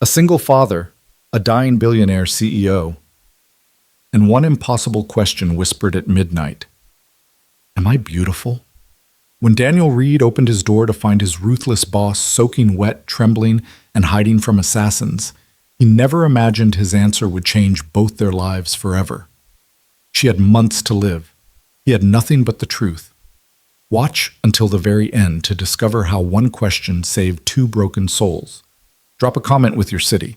A single father, a dying billionaire CEO, and one impossible question whispered at midnight. Am I beautiful? When Daniel Reed opened his door to find his ruthless boss soaking wet, trembling, and hiding from assassins, he never imagined his answer would change both their lives forever. She had months to live. He had nothing but the truth. Watch until the very end to discover how one question saved two broken souls. Drop a comment with your city.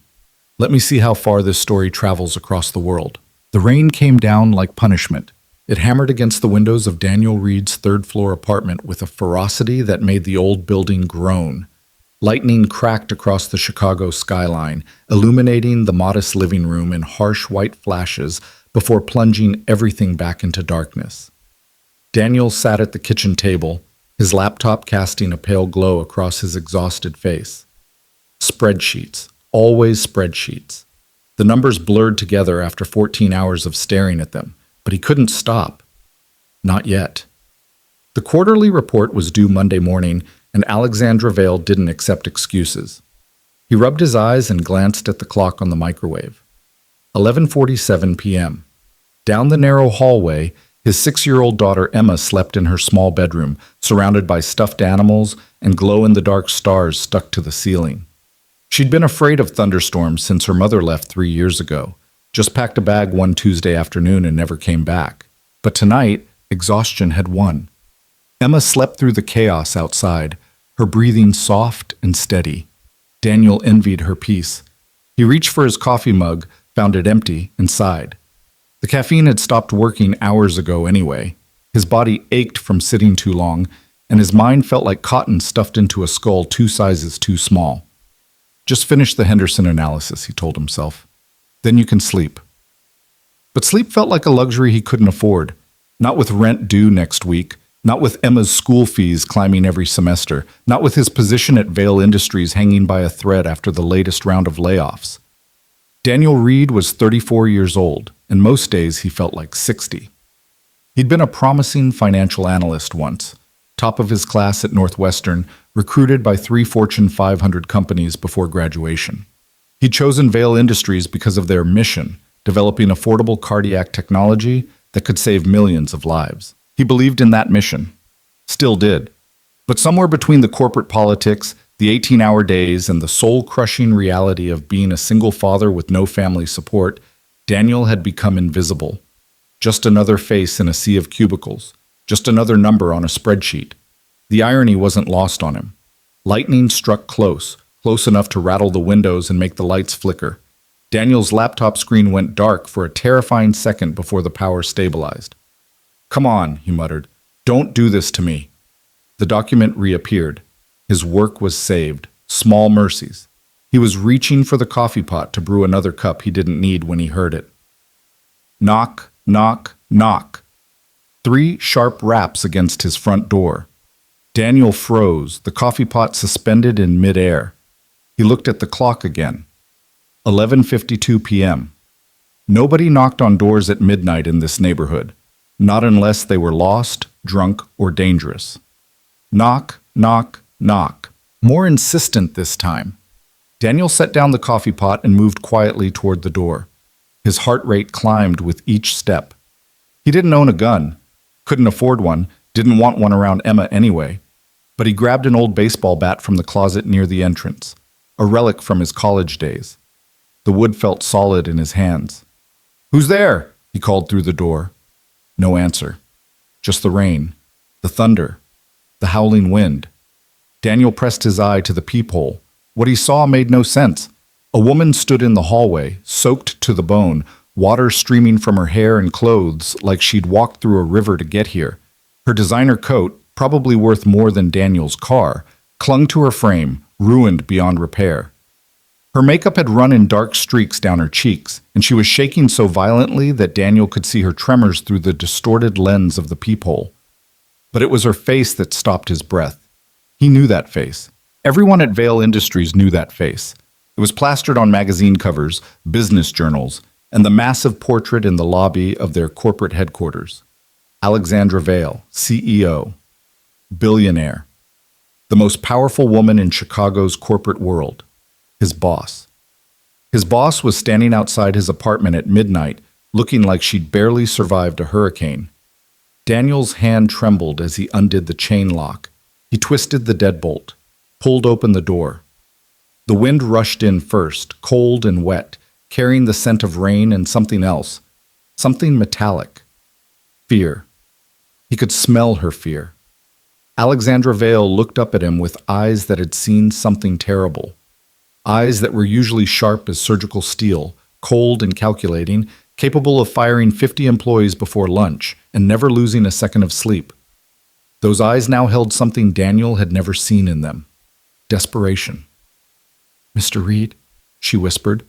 Let me see how far this story travels across the world. The rain came down like punishment. It hammered against the windows of Daniel Reed's third-floor apartment with a ferocity that made the old building groan. Lightning cracked across the Chicago skyline, illuminating the modest living room in harsh white flashes before plunging everything back into darkness. Daniel sat at the kitchen table, his laptop casting a pale glow across his exhausted face. Spreadsheets, always spreadsheets. The numbers blurred together after 14 hours of staring at them, but he couldn't stop. Not yet. The quarterly report was due Monday morning, and Alexandra Vale didn't accept excuses. He rubbed his eyes and glanced at the clock on the microwave. 11:47 p.m. Down the narrow hallway, his 6-year-old daughter Emma slept in her small bedroom, surrounded by stuffed animals and glow-in-the-dark stars stuck to the ceiling. She'd been afraid of thunderstorms since her mother left 3 years ago, just packed a bag one Tuesday afternoon and never came back. But tonight, exhaustion had won. Emma slept through the chaos outside, her breathing soft and steady. Daniel envied her peace. He reached for his coffee mug, found it empty, and sighed. The caffeine had stopped working hours ago anyway. His body ached from sitting too long, and his mind felt like cotton stuffed into a skull 2 sizes too small. Just finish the Henderson analysis, he told himself. Then you can sleep. But sleep felt like a luxury he couldn't afford. Not with rent due next week, not with Emma's school fees climbing every semester, not with his position at Vale Industries hanging by a thread after the latest round of layoffs. Daniel Reed was 34 years old, and most days he felt like 60. He'd been a promising financial analyst once, top of his class at Northwestern, recruited by 3 Fortune 500 companies before graduation. He'd chosen Vale Industries because of their mission, developing affordable cardiac technology that could save millions of lives. He believed in that mission. Still did. But somewhere between the corporate politics, the 18-hour days, and the soul-crushing reality of being a single father with no family support, Daniel had become invisible. Just another face in a sea of cubicles. Just another number on a spreadsheet. The irony wasn't lost on him. Lightning struck close enough to rattle the windows and make the lights flicker. Daniel's laptop screen went dark for a terrifying second before the power stabilized. "Come on," he muttered. "Don't do this to me." The document reappeared. His work was saved. Small mercies. He was reaching for the coffee pot to brew another cup he didn't need when he heard it. Knock, knock, knock. 3 sharp raps against his front door. Daniel froze, the coffee pot suspended in midair. He looked at the clock again. 11:52 p.m. Nobody knocked on doors at midnight in this neighborhood, not unless they were lost, drunk, or dangerous. Knock, knock, knock. More insistent this time. Daniel set down the coffee pot and moved quietly toward the door. His heart rate climbed with each step. He didn't own a gun, couldn't afford one, didn't want one around Emma anyway. But he grabbed an old baseball bat from the closet near the entrance, a relic from his college days. The wood felt solid in his hands. "Who's there?" he called through the door. No answer. Just the rain, the thunder, the howling wind. Daniel pressed his eye to the peephole. What he saw made no sense. A woman stood in the hallway, soaked to the bone, water streaming from her hair and clothes like she'd walked through a river to get here. Her designer coat, probably worth more than Daniel's car, clung to her frame, ruined beyond repair. Her makeup had run in dark streaks down her cheeks, and she was shaking so violently that Daniel could see her tremors through the distorted lens of the peephole. But it was her face that stopped his breath. He knew that face. Everyone at Vale Industries knew that face. It was plastered on magazine covers, business journals, and the massive portrait in the lobby of their corporate headquarters. Alexandra Vale, CEO, billionaire, the most powerful woman in Chicago's corporate world, his boss. His boss was standing outside his apartment at midnight, looking like she'd barely survived a hurricane. Daniel's hand trembled as he undid the chain lock. He twisted the deadbolt, pulled open the door. The wind rushed in first, cold and wet, carrying the scent of rain and something else, something metallic. Fear. He could smell her fear. Alexandra Vale looked up at him with eyes that had seen something terrible. Eyes that were usually sharp as surgical steel, cold and calculating, capable of firing 50 employees before lunch and never losing a second of sleep. Those eyes now held something Daniel had never seen in them. Desperation. "Mr. Reed," she whispered.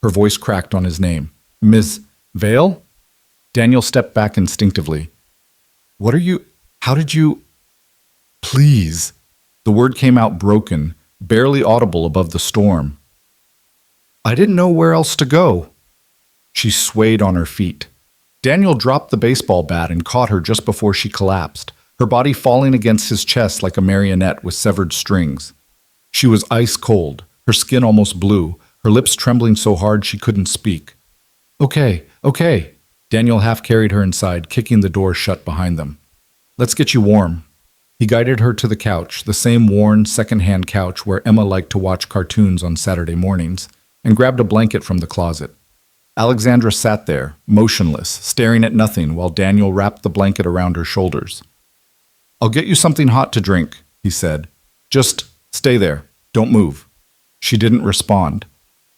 Her voice cracked on his name. "Ms. Vale?" Daniel stepped back instinctively. "What are you... How did you... Please." The word came out broken, barely audible above the storm. "I didn't know where else to go." She swayed on her feet. Daniel dropped the baseball bat and caught her just before she collapsed, her body falling against his chest like a marionette with severed strings. She was ice cold, her skin almost blue, her lips trembling so hard she couldn't speak. Okay. Daniel half carried her inside, kicking the door shut behind them. "Let's get you warm." He guided her to the couch, the same worn, second-hand couch where Emma liked to watch cartoons on Saturday mornings, and grabbed a blanket from the closet. Alexandra sat there, motionless, staring at nothing while Daniel wrapped the blanket around her shoulders. "I'll get you something hot to drink," he said. "Just stay there. Don't move." She didn't respond.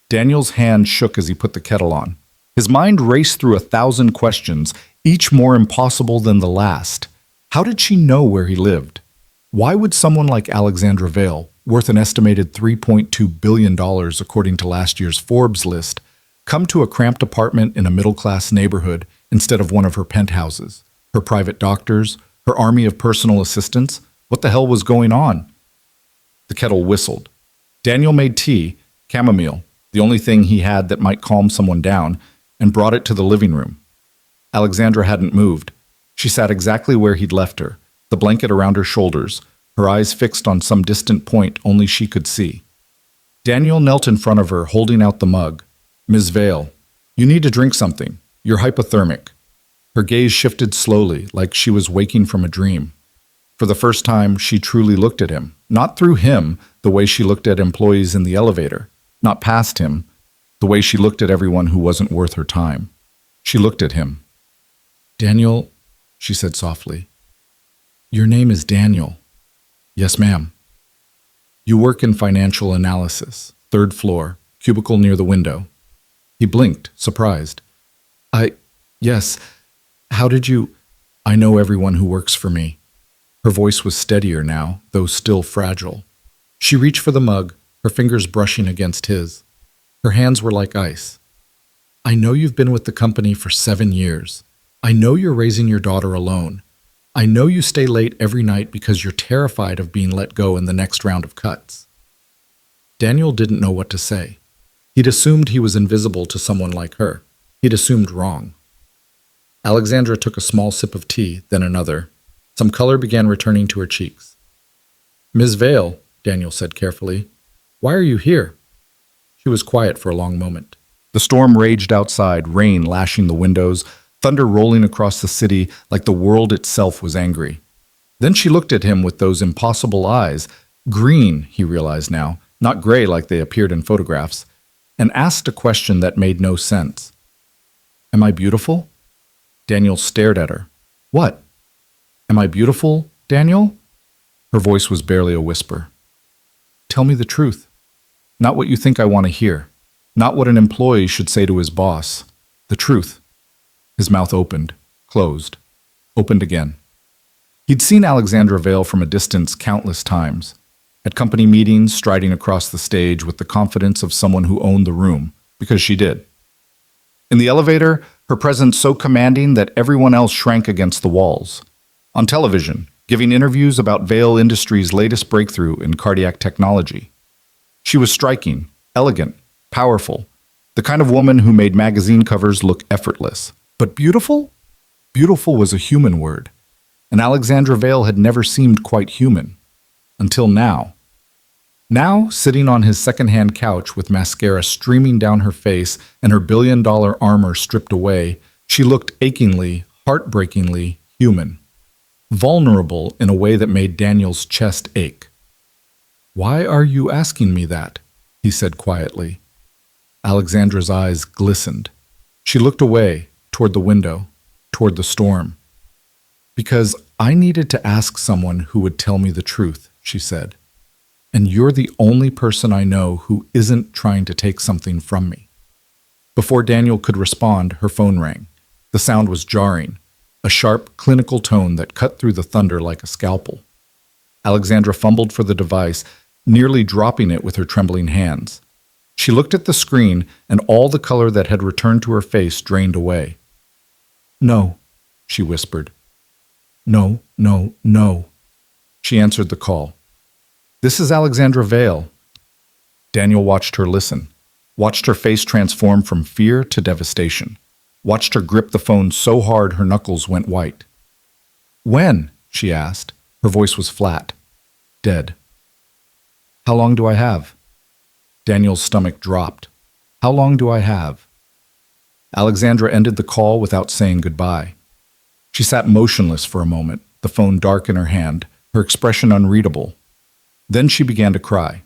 Daniel's hand shook as he put the kettle on. His mind raced through 1,000 questions, each more impossible than the last. How did she know where he lived? Why would someone like Alexandra Vale, worth an estimated $3.2 billion according to last year's Forbes list, come to a cramped apartment in a middle-class neighborhood instead of one of her penthouses? Her private doctors? Her army of personal assistants? What the hell was going on? The kettle whistled. Daniel made tea, chamomile, the only thing he had that might calm someone down, and brought it to the living room. Alexandra hadn't moved. She sat exactly where he'd left her, the blanket around her shoulders, her eyes fixed on some distant point only she could see. Daniel knelt in front of her, holding out the mug. "Ms. Vale, you need to drink something. You're hypothermic." Her gaze shifted slowly, like she was waking from a dream. For the first time, she truly looked at him, not through him, the way she looked at employees in the elevator, not past him, the way she looked at everyone who wasn't worth her time. She looked at him. "Daniel," she said softly. "Your name is Daniel." "Yes, ma'am." "You work in financial analysis, 3rd floor, cubicle near the window." He blinked, surprised. Yes. How did you... "I know everyone who works for me." Her voice was steadier now, though still fragile. She reached for the mug, her fingers brushing against his. Her hands were like ice. "I know you've been with the company for 7 years. I know you're raising your daughter alone. I know you stay late every night because you're terrified of being let go in the next round of cuts." Daniel didn't know what to say. He'd assumed he was invisible to someone like her. He'd assumed wrong. Alexandra took a small sip of tea, then another. Some color began returning to her cheeks. "Ms. Vale," Daniel said carefully, "why are you here?" She was quiet for a long moment. The storm raged outside, rain lashing the windows, thunder rolling across the city like the world itself was angry. Then she looked at him with those impossible eyes, green, he realized now, not gray like they appeared in photographs, and asked a question that made no sense. "Am I beautiful?" Daniel stared at her. "What? Am I beautiful, Daniel?" Her voice was barely a whisper. "Tell me the truth. Not what you think I want to hear. Not what an employee should say to his boss. The truth." His mouth opened, closed, opened again. He'd seen Alexandra Vale from a distance countless times. At company meetings, striding across the stage with the confidence of someone who owned the room, because she did. In the elevator, her presence so commanding that everyone else shrank against the walls. On television, giving interviews about Vale Industries' latest breakthrough in cardiac technology. She was striking, elegant, powerful, the kind of woman who made magazine covers look effortless. But beautiful? Beautiful was a human word, and Alexandra Vale had never seemed quite human. Until now. Now, sitting on his second-hand couch with mascara streaming down her face and her billion-dollar armor stripped away, she looked achingly, heartbreakingly human. Vulnerable in a way that made Daniel's chest ache. "Why are you asking me that?" he said quietly. Alexandra's eyes glistened. She looked away, toward the window, toward the storm. "Because I needed to ask someone who would tell me the truth," she said. "And you're the only person I know who isn't trying to take something from me." Before Daniel could respond, her phone rang. The sound was jarring, a sharp, clinical tone that cut through the thunder like a scalpel. Alexandra fumbled for the device, nearly dropping it with her trembling hands. She looked at the screen, and all the color that had returned to her face drained away. "No," she whispered. "No, no, no." She answered the call. "This is Alexandra Vale." Daniel watched her listen, watched her face transform from fear to devastation, watched her grip the phone so hard her knuckles went white. "When?" she asked. Her voice was flat. "Dead." "How long do I have?" Daniel's stomach dropped. "How long do I have?" Alexandra ended the call without saying goodbye. She sat motionless for a moment, the phone dark in her hand, her expression unreadable. Then she began to cry.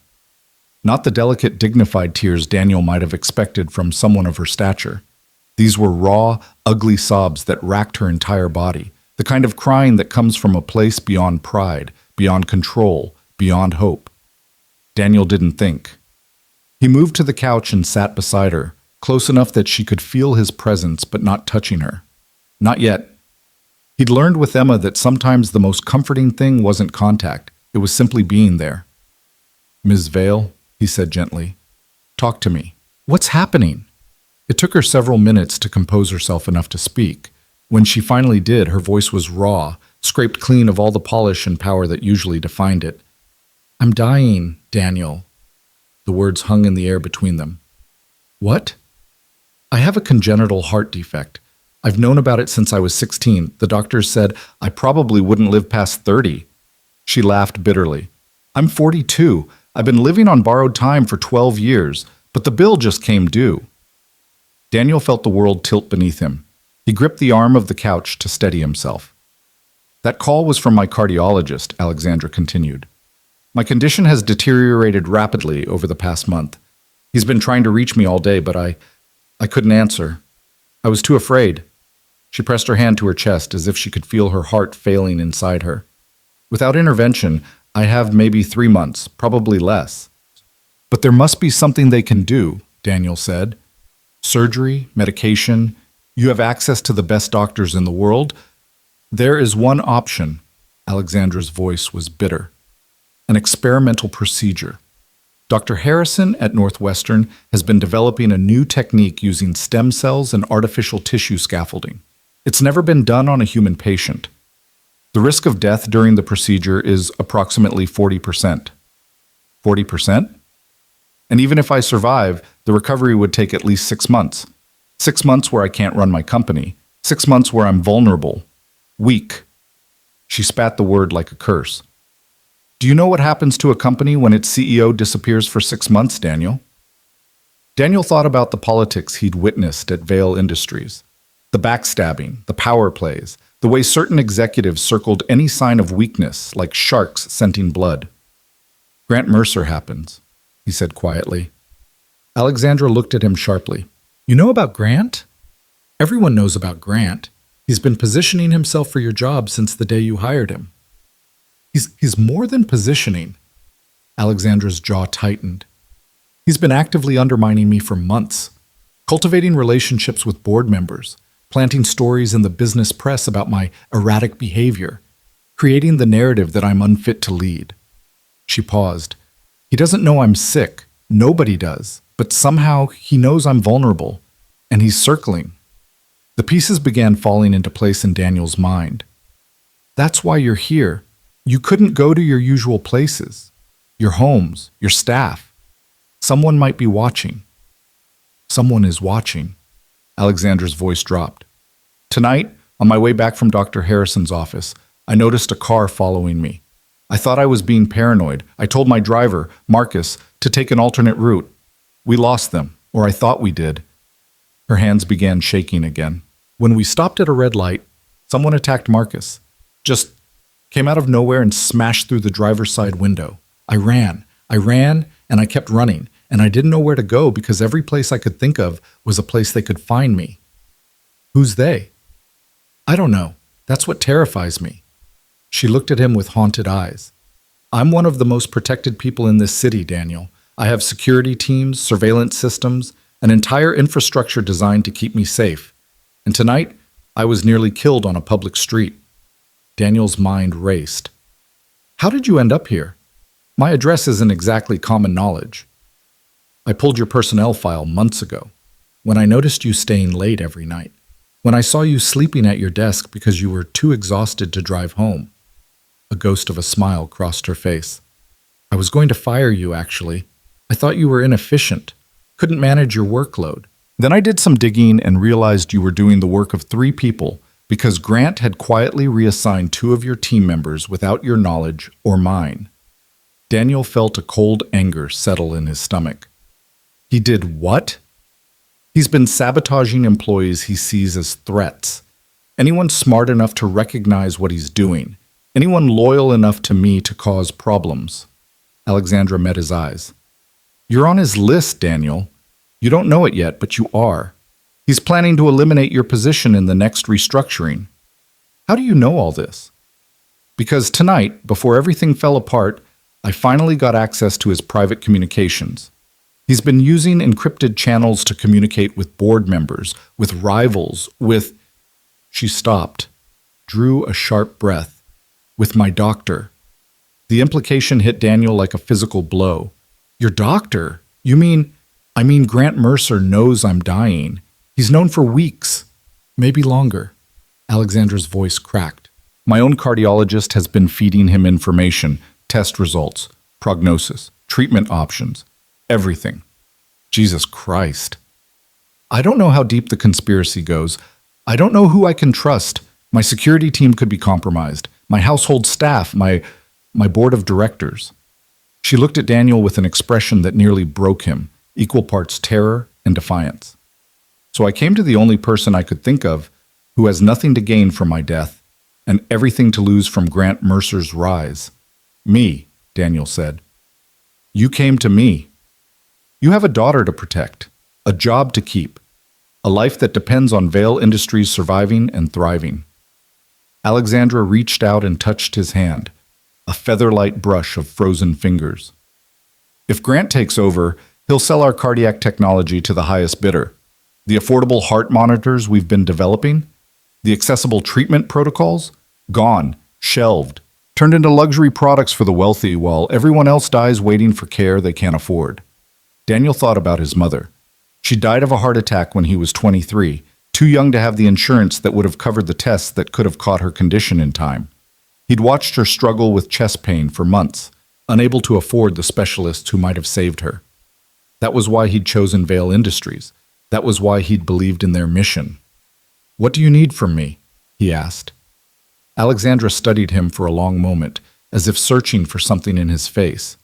Not the delicate, dignified tears Daniel might have expected from someone of her stature. These were raw, ugly sobs that racked her entire body, the kind of crying that comes from a place beyond pride, beyond control, beyond hope. Daniel didn't think. He moved to the couch and sat beside her, close enough that she could feel his presence but not touching her. Not yet. He'd learned with Emma that sometimes the most comforting thing wasn't contact, it was simply being there. "Ms. Vale," he said gently, "talk to me. What's happening?" It took her several minutes to compose herself enough to speak. When she finally did, her voice was raw, scraped clean of all the polish and power that usually defined it. "I'm dying, Daniel." The words hung in the air between them. "What?" "I have a congenital heart defect. I've known about it since I was 16. The doctors said I probably wouldn't live past 30. She laughed bitterly. "I'm 42. I've been living on borrowed time for 12 years, but the bill just came due." Daniel felt the world tilt beneath him. He gripped the arm of the couch to steady himself. "That call was from my cardiologist," Alexandra continued. "My condition has deteriorated rapidly over the past month. He's been trying to reach me all day, but I couldn't answer. I was too afraid." She pressed her hand to her chest as if she could feel her heart failing inside her. "Without intervention, I have maybe 3 months, probably less." "But there must be something they can do," Daniel said. "Surgery, medication. You have access to the best doctors in the world. There is one option." Alexandra's voice was bitter. "An experimental procedure. Dr. Harrison at Northwestern has been developing a new technique using stem cells and artificial tissue scaffolding. It's never been done on a human patient. The risk of death during the procedure is approximately 40%. 40%? And even if I survive, the recovery would take at least 6 months. 6 months where I can't run my company. 6 months where I'm vulnerable. Weak." She spat the word like a curse. "Do you know what happens to a company when its CEO disappears for 6 months, Daniel?" Daniel thought about the politics he'd witnessed at Vale Industries. The backstabbing, the power plays, the way certain executives circled any sign of weakness like sharks scenting blood. "Grant Mercer happens," he said quietly. Alexandra looked at him sharply. "You know about Grant?" "Everyone knows about Grant. He's been positioning himself for your job since the day you hired him." He's more than positioning." Alexandra's jaw tightened. "He's been actively undermining me for months, cultivating relationships with board members, planting stories in the business press about my erratic behavior, creating the narrative that I'm unfit to lead." She paused. "He doesn't know I'm sick. Nobody does. But somehow he knows I'm vulnerable, and he's circling." The pieces began falling into place in Daniel's mind. "That's why you're here. You couldn't go to your usual places, your homes, your staff. Someone might be watching." "Someone is watching." Alexandra's voice dropped. "Tonight, on my way back from Dr. Harrison's office, I noticed a car following me. I thought I was being paranoid. I told my driver, Marcus, to take an alternate route. We lost them, or I thought we did. Her hands began shaking again. When we stopped at a red light, someone attacked Marcus. Just came out of nowhere and smashed through the driver's side window. I ran, and I kept running, and I didn't know where to go because every place I could think of was a place they could find me. Who's they? I don't know. That's what terrifies me. She looked at him with haunted eyes. I'm one of the most protected people in this city, Daniel. I have security teams, surveillance systems, an entire infrastructure designed to keep me safe. And tonight, I was nearly killed on a public street. Daniel's mind raced. How did you end up here? My address isn't exactly common knowledge. I pulled your personnel file months ago, when I noticed you staying late every night, when I saw you sleeping at your desk because you were too exhausted to drive home. A ghost of a smile crossed her face. I was going to fire you, actually. I thought you were inefficient, couldn't manage your workload. Then I did some digging and realized you were doing the work of 3 people because Grant had quietly reassigned 2 of your team members without your knowledge or mine. Daniel felt a cold anger settle in his stomach. He did what? He's been sabotaging employees he sees as threats. Anyone smart enough to recognize what he's doing. Anyone loyal enough to me to cause problems. Alexandra met his eyes. You're on his list, Daniel. You don't know it yet, but you are. He's planning to eliminate your position in the next restructuring. How do you know all this? Because tonight, before everything fell apart, I finally got access to his private communications. He's been using encrypted channels to communicate with board members, with rivals, with... She stopped, drew a sharp breath. With my doctor. The implication hit Daniel like a physical blow. Your doctor? You mean... I mean, Grant Mercer knows I'm dying. He's known for weeks, maybe longer. Alexandra's voice cracked. My own cardiologist has been feeding him information, test results, prognosis, treatment options, everything. Jesus Christ. I don't know how deep the conspiracy goes. I don't know who I can trust. My security team could be compromised. My household staff, my board of directors. She looked at Daniel with an expression that nearly broke him. Equal parts terror and defiance. So I came to the only person I could think of who has nothing to gain from my death and everything to lose from Grant Mercer's rise. Me, Daniel said. You came to me. You have a daughter to protect, a job to keep, a life that depends on Vale Industries surviving and thriving. Alexandra reached out and touched his hand, a feather-light brush of frozen fingers. If Grant takes over, he'll sell our cardiac technology to the highest bidder. The affordable heart monitors we've been developing, the accessible treatment protocols, gone, shelved, turned into luxury products for the wealthy while everyone else dies waiting for care they can't afford. Daniel thought about his mother. She died of a heart attack when he was 23, too young to have the insurance that would have covered the tests that could have caught her condition in time. He'd watched her struggle with chest pain for months, unable to afford the specialists who might have saved her. That was why he'd chosen Vale Industries. That was why he'd believed in their mission. What do you need from me? He asked. Alexandra studied him for a long moment, as if searching for something in his face.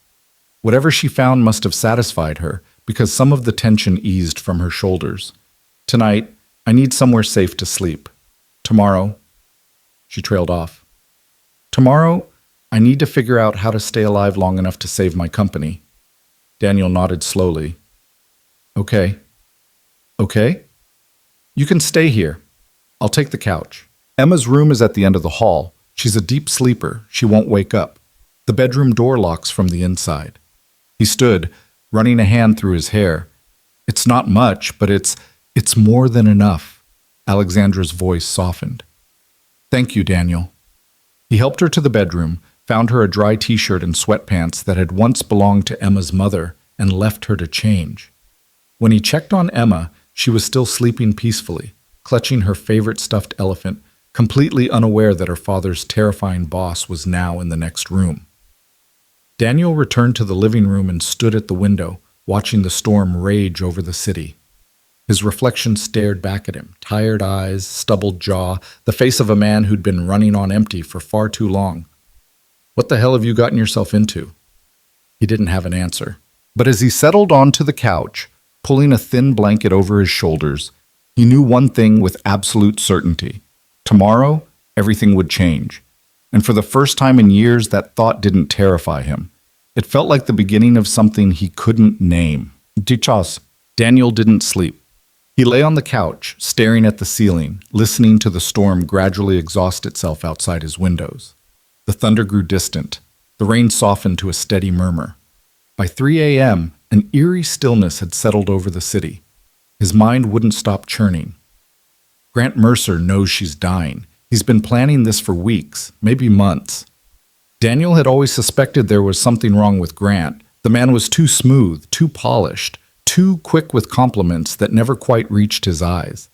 Whatever she found must have satisfied her, because some of the tension eased from her shoulders. Tonight, I need somewhere safe to sleep. Tomorrow, she trailed off. Tomorrow, I need to figure out how to stay alive long enough to save my company. Daniel nodded slowly. Okay. Okay? You can stay here. I'll take the couch. Emma's room is at the end of the hall. She's a deep sleeper. She won't wake up. The bedroom door locks from the inside. He stood, running a hand through his hair. It's not much, but it's more than enough. Alexandra's voice softened. Thank you, Daniel. He helped her to the bedroom, found her a dry t-shirt and sweatpants that had once belonged to Emma's mother, and left her to change. When he checked on Emma, she was still sleeping peacefully, clutching her favorite stuffed elephant, completely unaware that her father's terrifying boss was now in the next room. Daniel returned to the living room and stood at the window, watching the storm rage over the city. His reflection stared back at him, tired eyes, stubbled jaw, the face of a man who'd been running on empty for far too long. What the hell have you gotten yourself into? He didn't have an answer. But as he settled onto the couch, pulling a thin blanket over his shoulders, he knew one thing with absolute certainty. Tomorrow, everything would change. And for the first time in years, that thought didn't terrify him. It felt like the beginning of something he couldn't name. Dichos. Daniel didn't sleep. He lay on the couch, staring at the ceiling, listening to the storm gradually exhaust itself outside his windows. The thunder grew distant. The rain softened to a steady murmur. By 3 a.m., an eerie stillness had settled over the city. His mind wouldn't stop churning. Grant Mercer knows she's dying. He's been planning this for weeks, maybe months. Daniel had always suspected there was something wrong with Grant. The man was too smooth, too polished, too quick with compliments that never quite reached his eyes.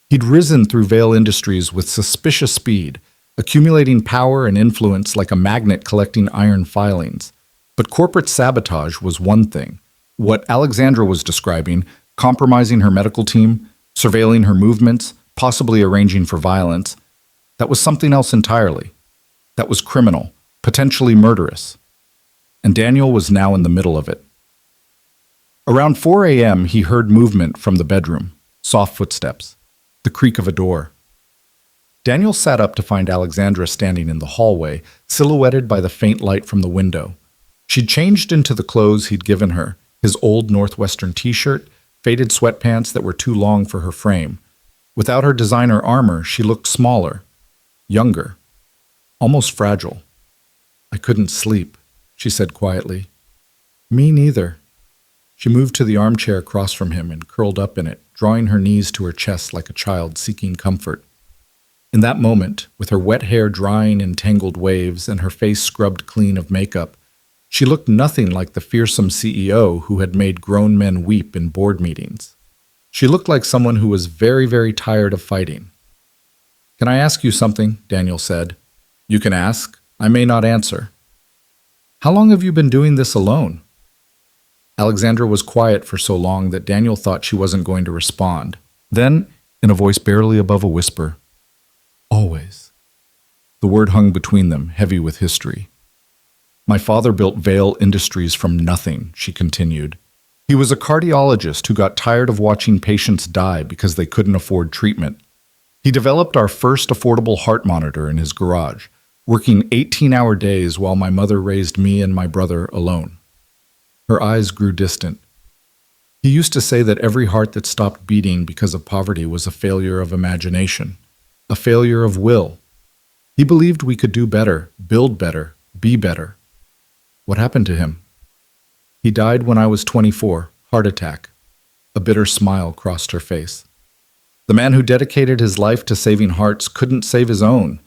He'd risen through Vale Industries with suspicious speed, accumulating power and influence like a magnet collecting iron filings. But corporate sabotage was one thing. What Alexandra was describing, compromising her medical team, surveilling her movements, possibly arranging for violence, that was something else entirely. That was criminal, potentially murderous. And Daniel was now in the middle of it. Around 4 a.m., he heard movement from the bedroom, soft footsteps, the creak of a door. Daniel sat up to find Alexandra standing in the hallway, silhouetted by the faint light from the window. She'd changed into the clothes he'd given her, his old Northwestern t-shirt, faded sweatpants that were too long for her frame. Without her designer armor, she looked smaller, younger, almost fragile. "I couldn't sleep," she said quietly. "Me neither." She moved to the armchair across from him and curled up in it, drawing her knees to her chest like a child seeking comfort. In that moment, with her wet hair drying in tangled waves and her face scrubbed clean of makeup, she looked nothing like the fearsome CEO who had made grown men weep in board meetings. She looked like someone who was very, very tired of fighting. "Can I ask you something?" Daniel said. "You can ask. I may not answer." "How long have you been doing this alone?" Alexandra was quiet for so long that Daniel thought she wasn't going to respond. Then, in a voice barely above a whisper, "Always." The word hung between them, heavy with history. "My father built Vale Industries from nothing," she continued. "He was a cardiologist who got tired of watching patients die because they couldn't afford treatment. He developed our first affordable heart monitor in his garage, working 18-hour days while my mother raised me and my brother alone." Her eyes grew distant. "He used to say that every heart that stopped beating because of poverty was a failure of imagination, a failure of will. He believed we could do better, build better, be better." "What happened to him?" "He died when I was 24, heart attack." A bitter smile crossed her face. The man who dedicated his life to saving hearts couldn't save his own.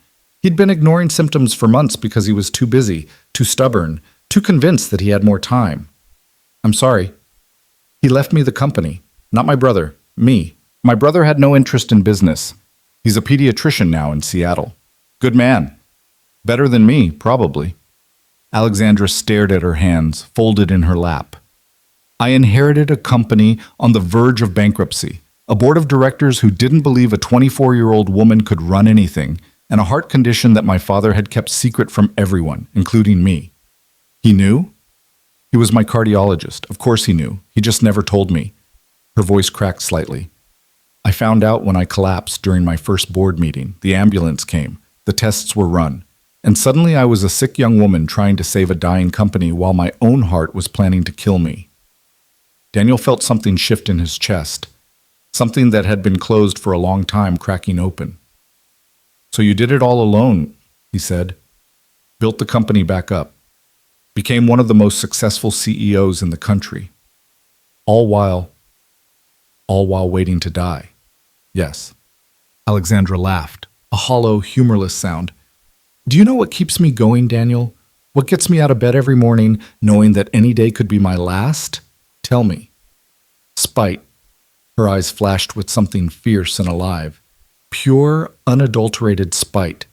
He'd been ignoring symptoms for months because he was too busy, too stubborn, too convinced that he had more time. "I'm sorry." "He left me the company. Not my brother, me. My brother had no interest in business. He's a pediatrician now in Seattle. Good man. Better than me, probably." Alexandra stared at her hands, folded in her lap. "I inherited a company on the verge of bankruptcy, a board of directors who didn't believe a 24-year-old woman could run anything, and a heart condition that my father had kept secret from everyone, including me. He knew? He was my cardiologist. Of course he knew. He just never told me." Her voice cracked slightly. "I found out when I collapsed during my first board meeting. The ambulance came. The tests were run. And suddenly I was a sick young woman trying to save a dying company while my own heart was planning to kill me." Daniel felt something shift in his chest, something that had been closed for a long time cracking open. "So you did it all alone," he said. "Built the company back up. Became one of the most successful CEOs in the country. All while waiting to die." "Yes." Alexandra laughed, a hollow, humorless sound. "Do you know what keeps me going, Daniel? What gets me out of bed every morning, knowing that any day could be my last? Tell me." "Spite." Her eyes flashed with something fierce and alive. Pure, unadulterated spite.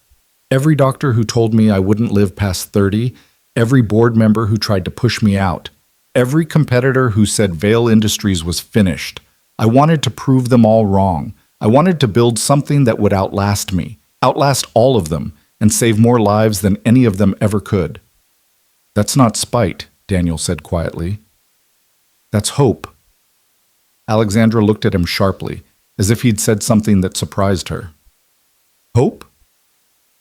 Every doctor who told me I wouldn't live past 30, every board member who tried to push me out, every competitor who said Vale Industries was finished. I wanted to prove them all wrong. I wanted to build something that would outlast me, outlast all of them, and save more lives than any of them ever could. That's not spite, Daniel said quietly. That's hope. Alexandra looked at him sharply, as if he'd said something that surprised her. Hope?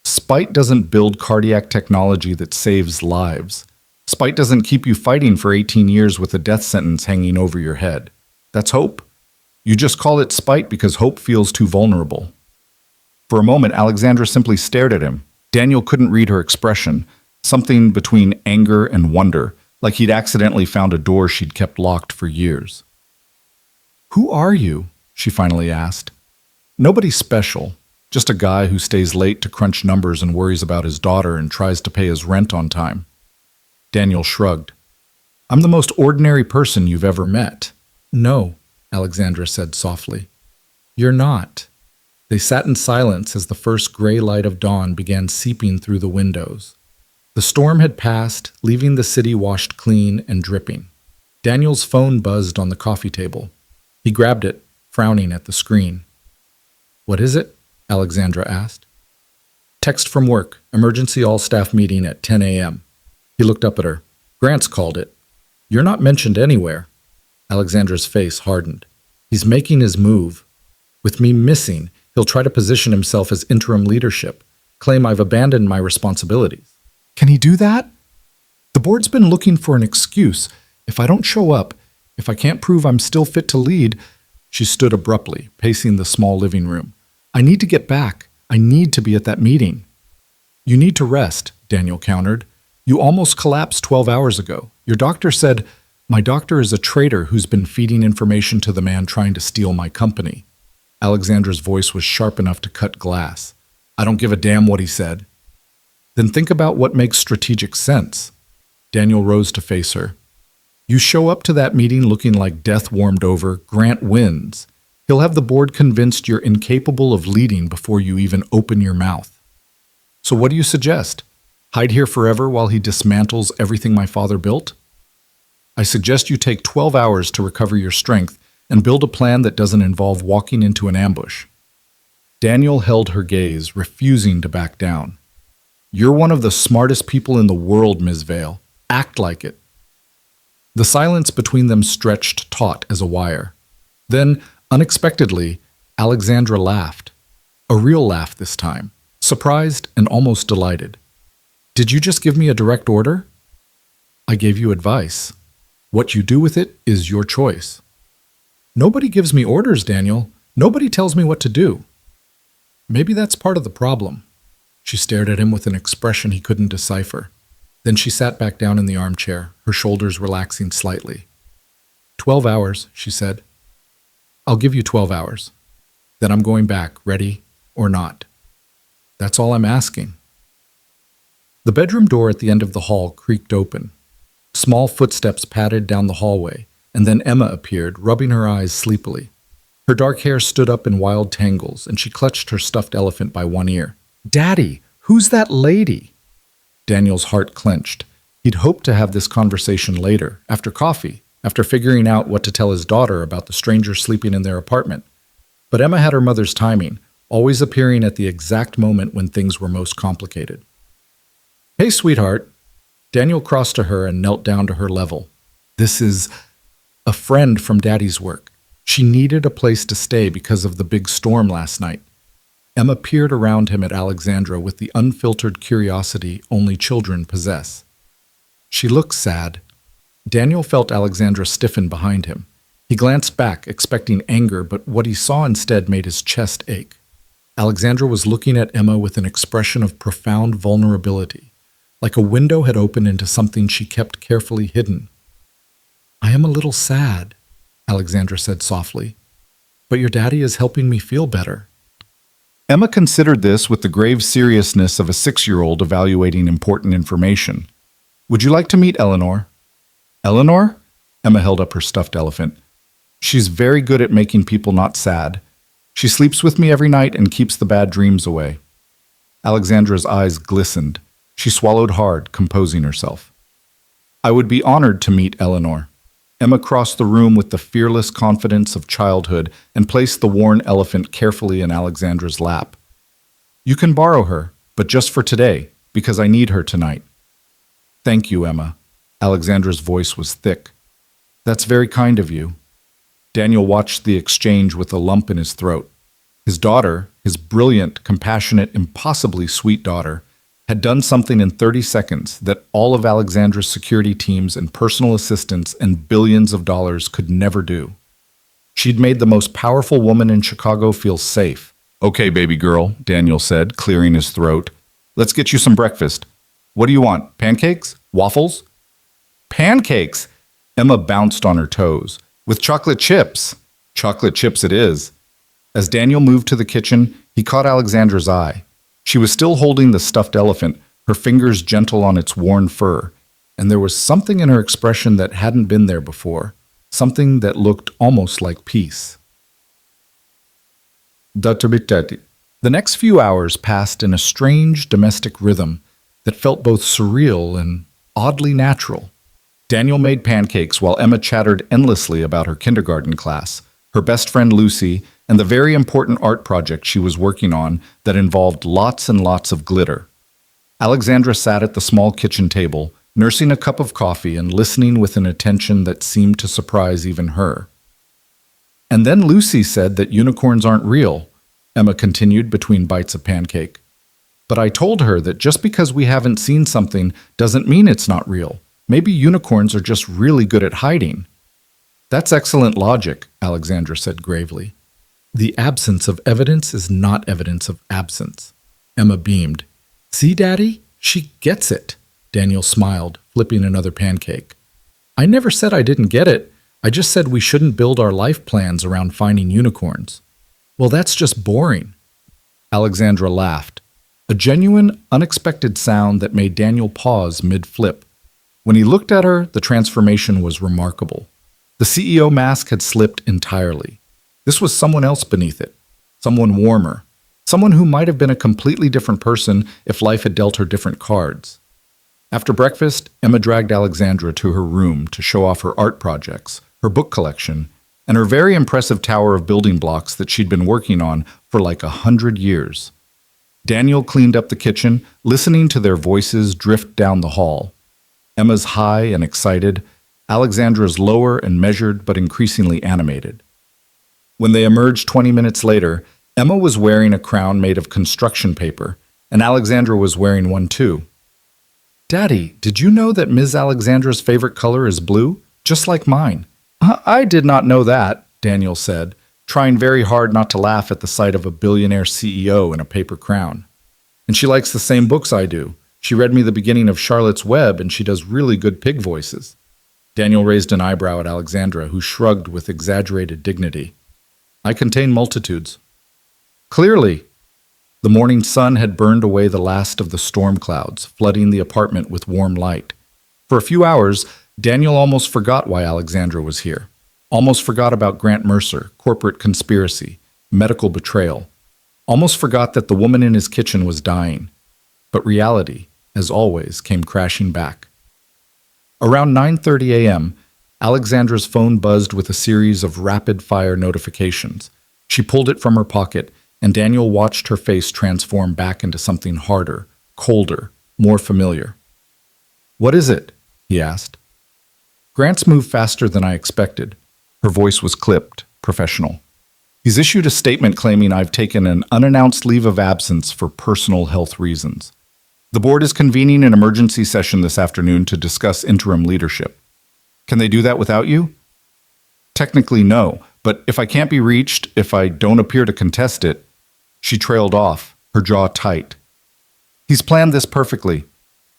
Spite doesn't build cardiac technology that saves lives. Spite doesn't keep you fighting for 18 years with a death sentence hanging over your head. That's hope. You just call it spite because hope feels too vulnerable. For a moment, Alexandra simply stared at him. Daniel couldn't read her expression, something between anger and wonder, like he'd accidentally found a door she'd kept locked for years. Who are you? She finally asked. Nobody special, just a guy who stays late to crunch numbers and worries about his daughter and tries to pay his rent on time. Daniel shrugged. I'm the most ordinary person you've ever met. No, Alexandra said softly. You're not. They sat in silence as the first gray light of dawn began seeping through the windows. The storm had passed, leaving the city washed clean and dripping. Daniel's phone buzzed on the coffee table. He grabbed it, frowning at the screen. What is it? Alexandra asked. Text from work, emergency all-staff meeting at 10 a.m. He looked up at her. Grant's called it. You're not mentioned anywhere. Alexandra's face hardened. He's making his move. With me missing, he'll try to position himself as interim leadership, claim I've abandoned my responsibilities. Can he do that? The board's been looking for an excuse. If I don't show up, if I can't prove I'm still fit to lead. She stood abruptly, pacing the small living room. I need to get back. I need to be at that meeting. You need to rest, Daniel countered. You almost collapsed 12 hours ago. Your doctor said, my doctor is a traitor who's been feeding information to the man trying to steal my company. Alexandra's voice was sharp enough to cut glass. I don't give a damn what he said. Then think about what makes strategic sense. Daniel rose to face her. You show up to that meeting looking like death warmed over, Grant wins. He'll have the board convinced you're incapable of leading before you even open your mouth. So what do you suggest? Hide here forever while he dismantles everything my father built? I suggest you take 12 hours to recover your strength and build a plan that doesn't involve walking into an ambush. Daniel held her gaze, refusing to back down. You're one of the smartest people in the world, Ms. Vale. Act like it. The silence between them stretched taut as a wire. Then, unexpectedly, Alexandra laughed. A real laugh this time, surprised and almost delighted. Did you just give me a direct order? I gave you advice. What you do with it is your choice. Nobody gives me orders, Daniel. Nobody tells me what to do. Maybe that's part of the problem. She stared at him with an expression he couldn't decipher. Then she sat back down in the armchair, her shoulders relaxing slightly. 12 hours, she said. I'll give you 12 hours. Then I'm going back, ready or not. That's all I'm asking. The bedroom door at the end of the hall creaked open. Small footsteps padded down the hallway, and then Emma appeared, rubbing her eyes sleepily. Her dark hair stood up in wild tangles, and she clutched her stuffed elephant by one ear. Daddy, who's that lady? Daniel's heart clenched. He'd hoped to have this conversation later, after coffee, after figuring out what to tell his daughter about the stranger sleeping in their apartment. But Emma had her mother's timing, always appearing at the exact moment when things were most complicated. Hey, sweetheart. Daniel crossed to her and knelt down to her level. This is a friend from Daddy's work. She needed a place to stay because of the big storm last night. Emma peered around him at Alexandra with the unfiltered curiosity only children possess. She looked sad. Daniel felt Alexandra stiffen behind him. He glanced back, expecting anger, but what he saw instead made his chest ache. Alexandra was looking at Emma with an expression of profound vulnerability, like a window had opened into something she kept carefully hidden. I am a little sad, Alexandra said softly, but your daddy is helping me feel better. Emma considered this with the grave seriousness of a 6-year-old evaluating important information. Would you like to meet Eleanor? Eleanor? Emma held up her stuffed elephant. She's very good at making people not sad. She sleeps with me every night and keeps the bad dreams away. Alexandra's eyes glistened. She swallowed hard, composing herself. I would be honored to meet Eleanor. Emma crossed the room with the fearless confidence of childhood and placed the worn elephant carefully in Alexandra's lap. You can borrow her, but just for today, because I need her tonight. Thank you, Emma. Alexandra's voice was thick. That's very kind of you. Daniel watched the exchange with a lump in his throat. His daughter, his brilliant, compassionate, impossibly sweet daughter, had done something in 30 seconds that all of Alexandra's security teams and personal assistants and billions of dollars could never do. She'd made the most powerful woman in Chicago feel safe. Okay, baby girl, Daniel said, clearing his throat. Let's get you some breakfast. What do you want? Pancakes? Waffles? Pancakes! Emma bounced on her toes. With chocolate chips. Chocolate chips it is. As Daniel moved to the kitchen, he caught Alexandra's eye. She was still holding the stuffed elephant, her fingers gentle on its worn fur, and there was something in her expression that hadn't been there before, something that looked almost like peace. The next few hours passed in a strange domestic rhythm that felt both surreal and oddly natural. Daniel made pancakes while Emma chattered endlessly about her kindergarten class, her best friend Lucy, and the very important art project she was working on that involved lots and lots of glitter. Alexandra sat at the small kitchen table, nursing a cup of coffee and listening with an attention that seemed to surprise even her. And then Lucy said that unicorns aren't real, Emma continued between bites of pancake. But I told her that just because we haven't seen something doesn't mean it's not real. Maybe unicorns are just really good at hiding. That's excellent logic, Alexandra said gravely. The absence of evidence is not evidence of absence. Emma beamed. See, Daddy? She gets it. Daniel smiled, flipping another pancake. I never said I didn't get it. I just said we shouldn't build our life plans around finding unicorns. Well, that's just boring. Alexandra laughed. A genuine, unexpected sound that made Daniel pause mid-flip. When he looked at her, the transformation was remarkable. The CEO mask had slipped entirely. This was someone else beneath it, someone warmer, someone who might have been a completely different person if life had dealt her different cards. After breakfast, Emma dragged Alexandra to her room to show off her art projects, her book collection, and her very impressive tower of building blocks that she'd been working on for like 100 years. Daniel cleaned up the kitchen, listening to their voices drift down the hall. Emma's high and excited, Alexandra's lower and measured but increasingly animated. When they emerged 20 minutes later, Emma was wearing a crown made of construction paper, and Alexandra was wearing one too. Daddy, did you know that Ms. Alexandra's favorite color is blue? Just like mine. I did not know that, Daniel said, trying very hard not to laugh at the sight of a billionaire CEO in a paper crown. And she likes the same books I do. She read me the beginning of Charlotte's Web, and she does really good pig voices. Daniel raised an eyebrow at Alexandra, who shrugged with exaggerated dignity. I contain multitudes. Clearly. The morning sun had burned away the last of the storm clouds, flooding the apartment with warm light. For a few hours, Daniel almost forgot why Alexandra was here. Almost forgot about Grant Mercer, corporate conspiracy, medical betrayal. Almost forgot that the woman in his kitchen was dying. But reality, as always, came crashing back. Around 9:30 a.m., Alexandra's phone buzzed with a series of rapid-fire notifications. She pulled it from her pocket, and Daniel watched her face transform back into something harder, colder, more familiar. What is it? He asked. Grant's moved faster than I expected. Her voice was clipped, professional. He's issued a statement claiming I've taken an unannounced leave of absence for personal health reasons. The board is convening an emergency session this afternoon to discuss interim leadership. Can they do that without you? Technically, no, but if I can't be reached, if I don't appear to contest it, she trailed off, her jaw tight. He's planned this perfectly.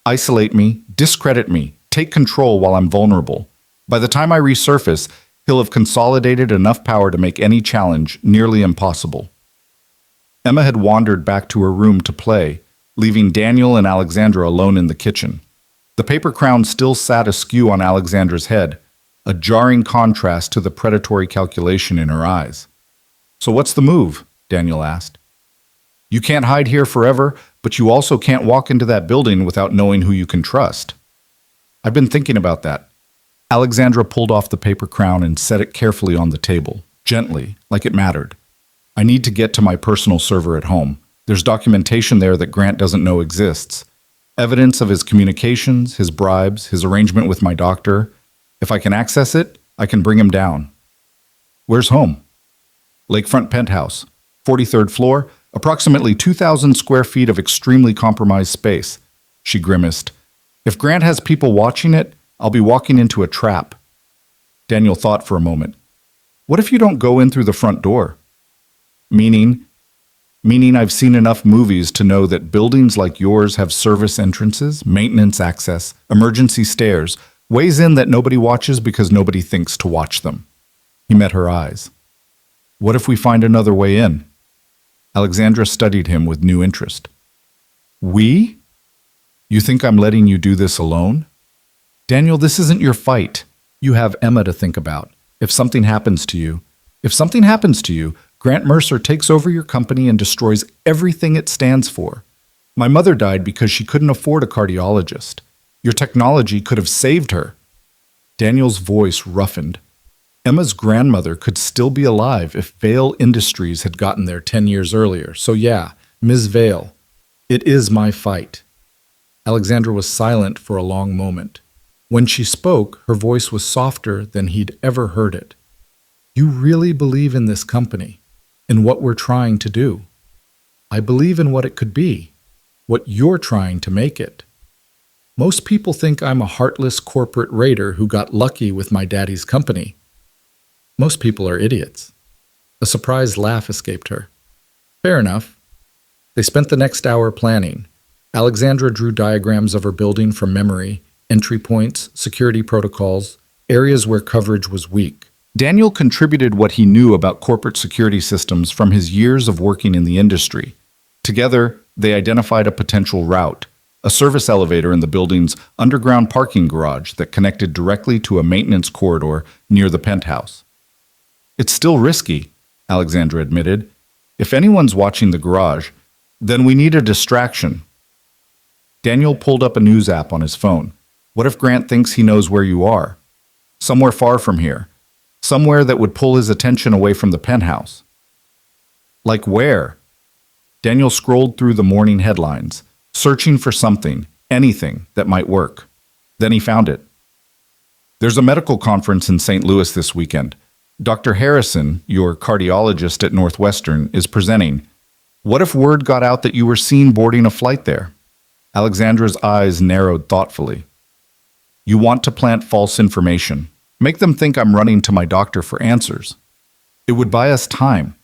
Isolate me, discredit me, take control while I'm vulnerable. By the time I resurface, he'll have consolidated enough power to make any challenge nearly impossible. Emma had wandered back to her room to play, leaving Daniel and Alexandra alone in the kitchen. The paper crown still sat askew on Alexandra's head, a jarring contrast to the predatory calculation in her eyes. So what's the move? Daniel asked. You can't hide here forever, but you also can't walk into that building without knowing who you can trust. I've been thinking about that. Alexandra pulled off the paper crown and set it carefully on the table, gently, like it mattered. I need to get to my personal server at home. There's documentation there that Grant doesn't know exists. Evidence of his communications, his bribes, his arrangement with my doctor. If I can access it, I can bring him down. Where's home? Lakefront penthouse, 43rd floor, approximately 2,000 square feet of extremely compromised space. She grimaced. If Grant has people watching it, I'll be walking into a trap. Daniel thought for a moment. What if you don't go in through the front door? Meaning I've seen enough movies to know that buildings like yours have service entrances, maintenance access, emergency stairs, ways in that nobody watches because nobody thinks to watch them. He met her eyes. What if we find another way in? Alexandra studied him with new interest. We? You think I'm letting you do this alone? Daniel, this isn't your fight. You have Emma to think about. If something happens to you, Grant Mercer takes over your company and destroys everything it stands for. My mother died because she couldn't afford a cardiologist. Your technology could have saved her. Daniel's voice roughened. Emma's grandmother could still be alive if Vale Industries had gotten there 10 years earlier. So yeah, Ms. Vale, it is my fight. Alexandra was silent for a long moment. When she spoke, her voice was softer than he'd ever heard it. You really believe in this company, in what we're trying to do. I believe in what it could be, what you're trying to make it. Most people think I'm a heartless corporate raider who got lucky with my daddy's company. Most people are idiots. A surprised laugh escaped her. Fair enough. They spent the next hour planning. Alexandra drew diagrams of her building from memory, entry points, security protocols, areas where coverage was weak. Daniel contributed what he knew about corporate security systems from his years of working in the industry. Together, they identified a potential route, a service elevator in the building's underground parking garage that connected directly to a maintenance corridor near the penthouse. It's still risky, Alexandra admitted. If anyone's watching the garage, then we need a distraction. Daniel pulled up a news app on his phone. What if Grant thinks he knows where you are? Somewhere far from here. Somewhere that would pull his attention away from the penthouse. Like where? Daniel scrolled through the morning headlines, searching for something, anything that might work. Then he found it. There's a medical conference in St. Louis this weekend. Dr. Harrison, your cardiologist at Northwestern, is presenting. What if word got out that you were seen boarding a flight there? Alexandra's eyes narrowed thoughtfully. You want to plant false information. Make them think I'm running to my doctor for answers. It would buy us time.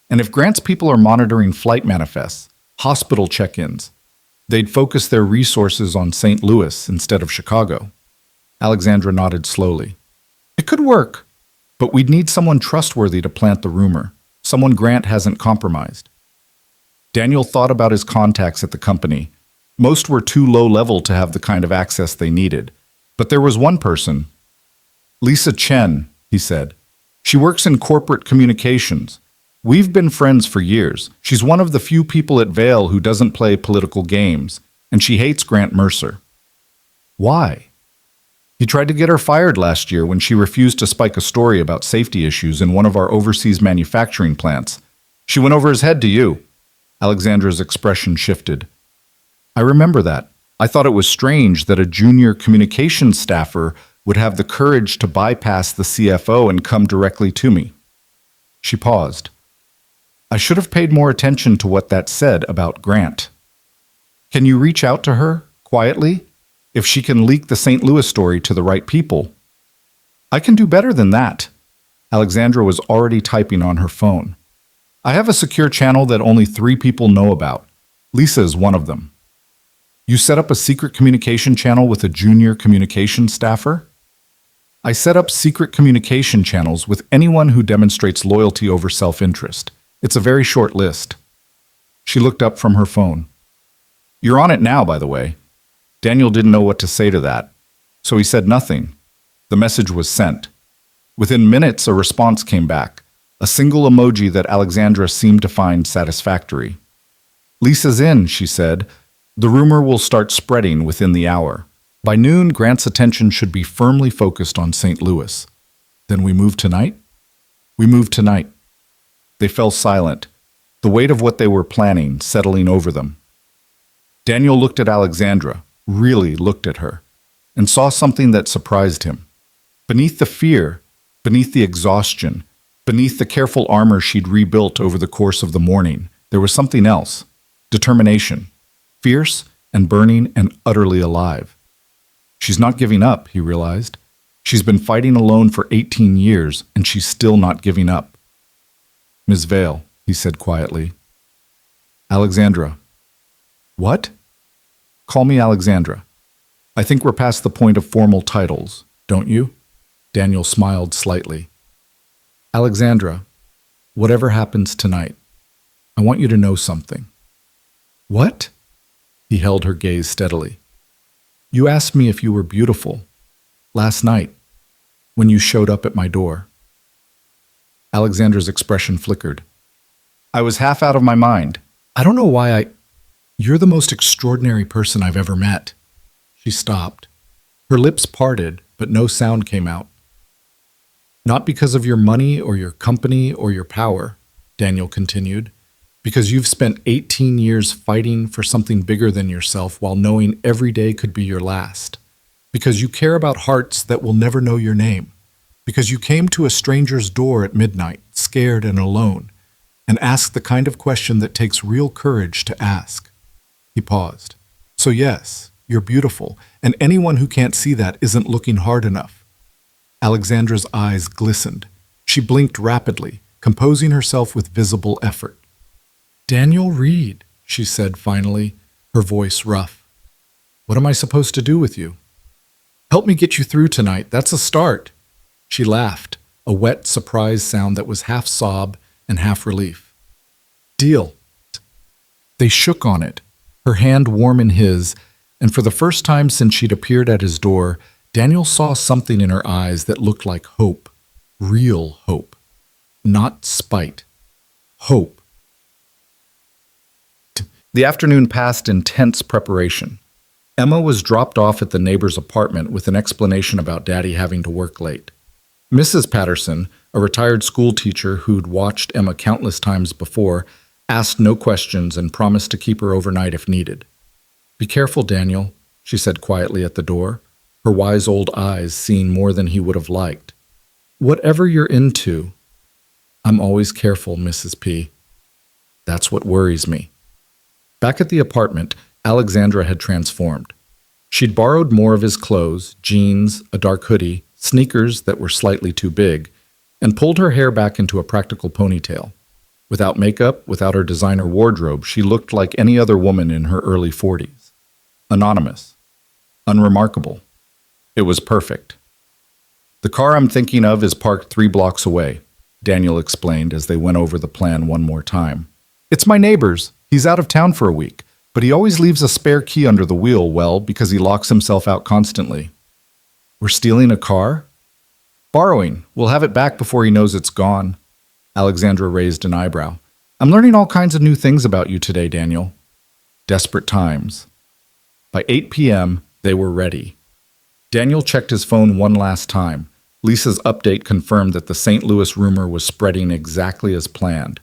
And if Grant's people are monitoring flight manifests, hospital check-ins, they'd focus their resources on St. Louis instead of Chicago. Alexandra nodded slowly. It could work. But we'd need someone trustworthy to plant the rumor, someone Grant hasn't compromised. Daniel thought about his contacts at the company. Most were too low-level to have the kind of access they needed. But there was one person. Lisa Chen, he said. She works in corporate communications. We've been friends for years. She's one of the few people at Vale who doesn't play political games, and she hates Grant Mercer. Why? He tried to get her fired last year when she refused to spike a story about safety issues in one of our overseas manufacturing plants. She went over his head to you. Alexandra's expression shifted. I remember that. I thought it was strange that a junior communications staffer would have the courage to bypass the CFO and come directly to me. She paused. I should have paid more attention to what that said about Grant. Can you reach out to her, quietly? If she can leak the St. Louis story to the right people. I can do better than that. Alexandra was already typing on her phone. I have a secure channel that only 3 people know about. Lisa is one of them. You set up a secret communication channel with a junior communication staffer? I set up secret communication channels with anyone who demonstrates loyalty over self-interest. It's a very short list. She looked up from her phone. You're on it now, by the way. Daniel didn't know what to say to that, so he said nothing. The message was sent. Within minutes, a response came back, a single emoji that Alexandra seemed to find satisfactory. Lisa's in, she said. The rumor will start spreading within the hour. By noon, Grant's attention should be firmly focused on St. Louis. Then we move tonight? We move tonight. They fell silent, the weight of what they were planning settling over them. Daniel looked at Alexandra, really looked at her, and saw something that surprised him. Beneath the fear, beneath the exhaustion, beneath the careful armor she'd rebuilt over the course of the morning, there was something else. Determination. Fierce and burning and utterly alive. She's not giving up, he realized. She's been fighting alone for 18 years, and she's still not giving up. Miss Vale, he said quietly. Alexandra. What? Call me Alexandra. I think we're past the point of formal titles, don't you? Daniel smiled slightly. Alexandra, whatever happens tonight, I want you to know something. What? He held her gaze steadily. You asked me if you were beautiful last night when you showed up at my door. Alexandra's expression flickered. I was half out of my mind. I don't know why You're the most extraordinary person I've ever met. She stopped. Her lips parted, but no sound came out. Not because of your money or your company or your power, Daniel continued, because you've spent 18 years fighting for something bigger than yourself while knowing every day could be your last. Because you care about hearts that will never know your name. Because you came to a stranger's door at midnight, scared and alone, and asked the kind of question that takes real courage to ask. He paused. So yes, you're beautiful, and anyone who can't see that isn't looking hard enough. Alexandra's eyes glistened. She blinked rapidly, composing herself with visible effort. Daniel Reed, she said finally, her voice rough. What am I supposed to do with you? Help me get you through tonight. That's a start. She laughed, a wet surprise sound that was half sob and half relief. Deal. They shook on it, her hand warm in his, and for the first time since she'd appeared at his door, Daniel saw something in her eyes that looked like hope, real hope, not spite. Hope. The afternoon passed in tense preparation. Emma was dropped off at the neighbor's apartment with an explanation about Daddy having to work late. Mrs. Patterson, a retired school teacher who'd watched Emma countless times before, asked no questions and promised to keep her overnight if needed. Be careful, Daniel, she said quietly at the door, her wise old eyes seeing more than he would have liked. Whatever you're into, I'm always careful, Mrs. P. That's what worries me. Back at the apartment, Alexandra had transformed. She'd borrowed more of his clothes, jeans, a dark hoodie, sneakers that were slightly too big, and pulled her hair back into a practical ponytail. Without makeup, without her designer wardrobe, she looked like any other woman in her early 40s. Anonymous. Unremarkable. It was perfect. The car I'm thinking of is parked 3 blocks away, Daniel explained as they went over the plan one more time. It's my neighbor's. He's out of town for a week, but he always leaves a spare key under the wheel, well, because he locks himself out constantly. We're stealing a car? Borrowing. We'll have it back before he knows it's gone. Alexandra raised an eyebrow. I'm learning all kinds of new things about you today, Daniel. Desperate times. By 8 p.m., they were ready. Daniel checked his phone one last time. Lisa's update confirmed that the St. Louis rumor was spreading exactly as planned.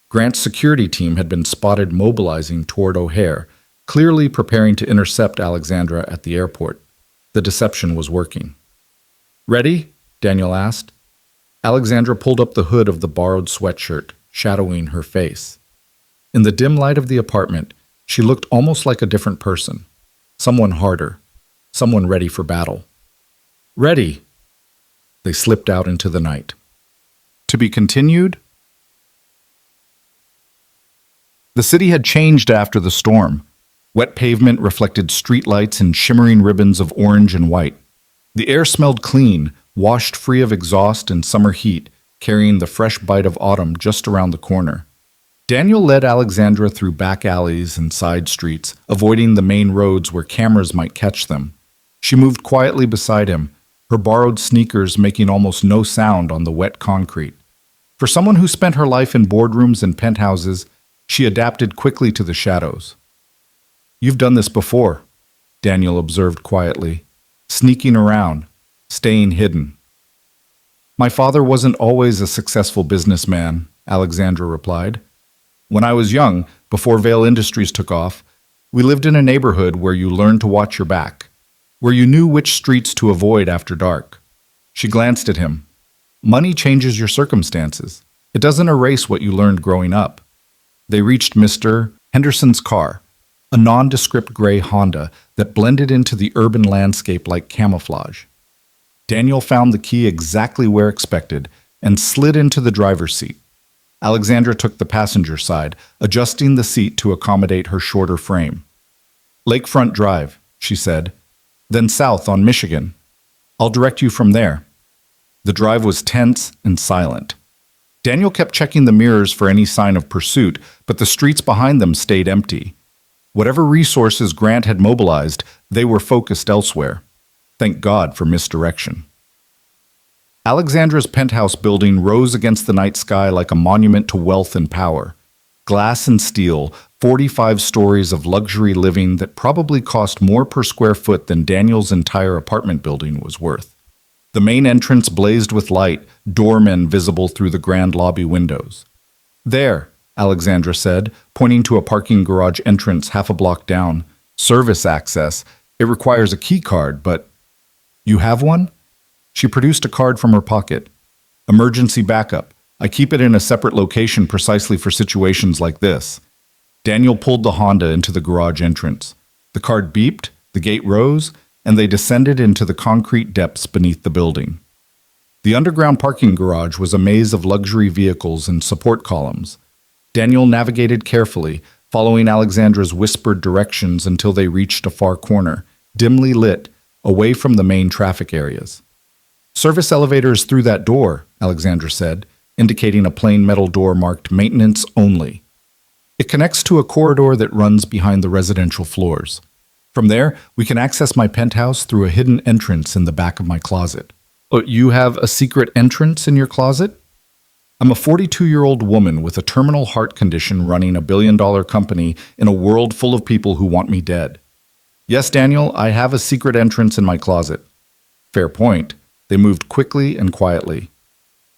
Grant's security team had been spotted mobilizing toward O'Hare, clearly preparing to intercept Alexandra at the airport. The deception was working. Ready? Daniel asked. Alexandra pulled up the hood of the borrowed sweatshirt, shadowing her face. In the dim light of the apartment, she looked almost like a different person. Someone harder. Someone ready for battle. Ready! They slipped out into the night. To be continued? The city had changed after the storm. Wet pavement reflected streetlights in shimmering ribbons of orange and white. The air smelled clean, washed free of exhaust and summer heat, carrying the fresh bite of autumn just around the corner. Daniel led Alexandra through back alleys and side streets, avoiding the main roads where cameras might catch them. She moved quietly beside him, her borrowed sneakers making almost no sound on the wet concrete. For someone who spent her life in boardrooms and penthouses, she adapted quickly to the shadows. You've done this before, Daniel observed quietly, sneaking around, staying hidden. My father wasn't always a successful businessman, Alexandra replied. When I was young, before Vale Industries took off, We lived in a neighborhood where you learned to watch your back, where you knew which streets to avoid after dark. She glanced at him. Money changes your circumstances. It doesn't erase what you learned growing up. They reached Mr. Henderson's car, a nondescript gray Honda that blended into the urban landscape like camouflage. Daniel found the key exactly where expected and slid into the driver's seat. Alexandra took the passenger side, adjusting the seat to accommodate her shorter frame. Lakefront Drive, she said, then south on Michigan. I'll direct you from there. The drive was tense and silent. Daniel kept checking the mirrors for any sign of pursuit, but the streets behind them stayed empty. Whatever resources Grant had mobilized, they were focused elsewhere. Thank God for misdirection. Alexandra's penthouse building rose against the night sky like a monument to wealth and power. Glass and steel, 45 stories of luxury living that probably cost more per square foot than Daniel's entire apartment building was worth. The main entrance blazed with light, doormen visible through the grand lobby windows. There, Alexandra said, pointing to a parking garage entrance half a block down. Service access. It requires a key card, but... You have one? She produced a card from her pocket. Emergency backup. I keep it in a separate location precisely for situations like this. Daniel pulled the Honda into the garage entrance. The card beeped, the gate rose, and they descended into the concrete depths beneath the building. The underground parking garage was a maze of luxury vehicles and support columns. Daniel navigated carefully, following Alexandra's whispered directions until they reached a far corner, dimly lit, away from the main traffic areas. Service elevator is through that door, Alexandra said, indicating a plain metal door marked Maintenance Only. It connects to a corridor that runs behind the residential floors. From there, we can access my penthouse through a hidden entrance in the back of my closet. Oh, you have a secret entrance in your closet? I'm a 42-year-old woman with a terminal heart condition running a billion-dollar company in a world full of people who want me dead. Yes, Daniel, I have a secret entrance in my closet. Fair point. They moved quickly and quietly.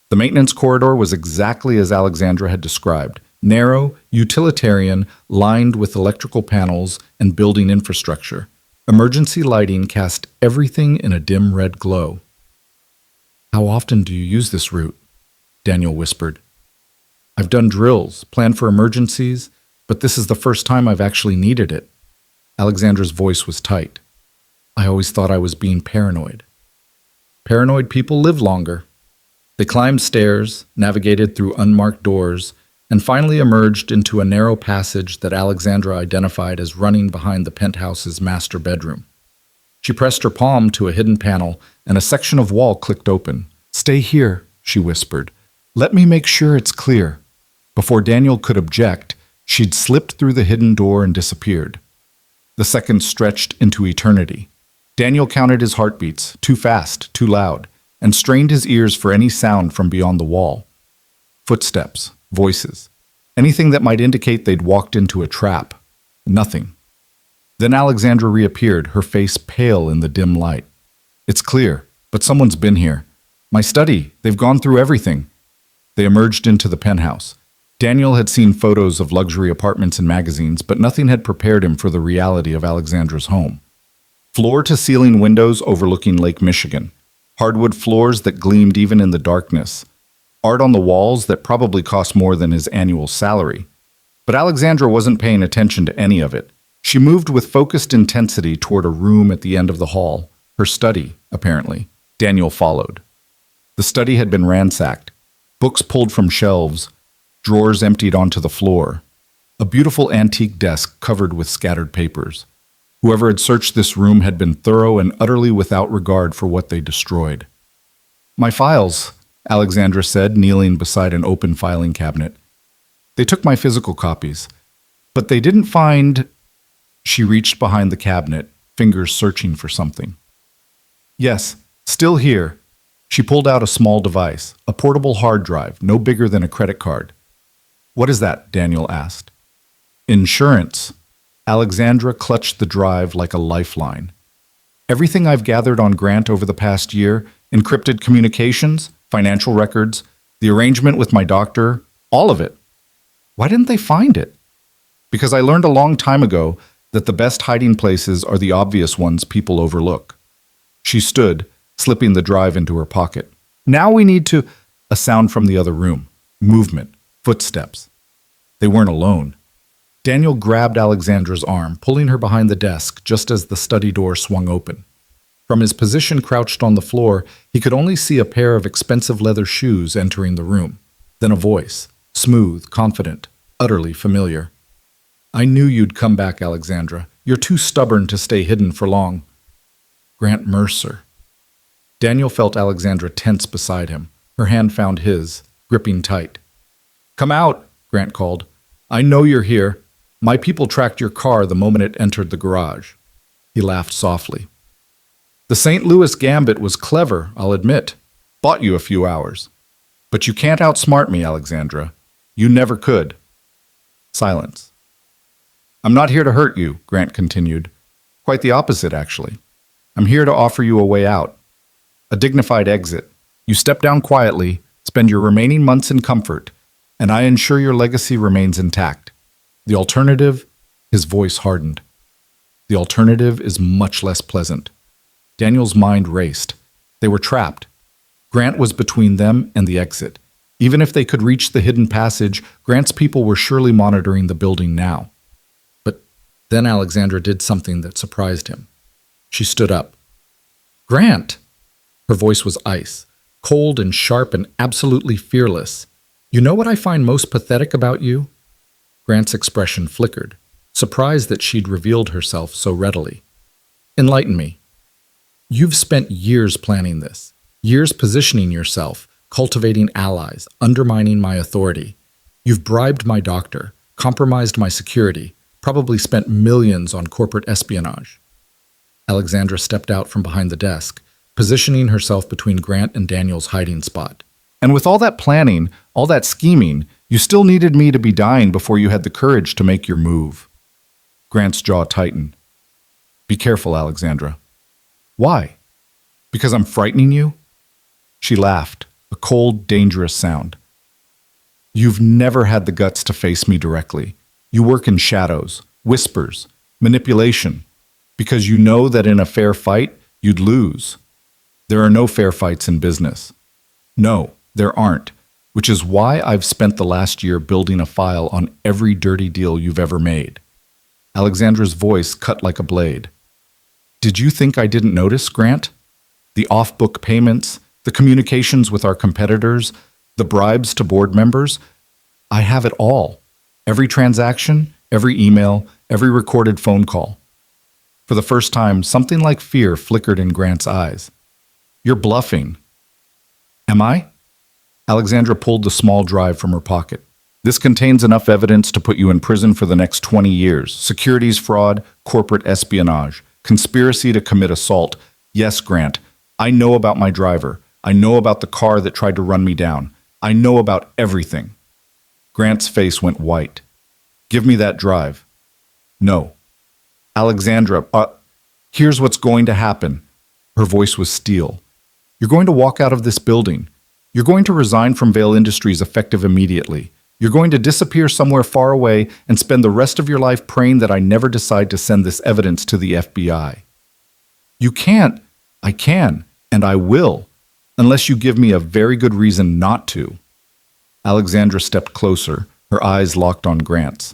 The maintenance corridor was exactly as Alexandra had described. Narrow, utilitarian, lined with electrical panels and building infrastructure. Emergency lighting cast everything in a dim red glow. How often do you use this route? Daniel whispered. I've done drills, planned for emergencies, but this is the first time I've actually needed it. Alexandra's voice was tight. I always thought I was being paranoid. Paranoid people live longer. They climbed stairs, navigated through unmarked doors, and finally emerged into a narrow passage that Alexandra identified as running behind the penthouse's master bedroom. She pressed her palm to a hidden panel, and a section of wall clicked open. Stay here, she whispered. Let me make sure it's clear. Before Daniel could object, she'd slipped through the hidden door and disappeared. The seconds stretched into eternity. Daniel counted his heartbeats, too fast, too loud, and strained his ears for any sound from beyond the wall. Footsteps, voices, anything that might indicate they'd walked into a trap. Nothing. Then Alexandra reappeared, her face pale in the dim light. It's clear, but someone's been here. My study, they've gone through everything. They emerged into the penthouse. Daniel had seen photos of luxury apartments in magazines, but nothing had prepared him for the reality of Alexandra's home. Floor-to-ceiling windows overlooking Lake Michigan. Hardwood floors that gleamed even in the darkness. Art on the walls that probably cost more than his annual salary. But Alexandra wasn't paying attention to any of it. She moved with focused intensity toward a room at the end of the hall. Her study, apparently. Daniel followed. The study had been ransacked. Books pulled from shelves. Drawers emptied onto the floor. A beautiful antique desk covered with scattered papers. Whoever had searched this room had been thorough and utterly without regard for what they destroyed. My files, Alexandra said, kneeling beside an open filing cabinet. They took my physical copies, but they didn't find... She reached behind the cabinet, fingers searching for something. Yes, still here. She pulled out a small device, a portable hard drive, no bigger than a credit card. What is that? Daniel asked. Insurance. Alexandra clutched the drive like a lifeline. Everything I've gathered on Grant over the past year, encrypted communications, financial records, the arrangement with my doctor, all of it. Why didn't they find it? Because I learned a long time ago that the best hiding places are the obvious ones people overlook. She stood, slipping the drive into her pocket. Now we need to... A sound from the other room. Movement. Footsteps. They weren't alone. Daniel grabbed Alexandra's arm, pulling her behind the desk just as the study door swung open. From his position crouched on the floor, he could only see a pair of expensive leather shoes entering the room. Then a voice, smooth, confident, utterly familiar. "I knew you'd come back, Alexandra. You're too stubborn to stay hidden for long." Grant Mercer. Daniel felt Alexandra tense beside him. Her hand found his, gripping tight. "Come out," Grant called. "I know you're here. My people tracked your car the moment it entered the garage." He laughed softly. "The St. Louis Gambit was clever, I'll admit. Bought you a few hours. But you can't outsmart me, Alexandra. You never could." Silence. "I'm not here to hurt you," Grant continued. "Quite the opposite, actually. I'm here to offer you a way out. A dignified exit. You step down quietly, spend your remaining months in comfort, and I ensure your legacy remains intact. The alternative," his voice hardened. "The alternative is much less pleasant." Daniel's mind raced. They were trapped. Grant was between them and the exit. Even if they could reach the hidden passage, Grant's people were surely monitoring the building now. But then Alexandra did something that surprised him. She stood up. "Grant!" Her voice was ice, cold and sharp and absolutely fearless. "You know what I find most pathetic about you?" Grant's expression flickered, surprised that she'd revealed herself so readily. "Enlighten me." "You've spent years planning this, years positioning yourself, cultivating allies, undermining my authority. You've bribed my doctor, compromised my security, probably spent millions on corporate espionage." Alexandra stepped out from behind the desk, positioning herself between Grant and Daniel's hiding spot. "And with all that planning, all that scheming, you still needed me to be dying before you had the courage to make your move." Grant's jaw tightened. "Be careful, Alexandra." "Why? Because I'm frightening you?" She laughed, a cold, dangerous sound. "You've never had the guts to face me directly. You work in shadows, whispers, manipulation, because you know that in a fair fight, you'd lose. There are no fair fights in business. No, there aren't, which is why I've spent the last year building a file on every dirty deal you've ever made." Alexandra's voice cut like a blade. "Did you think I didn't notice, Grant? The off-book payments, the communications with our competitors, the bribes to board members? I have it all. Every transaction, every email, every recorded phone call." For the first time, something like fear flickered in Grant's eyes. "You're bluffing." "Am I?" Alexandra pulled the small drive from her pocket. "This contains enough evidence to put you in prison for the next 20 years. Securities fraud, corporate espionage, conspiracy to commit assault. Yes, Grant, I know about my driver. I know about the car that tried to run me down. I know about everything." Grant's face went white. "Give me that drive." "No." "Alexandra, here's what's going to happen." Her voice was steel. "You're going to walk out of this building. You're going to resign from Vale Industries effective immediately. You're going to disappear somewhere far away and spend the rest of your life praying that I never decide to send this evidence to the FBI. You can't. I can, and I will, unless you give me a very good reason not to." Alexandra stepped closer, her eyes locked on Grant's.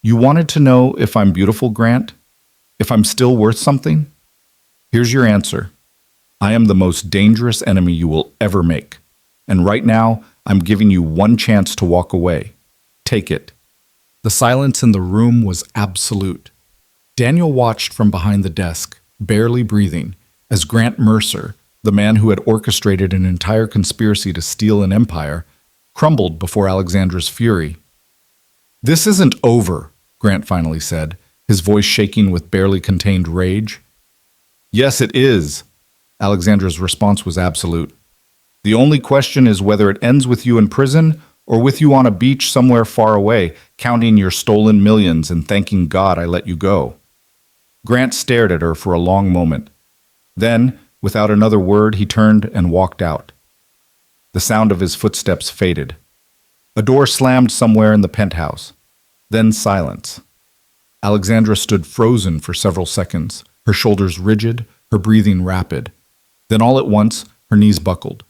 "You wanted to know if I'm beautiful, Grant? If I'm still worth something? Here's your answer. I am the most dangerous enemy you will ever make. And right now, I'm giving you one chance to walk away. Take it." The silence in the room was absolute. Daniel watched from behind the desk, barely breathing, as Grant Mercer, the man who had orchestrated an entire conspiracy to steal an empire, crumbled before Alexandra's fury. "This isn't over," Grant finally said, his voice shaking with barely contained rage. "Yes, it is." Alexandra's response was absolute. "The only question is whether it ends with you in prison or with you on a beach somewhere far away, counting your stolen millions and thanking God I let you go." Grant stared at her for a long moment. Then, without another word, he turned and walked out. The sound of his footsteps faded. A door slammed somewhere in the penthouse. Then silence. Alexandra stood frozen for several seconds, her shoulders rigid, her breathing rapid. Then all at once, her knees buckled.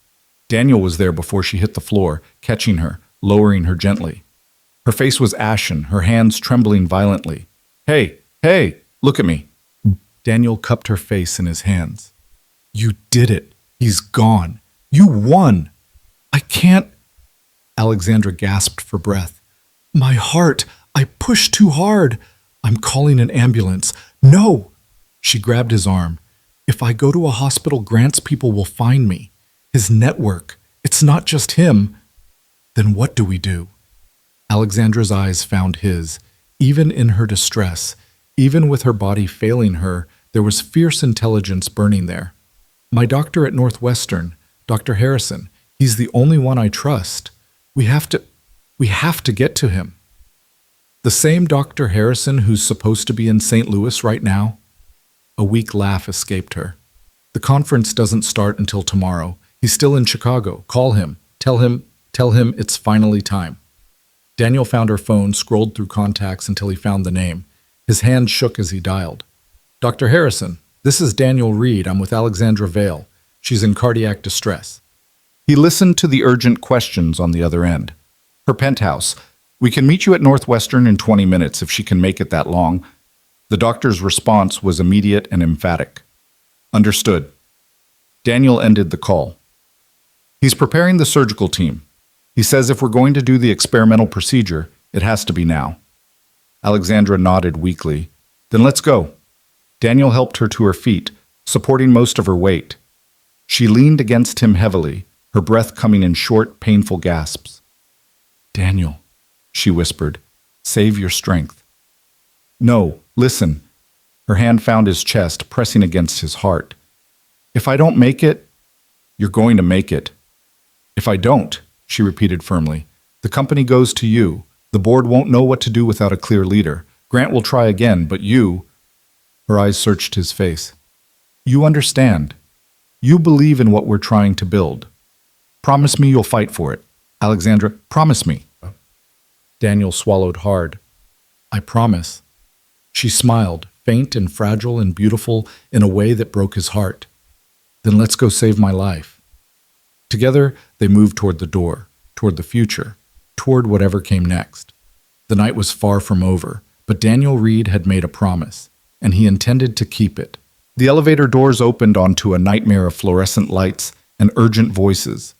Daniel was there before she hit the floor, catching her, lowering her gently. Her face was ashen, her hands trembling violently. Hey, hey, look at me. Daniel cupped her face in his hands. You did it. He's gone. You won. I can't. Alexandra gasped for breath. My heart. I pushed too hard. I'm calling an ambulance. No. She grabbed his arm. If I go to a hospital, Grant's people will find me. His network. It's not just him. Then what do we do? Alexandra's eyes found his. Even in her distress, even with her body failing her, there was fierce intelligence burning there. My doctor at Northwestern, Dr. Harrison, he's the only one I trust. We have to get to him. The same Dr. Harrison who's supposed to be in St. Louis right now? A weak laugh escaped her. The conference doesn't start until tomorrow. He's still in Chicago. Call him. Tell him it's finally time. Daniel found her phone, scrolled through contacts until he found the name. His hand shook as he dialed. Dr. Harrison, this is Daniel Reed. I'm with Alexandra Vale. She's in cardiac distress. He listened to the urgent questions on the other end. Her penthouse. We can meet you at Northwestern in 20 minutes if she can make it that long. The doctor's response was immediate and emphatic. Understood. Daniel ended the call. He's preparing the surgical team. He says if we're going to do the experimental procedure, it has to be now. Alexandra nodded weakly. Then let's go. Daniel helped her to her feet, supporting most of her weight. She leaned against him heavily, her breath coming in short, painful gasps. Daniel, she whispered, save your strength. No, listen. Her hand found his chest, pressing against his heart. If I don't make it, you're going to make it. If I don't, she repeated firmly, the company goes to you. The board won't know what to do without a clear leader. Grant will try again, but you... Her eyes searched his face. You understand. You believe in what we're trying to build. Promise me you'll fight for it. Alexandra, promise me. Daniel swallowed hard. I promise. She smiled, faint and fragile and beautiful in a way that broke his heart. Then let's go save my life. Together, they moved toward the door, toward the future, toward whatever came next. The night was far from over, but Daniel Reed had made a promise, and he intended to keep it. The elevator doors opened onto a nightmare of fluorescent lights and urgent voices.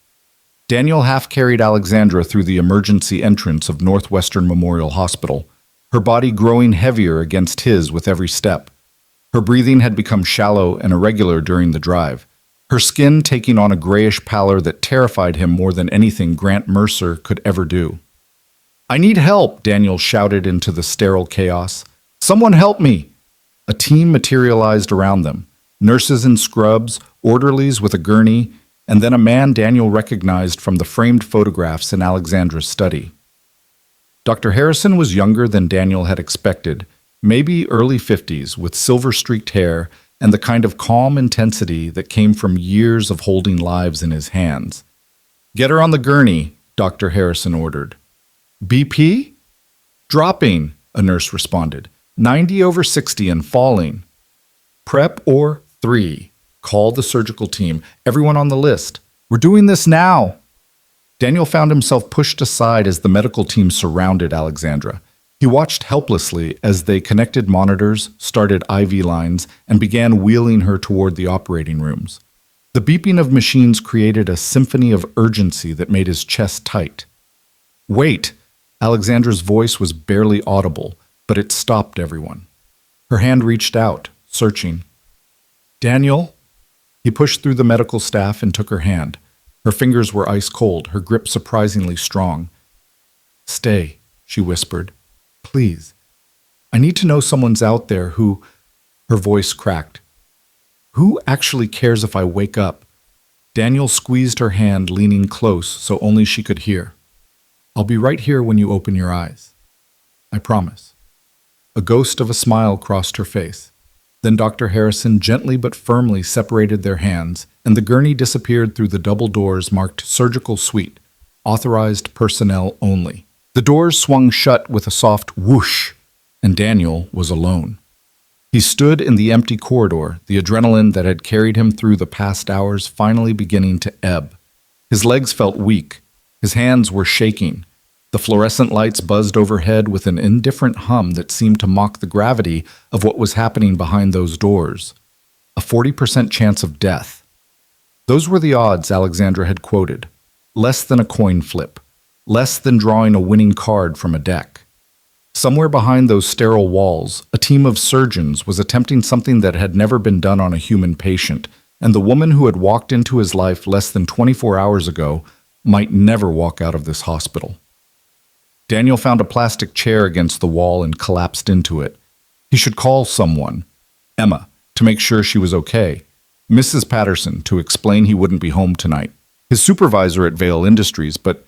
Daniel half carried Alexandra through the emergency entrance of Northwestern Memorial Hospital, her body growing heavier against his with every step. Her breathing had become shallow and irregular during the drive, her skin taking on a grayish pallor that terrified him more than anything Grant Mercer could ever do. I need help, Daniel shouted into the sterile chaos. Someone help me! A team materialized around them, nurses in scrubs, orderlies with a gurney, and then a man Daniel recognized from the framed photographs in Alexandra's study. Dr. Harrison was younger than Daniel had expected, maybe early 50s, with silver-streaked hair and the kind of calm intensity that came from years of holding lives in his hands. Get her on the gurney, Dr. Harrison ordered. BP? Dropping, a nurse responded. 90/60 and falling. Prep or 3. Call the surgical team. Everyone on the list. We're doing this now. Daniel found himself pushed aside as the medical team surrounded Alexandra. He watched helplessly as they connected monitors, started IV lines, and began wheeling her toward the operating rooms. The beeping of machines created a symphony of urgency that made his chest tight. Wait! Alexandra's voice was barely audible, but it stopped everyone. Her hand reached out, searching. Daniel? He pushed through the medical staff and took her hand. Her fingers were ice cold, her grip surprisingly strong. Stay, she whispered. Please. I need to know someone's out there who... Her voice cracked. Who actually cares if I wake up? Daniel squeezed her hand, leaning close so only she could hear. I'll be right here when you open your eyes. I promise. A ghost of a smile crossed her face. Then Dr. Harrison gently but firmly separated their hands, and the gurney disappeared through the double doors marked Surgical Suite, authorized personnel only. The doors swung shut with a soft whoosh. and Daniel was alone. He stood in the empty corridor, the adrenaline that had carried him through the past hours finally beginning to ebb. His legs felt weak. His hands were shaking. The fluorescent lights buzzed overhead with an indifferent hum that seemed to mock the gravity of what was happening behind those doors. A 40% chance of death. Those were the odds Alexandra had quoted. Less than a coin flip. Less than drawing a winning card from a deck. Somewhere behind those sterile walls, a team of surgeons was attempting something that had never been done on a human patient, and the woman who had walked into his life less than 24 hours ago might never walk out of this hospital. Daniel found a plastic chair against the wall and collapsed into it. He should call someone, Emma, to make sure she was okay, Mrs. Patterson, to explain he wouldn't be home tonight, his supervisor at Vale Industries, but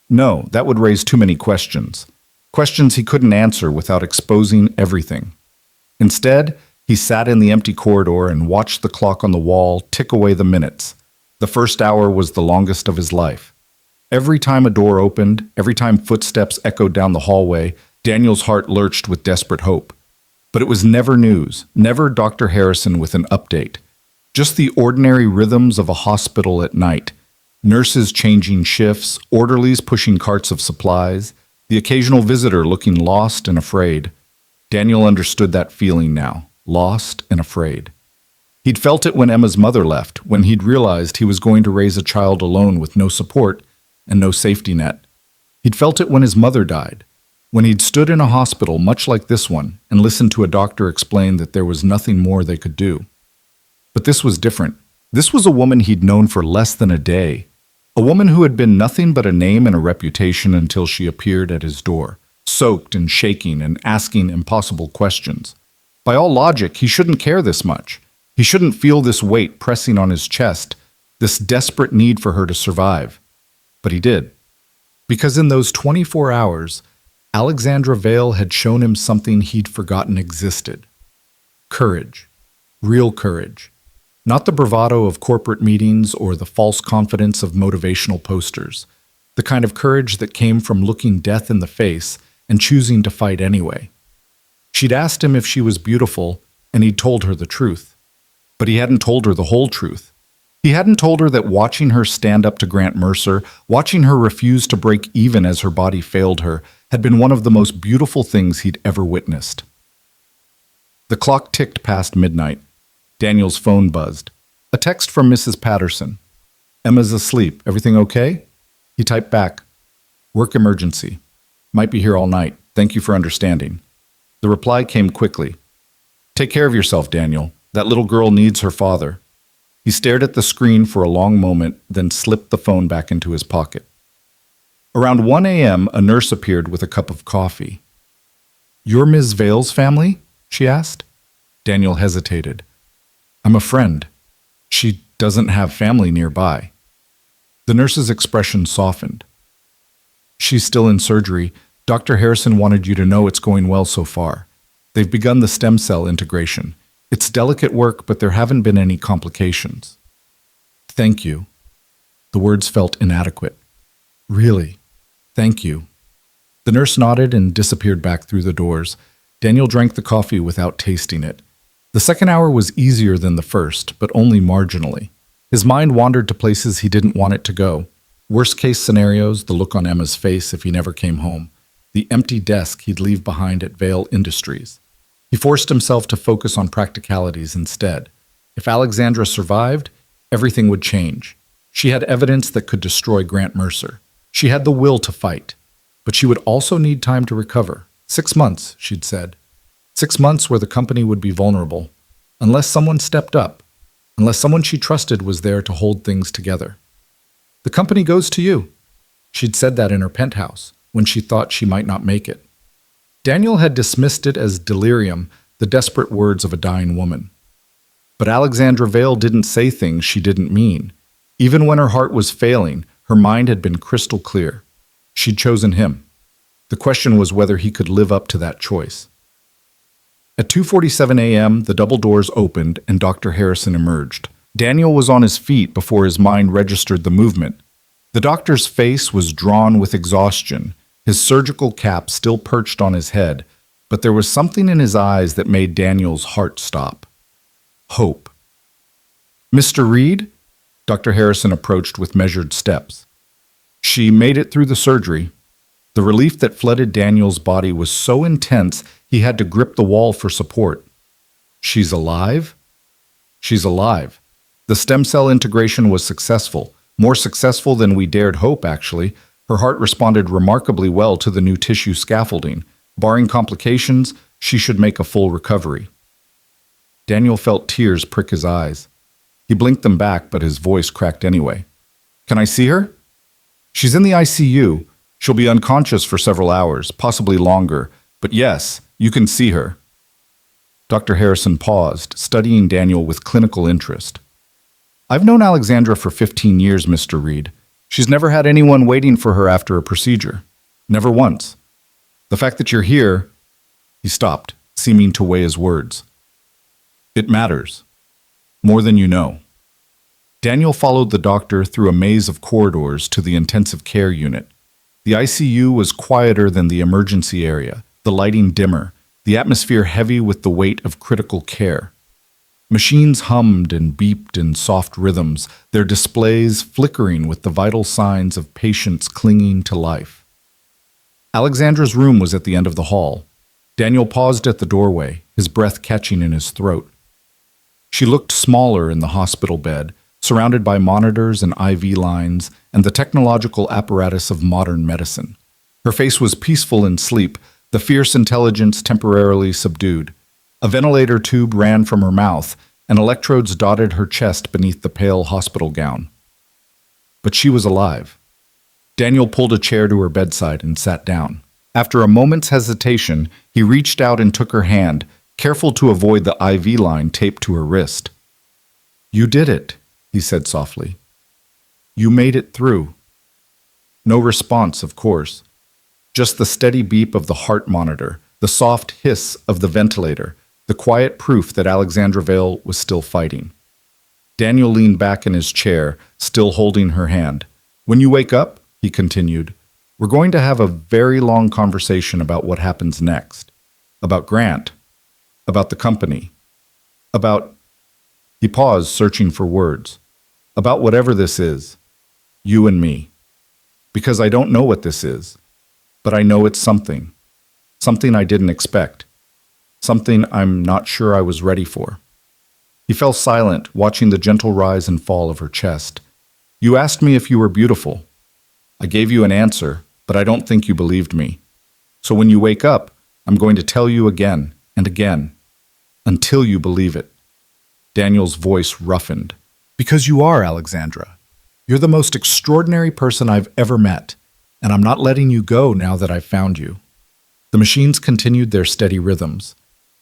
no, that would raise too many questions. Questions he couldn't answer without exposing everything. Instead, he sat in the empty corridor and watched the clock on the wall tick away the minutes. The first hour was the longest of his life. Every time a door opened, every time footsteps echoed down the hallway, Daniel's heart lurched with desperate hope. But it was never news, never Dr. Harrison with an update. Just the ordinary rhythms of a hospital at night. Nurses changing shifts, orderlies pushing carts of supplies, the occasional visitor looking lost and afraid. Daniel understood that feeling now, lost and afraid. He'd felt it when Emma's mother left, when he'd realized he was going to raise a child alone with no support and no safety net. He'd felt it when his mother died, when he'd stood in a hospital much like this one and listened to a doctor explain that there was nothing more they could do. But this was different. This was a woman he'd known for less than a day. A woman who had been nothing but a name and a reputation until she appeared at his door, soaked and shaking and asking impossible questions. By all logic, he shouldn't care this much. He shouldn't feel this weight pressing on his chest, this desperate need for her to survive. But he did. Because in those 24 hours, Alexandra Vale had shown him something he'd forgotten existed. Courage. Real courage. Not the bravado of corporate meetings or the false confidence of motivational posters. The kind of courage that came from looking death in the face and choosing to fight anyway. She'd asked him if she was beautiful, and he'd told her the truth. But he hadn't told her the whole truth. He hadn't told her that watching her stand up to Grant Mercer, watching her refuse to break even as her body failed her, had been one of the most beautiful things he'd ever witnessed. The clock ticked past midnight. Daniel's phone buzzed. A text from Mrs. Patterson. Emma's asleep. Everything okay? He typed back. Work emergency. Might be here all night. Thank you for understanding. The reply came quickly. Take care of yourself, Daniel. That little girl needs her father. He stared at the screen for a long moment, then slipped the phone back into his pocket. Around 1 a.m., a nurse appeared with a cup of coffee. You're Ms. Vale's family? She asked. Daniel hesitated. I'm a friend. She doesn't have family nearby. The nurse's expression softened. She's still in surgery. Dr. Harrison wanted you to know it's going well so far. They've begun the stem cell integration. It's delicate work, but there haven't been any complications. Thank you. The words felt inadequate. Really, thank you. The nurse nodded and disappeared back through the doors. Daniel drank the coffee without tasting it. The second hour was easier than the first, but only marginally. His mind wandered to places he didn't want it to go. Worst-case scenarios, the look on Emma's face if he never came home, the empty desk he'd leave behind at Vale Industries. He forced himself to focus on practicalities instead. If Alexandra survived, everything would change. She had evidence that could destroy Grant Mercer. She had the will to fight. But she would also need time to recover. 6 months, she'd said. 6 months where the company would be vulnerable, unless someone stepped up, unless someone she trusted was there to hold things together. The company goes to you. She'd said that in her penthouse, when she thought she might not make it. Daniel had dismissed it as delirium, the desperate words of a dying woman. But Alexandra Vale didn't say things she didn't mean. Even when her heart was failing, her mind had been crystal clear. She'd chosen him. The question was whether he could live up to that choice. At 2:47 a.m., the double doors opened and Dr. Harrison emerged. Daniel was on his feet before his mind registered the movement. The doctor's face was drawn with exhaustion, his surgical cap still perched on his head, But there was something in his eyes that made Daniel's heart stop. Hope. "Mr. Reed?" Dr. Harrison approached with measured steps. She made it through the surgery. The relief that flooded Daniel's body was so intense he had to grip the wall for support. "She's alive?" "She's alive. The stem cell integration was successful, more successful than we dared hope, actually. Her heart responded remarkably well to the new tissue scaffolding. Barring complications, she should make a full recovery." Daniel felt tears prick his eyes. He blinked them back, but his voice cracked anyway. "Can I see her?" "She's in the ICU. She'll be unconscious for several hours, possibly longer. But yes, you can see her." Dr. Harrison paused, studying Daniel with clinical interest. "I've known Alexandra for 15 years, Mr. Reed. She's never had anyone waiting for her after a procedure. Never once. The fact that you're here—" He stopped, seeming to weigh his words. "It matters. More than you know." Daniel followed the doctor through a maze of corridors to the intensive care unit. The ICU was quieter than the emergency area, the lighting dimmer, the atmosphere heavy with the weight of critical care. Machines hummed and beeped in soft rhythms, their displays flickering with the vital signs of patients clinging to life. Alexandra's room was at the end of the hall. Daniel paused at the doorway, his breath catching in his throat. She looked smaller in the hospital bed, surrounded by monitors and IV lines and the technological apparatus of modern medicine. Her face was peaceful in sleep, the fierce intelligence temporarily subdued. A ventilator tube ran from her mouth, and electrodes dotted her chest beneath the pale hospital gown. But she was alive. Daniel pulled a chair to her bedside and sat down. After a moment's hesitation, he reached out and took her hand, careful to avoid the IV line taped to her wrist. "You did it," he said softly. "You made it through." No response, of course. Just the steady beep of the heart monitor, the soft hiss of the ventilator, the quiet proof that Alexandra Vale was still fighting. Daniel leaned back in his chair, still holding her hand. "When you wake up," he continued, "we're going to have a very long conversation about what happens next. About Grant. About the company. About—" He paused, searching for words. "About whatever this is. You and me. Because I don't know what this is. But I know it's something. Something I didn't expect. Something I'm not sure I was ready for." He fell silent, watching the gentle rise and fall of her chest. "You asked me if you were beautiful. I gave you an answer, but I don't think you believed me. So when you wake up, I'm going to tell you again and again, until you believe it." Daniel's voice roughened. "Because you are, Alexandra. You're the most extraordinary person I've ever met, and I'm not letting you go now that I've found you." The machines continued their steady rhythms.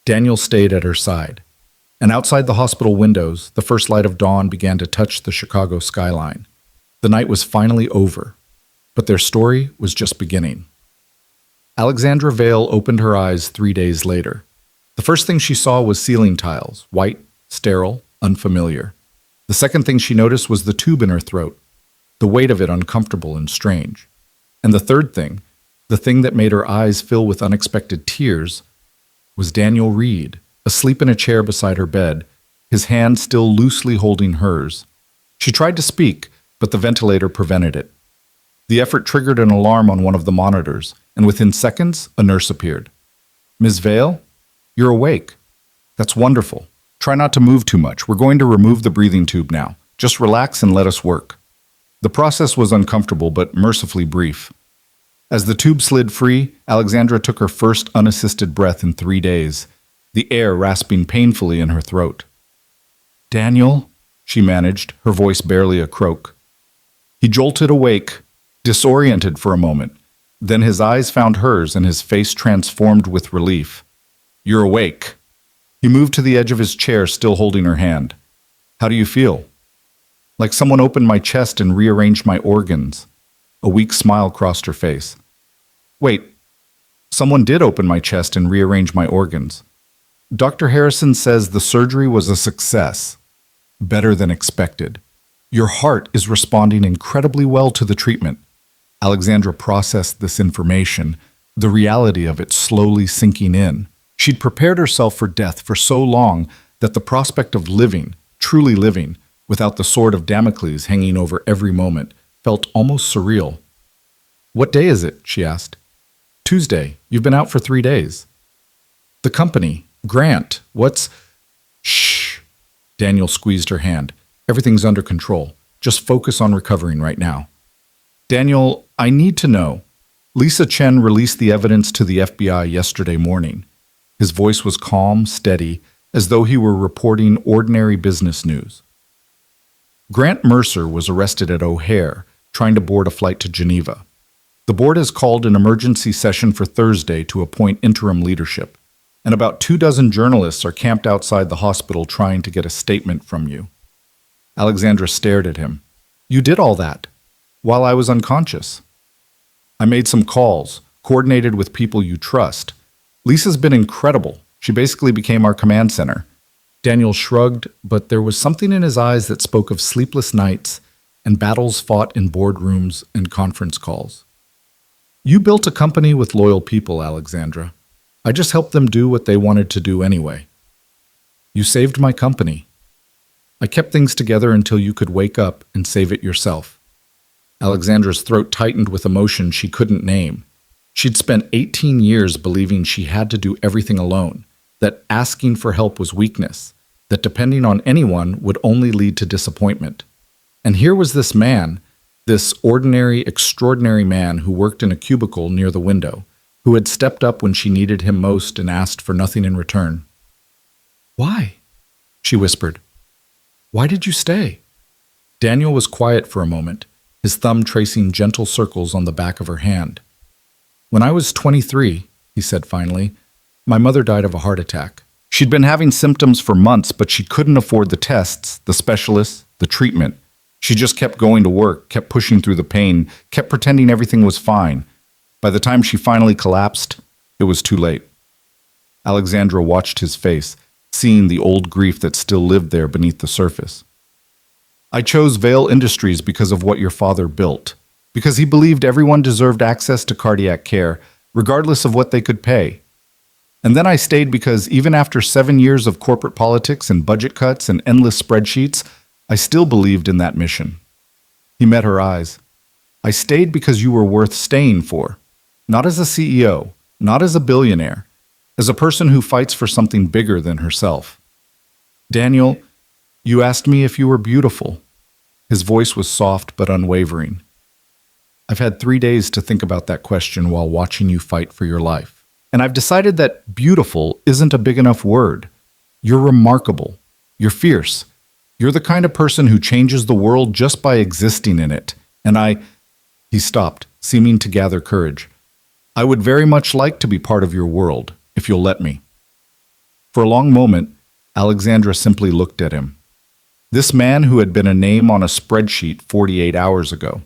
Daniel stayed at her side. And outside the hospital windows, the first light of dawn began to touch the Chicago skyline. The night was finally over, but their story was just beginning. Alexandra Vale opened her eyes 3 days later. The first thing she saw was ceiling tiles, white, sterile, unfamiliar. The second thing she noticed was the tube in her throat, the weight of it uncomfortable and strange. And the third thing, the thing that made her eyes fill with unexpected tears, was Daniel Reed, asleep in a chair beside her bed, his hand still loosely holding hers. She tried to speak, but the ventilator prevented it. The effort triggered an alarm on one of the monitors, and within seconds, a nurse appeared. "Ms. Vale, you're awake. That's wonderful. Try not to move too much. We're going to remove the breathing tube now. Just relax and let us work." The process was uncomfortable, but mercifully brief. As the tube slid free, Alexandra took her first unassisted breath in 3 days, the air rasping painfully in her throat. "Daniel," she managed, her voice barely a croak. He jolted awake, disoriented for a moment. Then his eyes found hers and his face transformed with relief. "You're awake." He moved to the edge of his chair, still holding her hand. "How do you feel?" "Like someone opened my chest and rearranged my organs." A weak smile crossed her face. "Wait, someone did open my chest and rearrange my organs. Dr. Harrison says the surgery was a success. Better than expected. Your heart is responding incredibly well to the treatment." Alexandra processed this information, the reality of it slowly sinking in. She'd prepared herself for death for so long that the prospect of living, truly living, without the sword of Damocles hanging over every moment, felt almost surreal. "What day is it?" she asked. "Tuesday. You've been out for 3 days." "The company. Grant. What's—" "Shh." Daniel squeezed her hand. "Everything's under control. Just focus on recovering right now." "Daniel, I need to know." Lisa Chen released the evidence to the FBI yesterday morning. His voice was calm, steady, as though he were reporting ordinary business news. Grant Mercer was arrested at O'Hare, trying to board a flight to Geneva. The board has called an emergency session for Thursday to appoint interim leadership, and about 24 journalists are camped outside the hospital trying to get a statement from you. Alexandra stared at him. "You did all that while I was unconscious." "I made some calls, coordinated with people you trust. Lisa's been incredible. She basically became our command center." Daniel shrugged, but there was something in his eyes that spoke of sleepless nights and battles fought in boardrooms and conference calls. "You built a company with loyal people, Alexandra. I just helped them do what they wanted to do anyway. You saved my company. I kept things together until you could wake up and save it yourself." Alexandra's throat tightened with emotion she couldn't name. She'd spent 18 years believing she had to do everything alone, that asking for help was weakness, that depending on anyone would only lead to disappointment. And here was this man, this ordinary, extraordinary man who worked in a cubicle near the window, who had stepped up when she needed him most and asked for nothing in return. "Why?" she whispered. "Why did you stay?" Daniel was quiet for a moment, his thumb tracing gentle circles on the back of her hand. "When I was 23, he said finally, my mother died of a heart attack. She'd been having symptoms for months, but she couldn't afford the tests, the specialists, the treatment. She just kept going to work, kept pushing through the pain, kept pretending everything was fine. By the time she finally collapsed, it was too late." Alexandra watched his face, seeing the old grief that still lived there beneath the surface. "I chose Vale Industries because of what your father built, because he believed everyone deserved access to cardiac care, regardless of what they could pay. And then I stayed because even after 7 years of corporate politics and budget cuts and endless spreadsheets, I still believed in that mission." He met her eyes. "I stayed because you were worth staying for, not as a CEO, not as a billionaire, as a person who fights for something bigger than herself." "Daniel, you asked me if you were beautiful." His voice was soft but unwavering. "I've had 3 days to think about that question while watching you fight for your life. And I've decided that beautiful isn't a big enough word. You're remarkable. You're fierce. You're the kind of person who changes the world just by existing in it. And He stopped, seeming to gather courage. "I would very much like to be part of your world, if you'll let me." For a long moment, Alexandra simply looked at him. This man who had been a name on a spreadsheet 48 hours ago.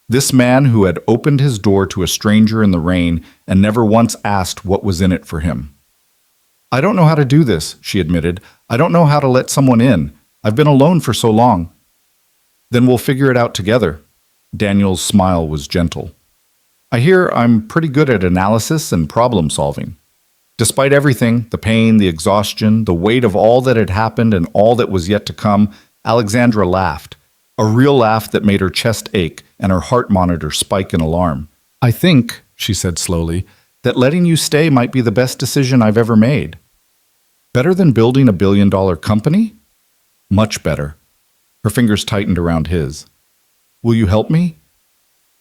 This man who had opened his door to a stranger in the rain and never once asked what was in it for him. "I don't know how to do this," she admitted. "I don't know how to let someone in. I've been alone for so long." "Then we'll figure it out together." Daniel's smile was gentle. "I hear I'm pretty good at analysis and problem solving." Despite everything, the pain, the exhaustion, the weight of all that had happened and all that was yet to come, Alexandra laughed. A real laugh that made her chest ache and her heart monitor spike in alarm. "I think," she said slowly, "that letting you stay might be the best decision I've ever made." "Better than building a billion-dollar company?" "Much better." Her fingers tightened around his. "Will you help me?"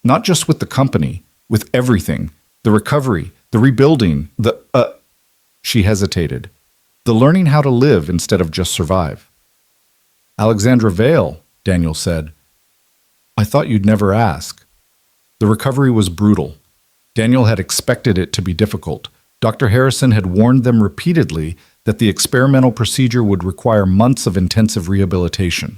"Not just with the company, with everything. The recovery, the rebuilding, She hesitated. "The learning how to live instead of just survive." "Alexandra Vale," Daniel said. "I thought you'd never ask." The recovery was brutal. Daniel had expected it to be difficult. Dr. Harrison had warned them repeatedly that the experimental procedure would require months of intensive rehabilitation.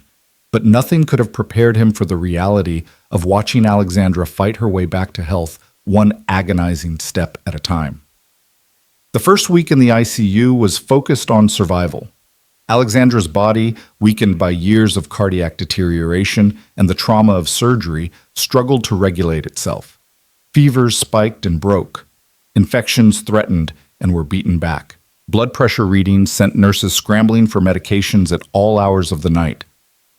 But nothing could have prepared him for the reality of watching Alexandra fight her way back to health, one agonizing step at a time. The first week in the ICU was focused on survival. Alexandra's body, weakened by years of cardiac deterioration and the trauma of surgery, struggled to regulate itself. Fevers spiked and broke. Infections threatened and were beaten back. Blood pressure readings sent nurses scrambling for medications at all hours of the night.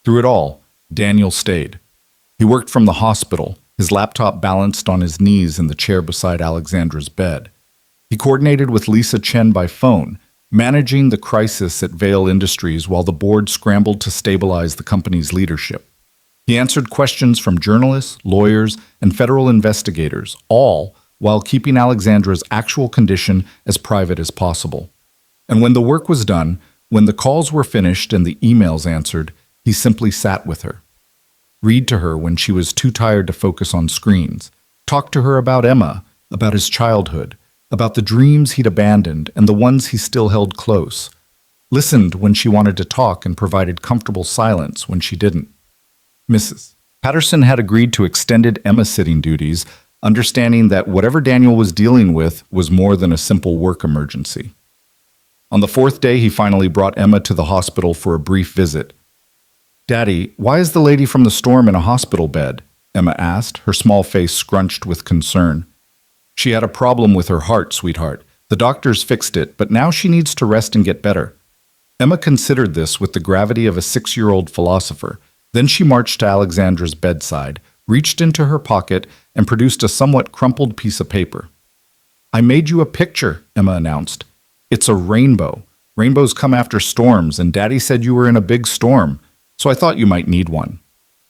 Through it all, Daniel stayed. He worked from the hospital, his laptop balanced on his knees in the chair beside Alexandra's bed. He coordinated with Lisa Chen by phone, managing the crisis at Vale Industries while the board scrambled to stabilize the company's leadership. He answered questions from journalists, lawyers, and federal investigators, all while keeping Alexandra's actual condition as private as possible. And when the work was done, when the calls were finished and the emails answered, he simply sat with her. Read to her when she was too tired to focus on screens. Talk to her about Emma, about his childhood, about the dreams he'd abandoned and the ones he still held close. Listened when she wanted to talk and provided comfortable silence when she didn't. Mrs. Patterson had agreed to extended Emma sitting duties, understanding that whatever Daniel was dealing with was more than a simple work emergency. On the fourth day, he finally brought Emma to the hospital for a brief visit. "Daddy, why is the lady from the storm in a hospital bed?" Emma asked, her small face scrunched with concern. "She had a problem with her heart, sweetheart. The doctors fixed it, but now she needs to rest and get better." Emma considered this with the gravity of a 6-year-old philosopher. Then she marched to Alexandra's bedside, reached into her pocket, and produced a somewhat crumpled piece of paper. "I made you a picture," Emma announced. "It's a rainbow. Rainbows come after storms, and Daddy said you were in a big storm, so I thought you might need one."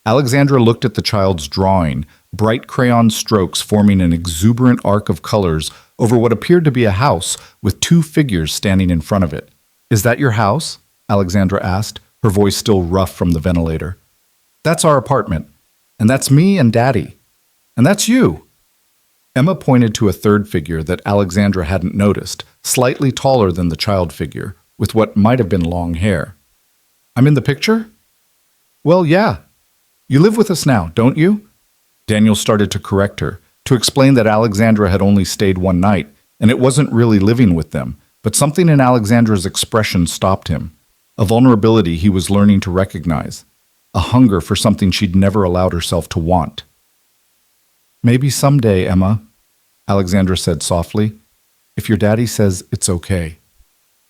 Alexandra looked at the child's drawing, bright crayon strokes forming an exuberant arc of colors over what appeared to be a house with 2 figures standing in front of it. "Is that your house?" Alexandra asked, her voice still rough from the ventilator. "That's our apartment. And that's me and Daddy. And that's you." Emma pointed to a third figure that Alexandra hadn't noticed, slightly taller than the child figure, with what might have been long hair. "I'm in the picture?" "Well, yeah. You live with us now, don't you?" Daniel started to correct her, to explain that Alexandra had only stayed one night, and it wasn't really living with them, but something in Alexandra's expression stopped him, a vulnerability he was learning to recognize, a hunger for something she'd never allowed herself to want. "Maybe someday, Emma," Alexandra said softly, "if your daddy says it's okay."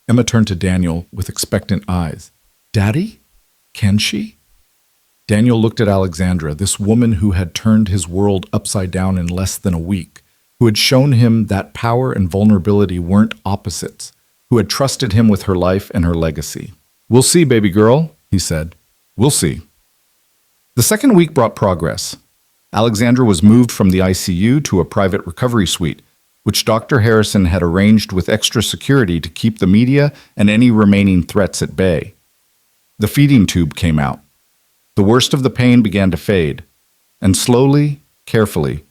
Emma turned to Daniel with expectant eyes. "Daddy? Can she?" Daniel looked at Alexandra, this woman who had turned his world upside down in less than a week, who had shown him that power and vulnerability weren't opposites, who had trusted him with her life and her legacy. "We'll see, baby girl," he said. "We'll see." The second week brought progress. Alexandra was moved from the ICU to a private recovery suite, which Dr. Harrison had arranged with extra security to keep the media and any remaining threats at bay. The feeding tube came out. The worst of the pain began to fade, and slowly, carefully,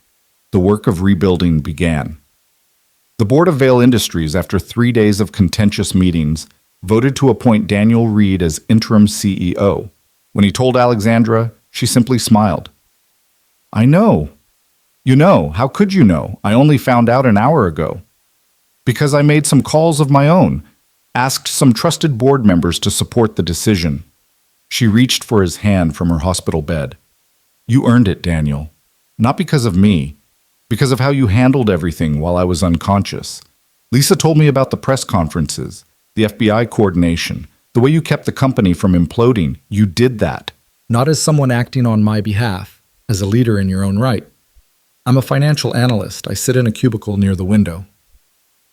the work of rebuilding began. The board of Vale Industries, after 3 days of contentious meetings, voted to appoint Daniel Reed as interim CEO. When he told Alexandra, she simply smiled. "I know. You know, how could you know? I only found out an hour ago. Because I made some calls of my own, asked some trusted board members to support the decision." She reached for his hand from her hospital bed. "You earned it, Daniel. Not because of me, because of how you handled everything while I was unconscious. Lisa told me about the press conferences, the FBI coordination, the way you kept the company from imploding. You did that." Not as someone acting on my behalf, as a leader in your own right. I'm a financial analyst. I sit in a cubicle near the window.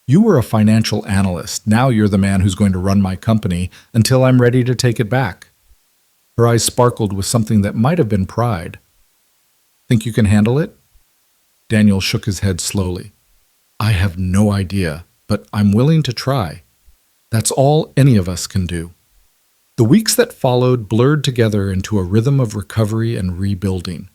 "You were a financial analyst. Now you're the man who's going to run my company until I'm ready to take it back." Her eyes sparkled with something that might have been pride. "Think you can handle it?" Daniel shook his head slowly. "I have no idea, but I'm willing to try. That's all any of us can do." The weeks that followed blurred together into a rhythm of recovery and rebuilding.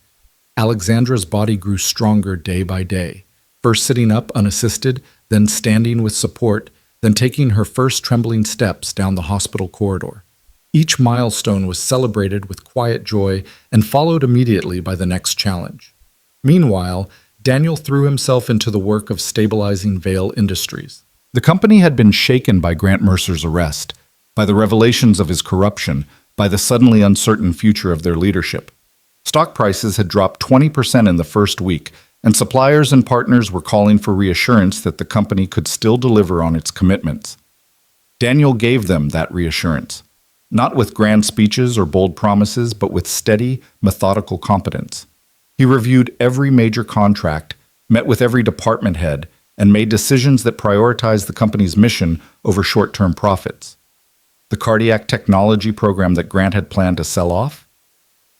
Alexandra's body grew stronger day by day, first sitting up unassisted, then standing with support, then taking her first trembling steps down the hospital corridor. Each milestone was celebrated with quiet joy and followed immediately by the next challenge. Meanwhile, Daniel threw himself into the work of stabilizing Vale Industries. The company had been shaken by Grant Mercer's arrest, by the revelations of his corruption, by the suddenly uncertain future of their leadership. Stock prices had dropped 20% in the first week, and suppliers and partners were calling for reassurance that the company could still deliver on its commitments. Daniel gave them that reassurance, not with grand speeches or bold promises, but with steady, methodical competence. He reviewed every major contract, met with every department head, and made decisions that prioritized the company's mission over short-term profits. The cardiac technology program that Grant had planned to sell off?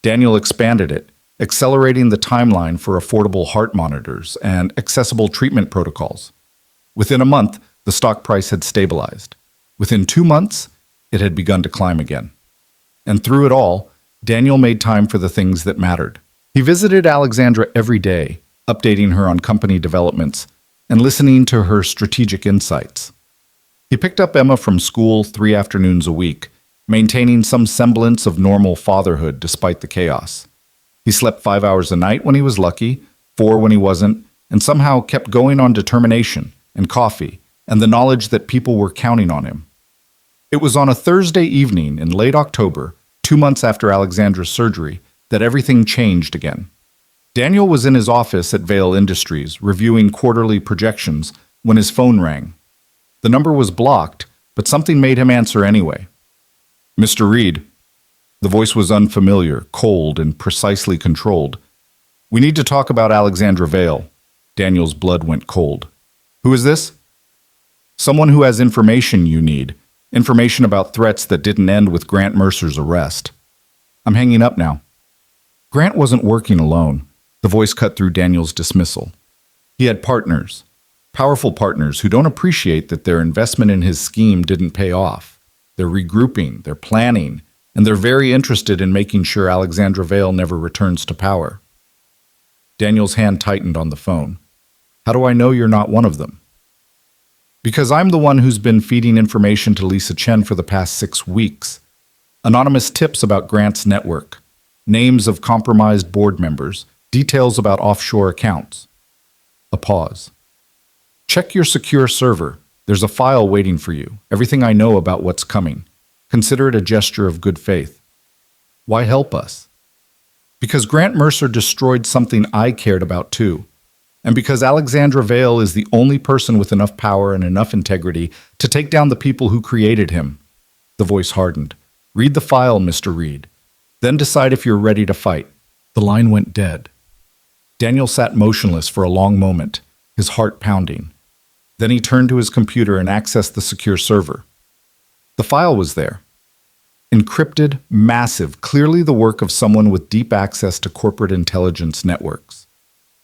Daniel expanded it, accelerating the timeline for affordable heart monitors and accessible treatment protocols. Within a month, the stock price had stabilized. Within 2 months, it had begun to climb again. And through it all, Daniel made time for the things that mattered. He visited Alexandra every day, updating her on company developments and listening to her strategic insights. He picked up Emma from school 3 afternoons a week, maintaining some semblance of normal fatherhood despite the chaos. He slept 5 hours a night when he was lucky, 4 when he wasn't, and somehow kept going on determination and coffee and the knowledge that people were counting on him. It was on a Thursday evening in late October, 2 months after Alexandra's surgery, that everything changed again. Daniel was in his office at Vail Industries, reviewing quarterly projections, when his phone rang. The number was blocked, but something made him answer anyway. "Mr. Reed." The voice was unfamiliar, cold, and precisely controlled. "We need to talk about Alexandra Vail." Daniel's blood went cold. "Who is this?" "Someone who has information you need. Information about threats that didn't end with Grant Mercer's arrest." "I'm hanging up now." Grant wasn't working alone. The voice cut through Daniel's dismissal. He had partners, powerful partners who don't appreciate that their investment in his scheme didn't pay off. They're regrouping, they're planning, and they're very interested in making sure Alexandra Vail never returns to power. Daniel's hand tightened on the phone. "How do I know you're not one of them?" "Because I'm the one who's been feeding information to Lisa Chen for the past 6 weeks. Anonymous tips about Grant's network, names of compromised board members, details about offshore accounts." A pause. "Check your secure server. There's a file waiting for you. Everything I know about what's coming. Consider it a gesture of good faith." "Why help us?" "Because Grant Mercer destroyed something I cared about too. And because Alexandra Vail is the only person with enough power and enough integrity to take down the people who created him." The voice hardened. "Read the file, Mr. Reed. Then decide if you're ready to fight." The line went dead. Daniel sat motionless for a long moment, his heart pounding. Then he turned to his computer and accessed the secure server. The file was there. Encrypted, massive, clearly the work of someone with deep access to corporate intelligence networks.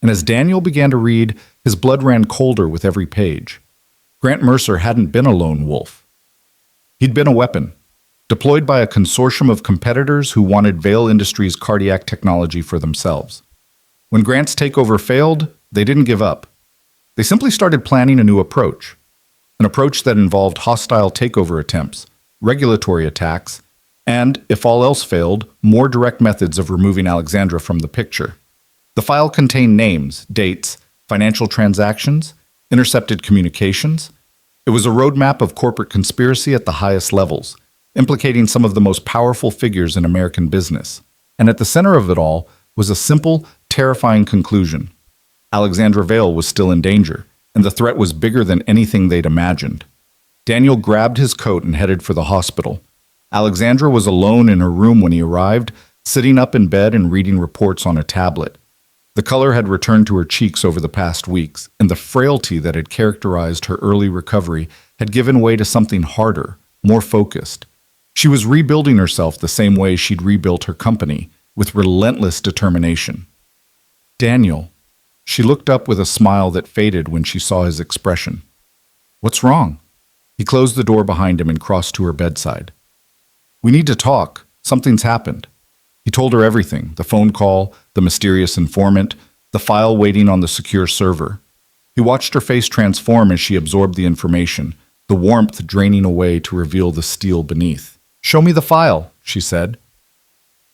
And as Daniel began to read, his blood ran colder with every page. Grant Mercer hadn't been a lone wolf. He'd been a weapon, deployed by a consortium of competitors who wanted Vail Industries' cardiac technology for themselves. When Grant's takeover failed, they didn't give up. They simply started planning a new approach, an approach that involved hostile takeover attempts, regulatory attacks, and, if all else failed, more direct methods of removing Alexandra from the picture. The file contained names, dates, financial transactions, intercepted communications. It was a roadmap of corporate conspiracy at the highest levels, implicating some of the most powerful figures in American business. And at the center of it all was a simple, terrifying conclusion. Alexandra Vail was still in danger, and the threat was bigger than anything they'd imagined. Daniel grabbed his coat and headed for the hospital. Alexandra was alone in her room when he arrived, sitting up in bed and reading reports on a tablet. The color had returned to her cheeks over the past weeks, and the frailty that had characterized her early recovery had given way to something harder, more focused. She was rebuilding herself the same way she'd rebuilt her company, with relentless determination. "Daniel." She looked up with a smile that faded when she saw his expression. "What's wrong?" He closed the door behind him and crossed to her bedside. "We need to talk. Something's happened." He told her everything, the phone call, the mysterious informant, the file waiting on the secure server. He watched her face transform as she absorbed the information, the warmth draining away to reveal the steel beneath. "Show me the file," she said.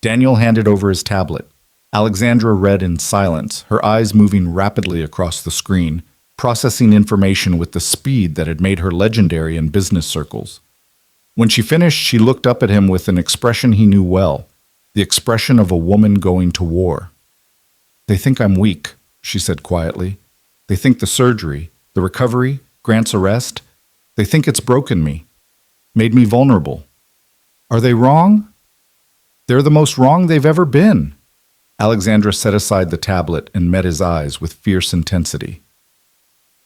Daniel handed over his tablet. Alexandra read in silence, her eyes moving rapidly across the screen, processing information with the speed that had made her legendary in business circles. When she finished, she looked up at him with an expression he knew well, the expression of a woman going to war. "They think I'm weak," she said quietly. They think the surgery, the recovery, Grant's arrest, they think it's broken me, made me vulnerable. Are they wrong? They're the most wrong they've ever been. Alexandra set aside the tablet and met his eyes with fierce intensity.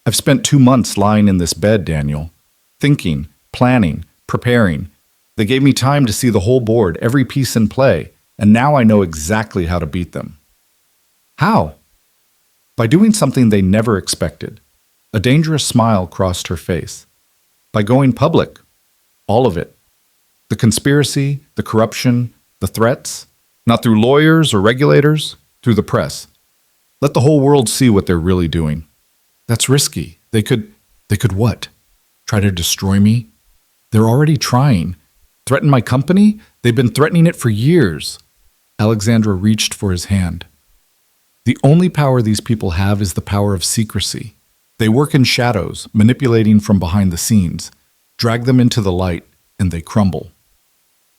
I've spent 2 months lying in this bed, Daniel, thinking, planning, preparing. They gave me time to see the whole board, every piece in play, and now I know exactly how to beat them. How? By doing something they never expected. A dangerous smile crossed her face. By going public. All of it. The conspiracy, the corruption, the threats. Not through lawyers or regulators, through the press. Let the whole world see what they're really doing. That's risky. They could what? Try to destroy me? They're already trying. Threaten my company? They've been threatening it for years. Alexandra reached for his hand. The only power these people have is the power of secrecy. They work in shadows, manipulating from behind the scenes. Drag them into the light, and they crumble.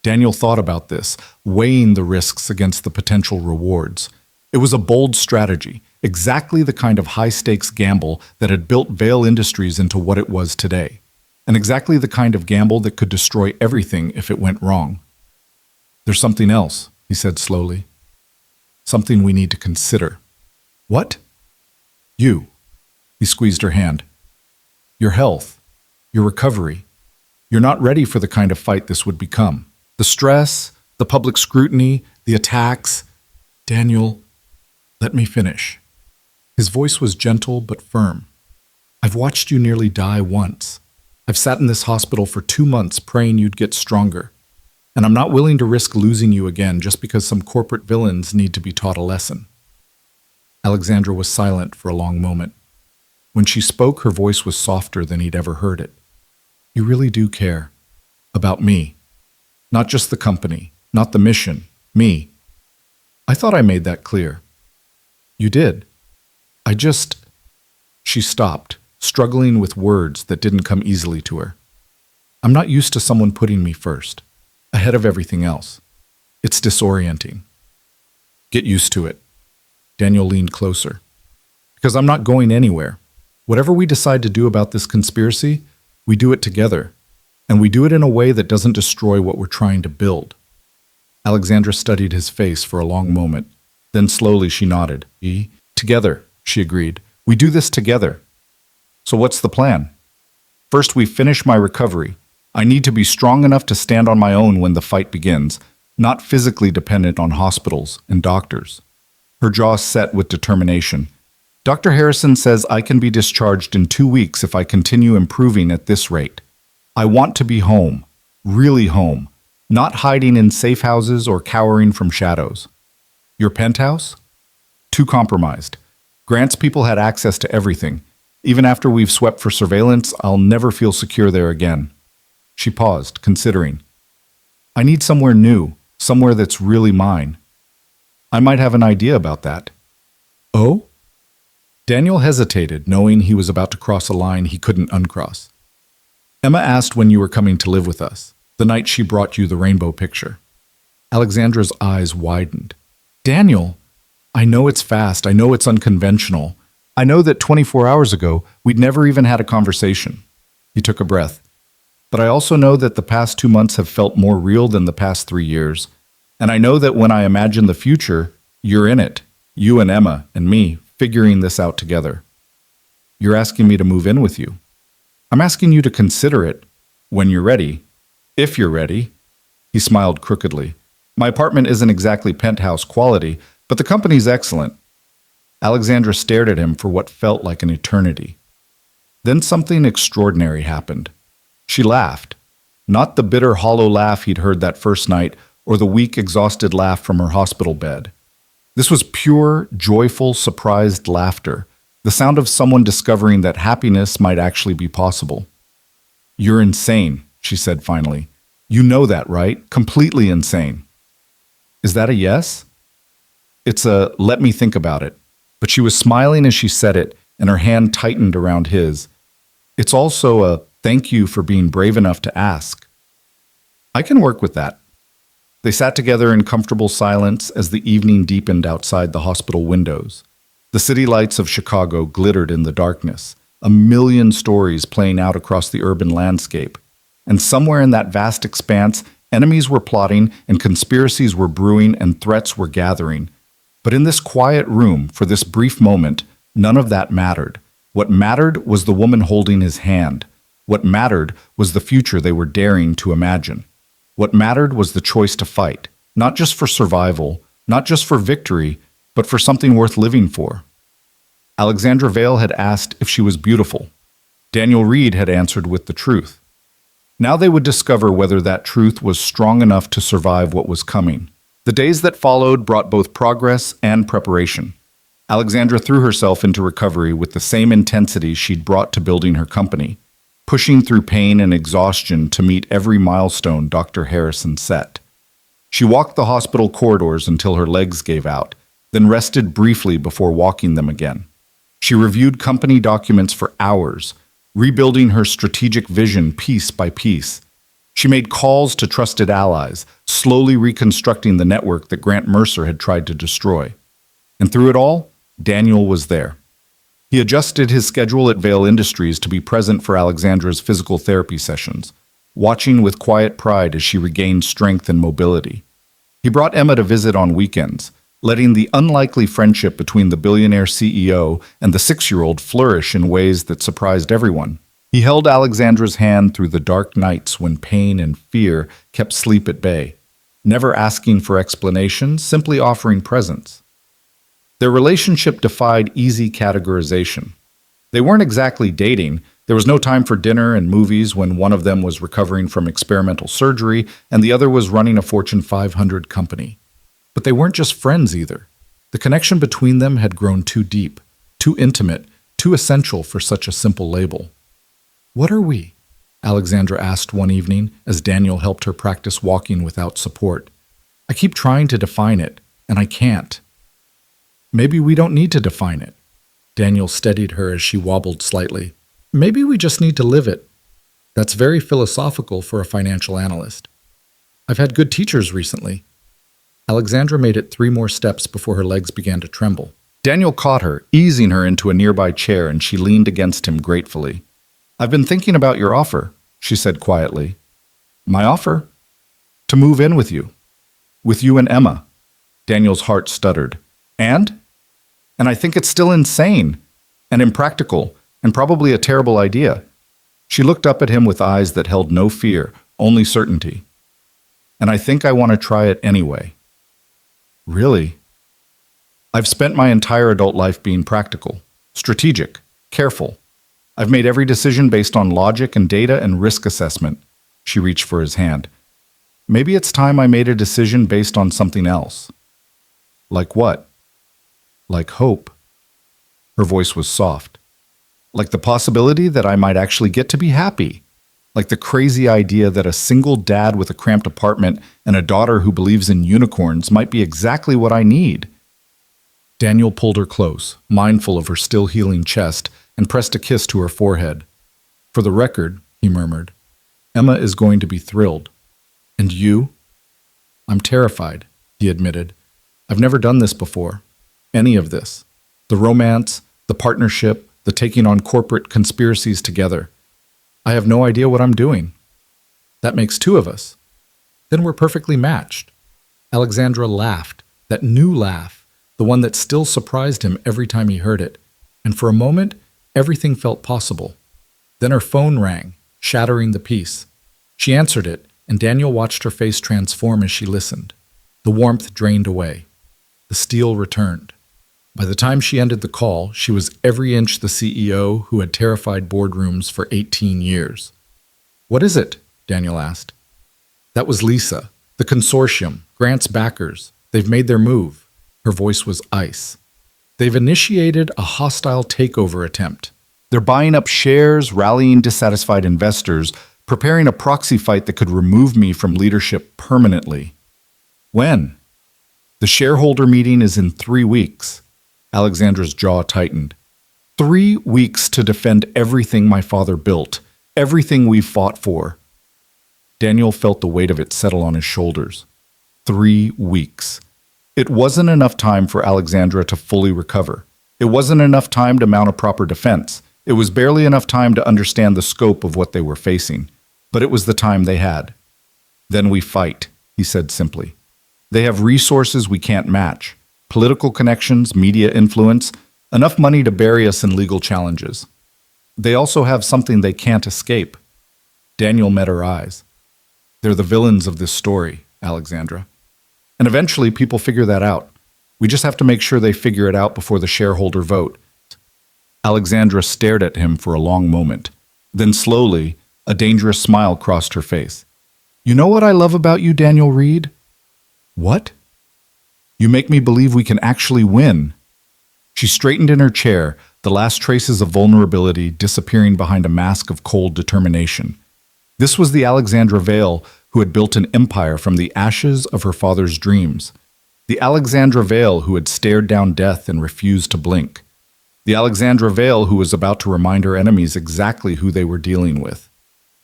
Daniel thought about this, weighing the risks against the potential rewards. It was a bold strategy, exactly the kind of high-stakes gamble that had built Vale Industries into what it was today, and exactly the kind of gamble that could destroy everything if it went wrong. There's something else, he said slowly. Something we need to consider. What? You. He squeezed her hand. Your health. Your recovery. You're not ready for the kind of fight this would become. The stress, the public scrutiny, the attacks. Daniel, let me finish. His voice was gentle but firm. I've watched you nearly die once. I've sat in this hospital for 2 months praying you'd get stronger. And I'm not willing to risk losing you again just because some corporate villains need to be taught a lesson. Alexandra was silent for a long moment. When she spoke, her voice was softer than he'd ever heard it. You really do care. About me. Not just the company, not the mission, me. I thought I made that clear. You did. She stopped, struggling with words that didn't come easily to her. I'm not used to someone putting me first, ahead of everything else. It's disorienting. Get used to it. Daniel leaned closer. Because I'm not going anywhere. Whatever we decide to do about this conspiracy, we do it together. And we do it in a way that doesn't destroy what we're trying to build. Alexandra studied his face for a long moment. Then slowly she nodded. Together, she agreed. We do this together. So what's the plan? First, we finish my recovery. I need to be strong enough to stand on my own when the fight begins, not physically dependent on hospitals and doctors. Her jaw set with determination. Dr. Harrison says I can be discharged in 2 weeks if I continue improving at this rate. I want to be home, really home, not hiding in safe houses or cowering from shadows. Your penthouse? Too compromised. Grant's people had access to everything. Even after we've swept for surveillance, I'll never feel secure there again. She paused, considering. I need somewhere new, somewhere that's really mine. I might have an idea about that. Oh? Daniel hesitated, knowing he was about to cross a line he couldn't uncross. Emma asked when you were coming to live with us, the night she brought you the rainbow picture. Alexandra's eyes widened. Daniel, I know it's fast, I know it's unconventional. I know that 24 hours ago, we'd never even had a conversation. He took a breath. But I also know that the past 2 months have felt more real than the past 3 years. And I know that when I imagine the future, you're in it. You and Emma and me, figuring this out together. You're asking me to move in with you. I'm asking you to consider it when you're ready. If you're ready. He smiled crookedly. My apartment isn't exactly penthouse quality, but the company's excellent. Alexandra stared at him for what felt like an eternity. Then something extraordinary happened. She laughed. Not the bitter, hollow laugh he'd heard that first night, or the weak, exhausted laugh from her hospital bed. This was pure, joyful, surprised laughter, the sound of someone discovering that happiness might actually be possible. You're insane, she said finally. You know that, right? Completely insane. Is that a yes? It's a let me think about it. But she was smiling as she said it, and her hand tightened around his. It's also a thank you for being brave enough to ask. I can work with that. They sat together in comfortable silence as the evening deepened outside the hospital windows. The city lights of Chicago glittered in the darkness, a million stories playing out across the urban landscape. And somewhere in that vast expanse, enemies were plotting and conspiracies were brewing and threats were gathering. But in this quiet room, for this brief moment, none of that mattered. What mattered was the woman holding his hand. What mattered was the future they were daring to imagine. What mattered was the choice to fight, not just for survival, not just for victory, but for something worth living for. Alexandra Vale had asked if she was beautiful. Daniel Reed had answered with the truth. Now they would discover whether that truth was strong enough to survive what was coming. The days that followed brought both progress and preparation. Alexandra threw herself into recovery with the same intensity she'd brought to building her company, pushing through pain and exhaustion to meet every milestone Dr. Harrison set. She walked the hospital corridors until her legs gave out, then rested briefly before walking them again. She reviewed company documents for hours, rebuilding her strategic vision piece by piece. She made calls to trusted allies, slowly reconstructing the network that Grant Mercer had tried to destroy. And through it all, Daniel was there. He adjusted his schedule at Vale Industries to be present for Alexandra's physical therapy sessions, watching with quiet pride as she regained strength and mobility. He brought Emma to visit on weekends, letting the unlikely friendship between the billionaire CEO and the 6-year-old flourish in ways that surprised everyone. He held Alexandra's hand through the dark nights when pain and fear kept sleep at bay, never asking for explanations, simply offering presence. Their relationship defied easy categorization. They weren't exactly dating. There was no time for dinner and movies when one of them was recovering from experimental surgery and the other was running a Fortune 500 company. But they weren't just friends either. The connection between them had grown too deep, too intimate, too essential for such a simple label. "What are we?" Alexandra asked one evening as Daniel helped her practice walking without support. "I keep trying to define it, and I can't." "Maybe we don't need to define it." Daniel steadied her as she wobbled slightly. "Maybe we just need to live it." That's very philosophical for a financial analyst. I've had good teachers recently. Alexandra made it 3 more steps before her legs began to tremble. Daniel caught her, easing her into a nearby chair, and she leaned against him gratefully. "I've been thinking about your offer," she said quietly. "My offer?" "To move in with you. With you and Emma." Daniel's heart stuttered. "And? And I think it's still insane and impractical and probably a terrible idea." She looked up at him with eyes that held no fear, only certainty. "And I think I want to try it anyway." "Really?" "I've spent my entire adult life being practical, strategic, careful. I've made every decision based on logic and data and risk assessment." She reached for his hand. "Maybe it's time I made a decision based on something else." "Like what?" "Like hope." Her voice was soft. "Like the possibility that I might actually get to be happy. Like the crazy idea that a single dad with a cramped apartment and a daughter who believes in unicorns might be exactly what I need." Daniel pulled her close, mindful of her still healing chest, and pressed a kiss to her forehead. "For the record," he murmured, "Emma is going to be thrilled. And you?" "I'm terrified," he admitted. "I've never done this before. Any of this. The romance, the partnership, the taking on corporate conspiracies together. I have no idea what I'm doing." "That makes 2 of us." "Then we're perfectly matched." Alexandra laughed, that new laugh, the one that still surprised him every time he heard it. And for a moment, everything felt possible. Then her phone rang, shattering the peace. She answered it, and Daniel watched her face transform as she listened. The warmth drained away. The steel returned. By the time she ended the call, she was every inch the CEO who had terrified boardrooms for 18 years. "What is it?" Daniel asked. "That was Lisa, the consortium, Grant's backers. They've made their move." Her voice was ice. "They've initiated a hostile takeover attempt. They're buying up shares, rallying dissatisfied investors, preparing a proxy fight that could remove me from leadership permanently." "When?" "The shareholder meeting is in 3 weeks." Alexandra's jaw tightened. 3 weeks to defend everything my father built, everything we've fought for. Daniel felt the weight of it settle on his shoulders. 3 weeks. It wasn't enough time for Alexandra to fully recover. It wasn't enough time to mount a proper defense. It was barely enough time to understand the scope of what they were facing. But it was the time they had. Then we fight, he said simply. They have resources we can't match. Political connections, media influence, enough money to bury us in legal challenges. They also have something they can't escape. Daniel met her eyes. They're the villains of this story, Alexandra. And eventually people figure that out. We just have to make sure they figure it out before the shareholder vote. Alexandra stared at him for a long moment. Then slowly, a dangerous smile crossed her face. You know what I love about you, Daniel Reed? What? You make me believe we can actually win. She straightened in her chair, the last traces of vulnerability disappearing behind a mask of cold determination. This was the Alexandra Vale who had built an empire from the ashes of her father's dreams. The Alexandra Vale who had stared down death and refused to blink. The Alexandra Vale who was about to remind her enemies exactly who they were dealing with.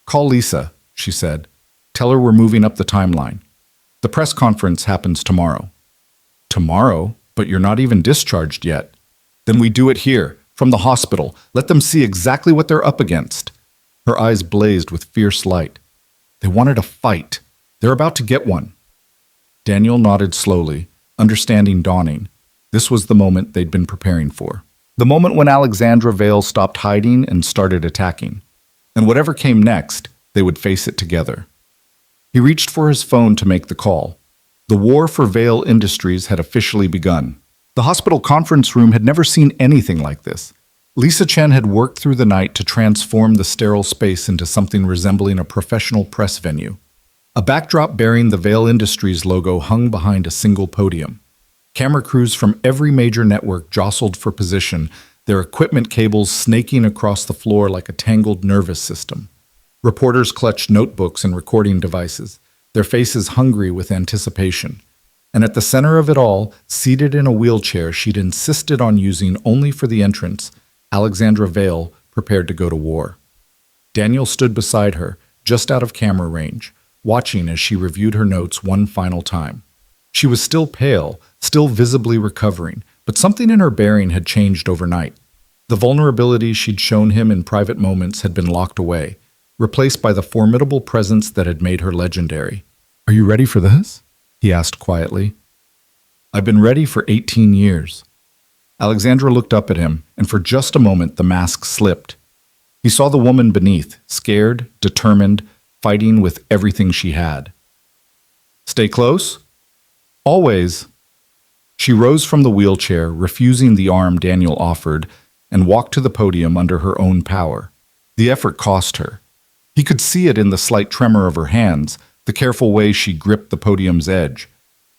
Call Lisa, she said. Tell her we're moving up the timeline. The press conference happens tomorrow. Tomorrow? But you're not even discharged yet. Then we do it here, from the hospital. Let them see exactly what they're up against. Her eyes blazed with fierce light. They wanted a fight. They're about to get one. Daniel nodded slowly, understanding dawning. This was the moment they'd been preparing for. The moment when Alexandra Vale stopped hiding and started attacking. And whatever came next, they would face it together. He reached for his phone to make the call. The war for Vale Industries had officially begun. The hospital conference room had never seen anything like this. Lisa Chen had worked through the night to transform the sterile space into something resembling a professional press venue. A backdrop bearing the Vale Industries logo hung behind a single podium. Camera crews from every major network jostled for position, their equipment cables snaking across the floor like a tangled nervous system. Reporters clutched notebooks and recording devices, their faces hungry with anticipation. And at the center of it all, seated in a wheelchair she'd insisted on using only for the entrance, Alexandra Vale prepared to go to war. Daniel stood beside her, just out of camera range, watching as she reviewed her notes one final time. She was still pale, still visibly recovering, but something in her bearing had changed overnight. The vulnerability she'd shown him in private moments had been locked away, replaced by the formidable presence that had made her legendary. Are you ready for this? He asked quietly. I've been ready for 18 years. Alexandra looked up at him, and for just a moment the mask slipped. He saw the woman beneath, scared, determined, fighting with everything she had. Stay close? Always. She rose from the wheelchair, refusing the arm Daniel offered, and walked to the podium under her own power. The effort cost her. He could see it in the slight tremor of her hands, the careful way she gripped the podium's edge.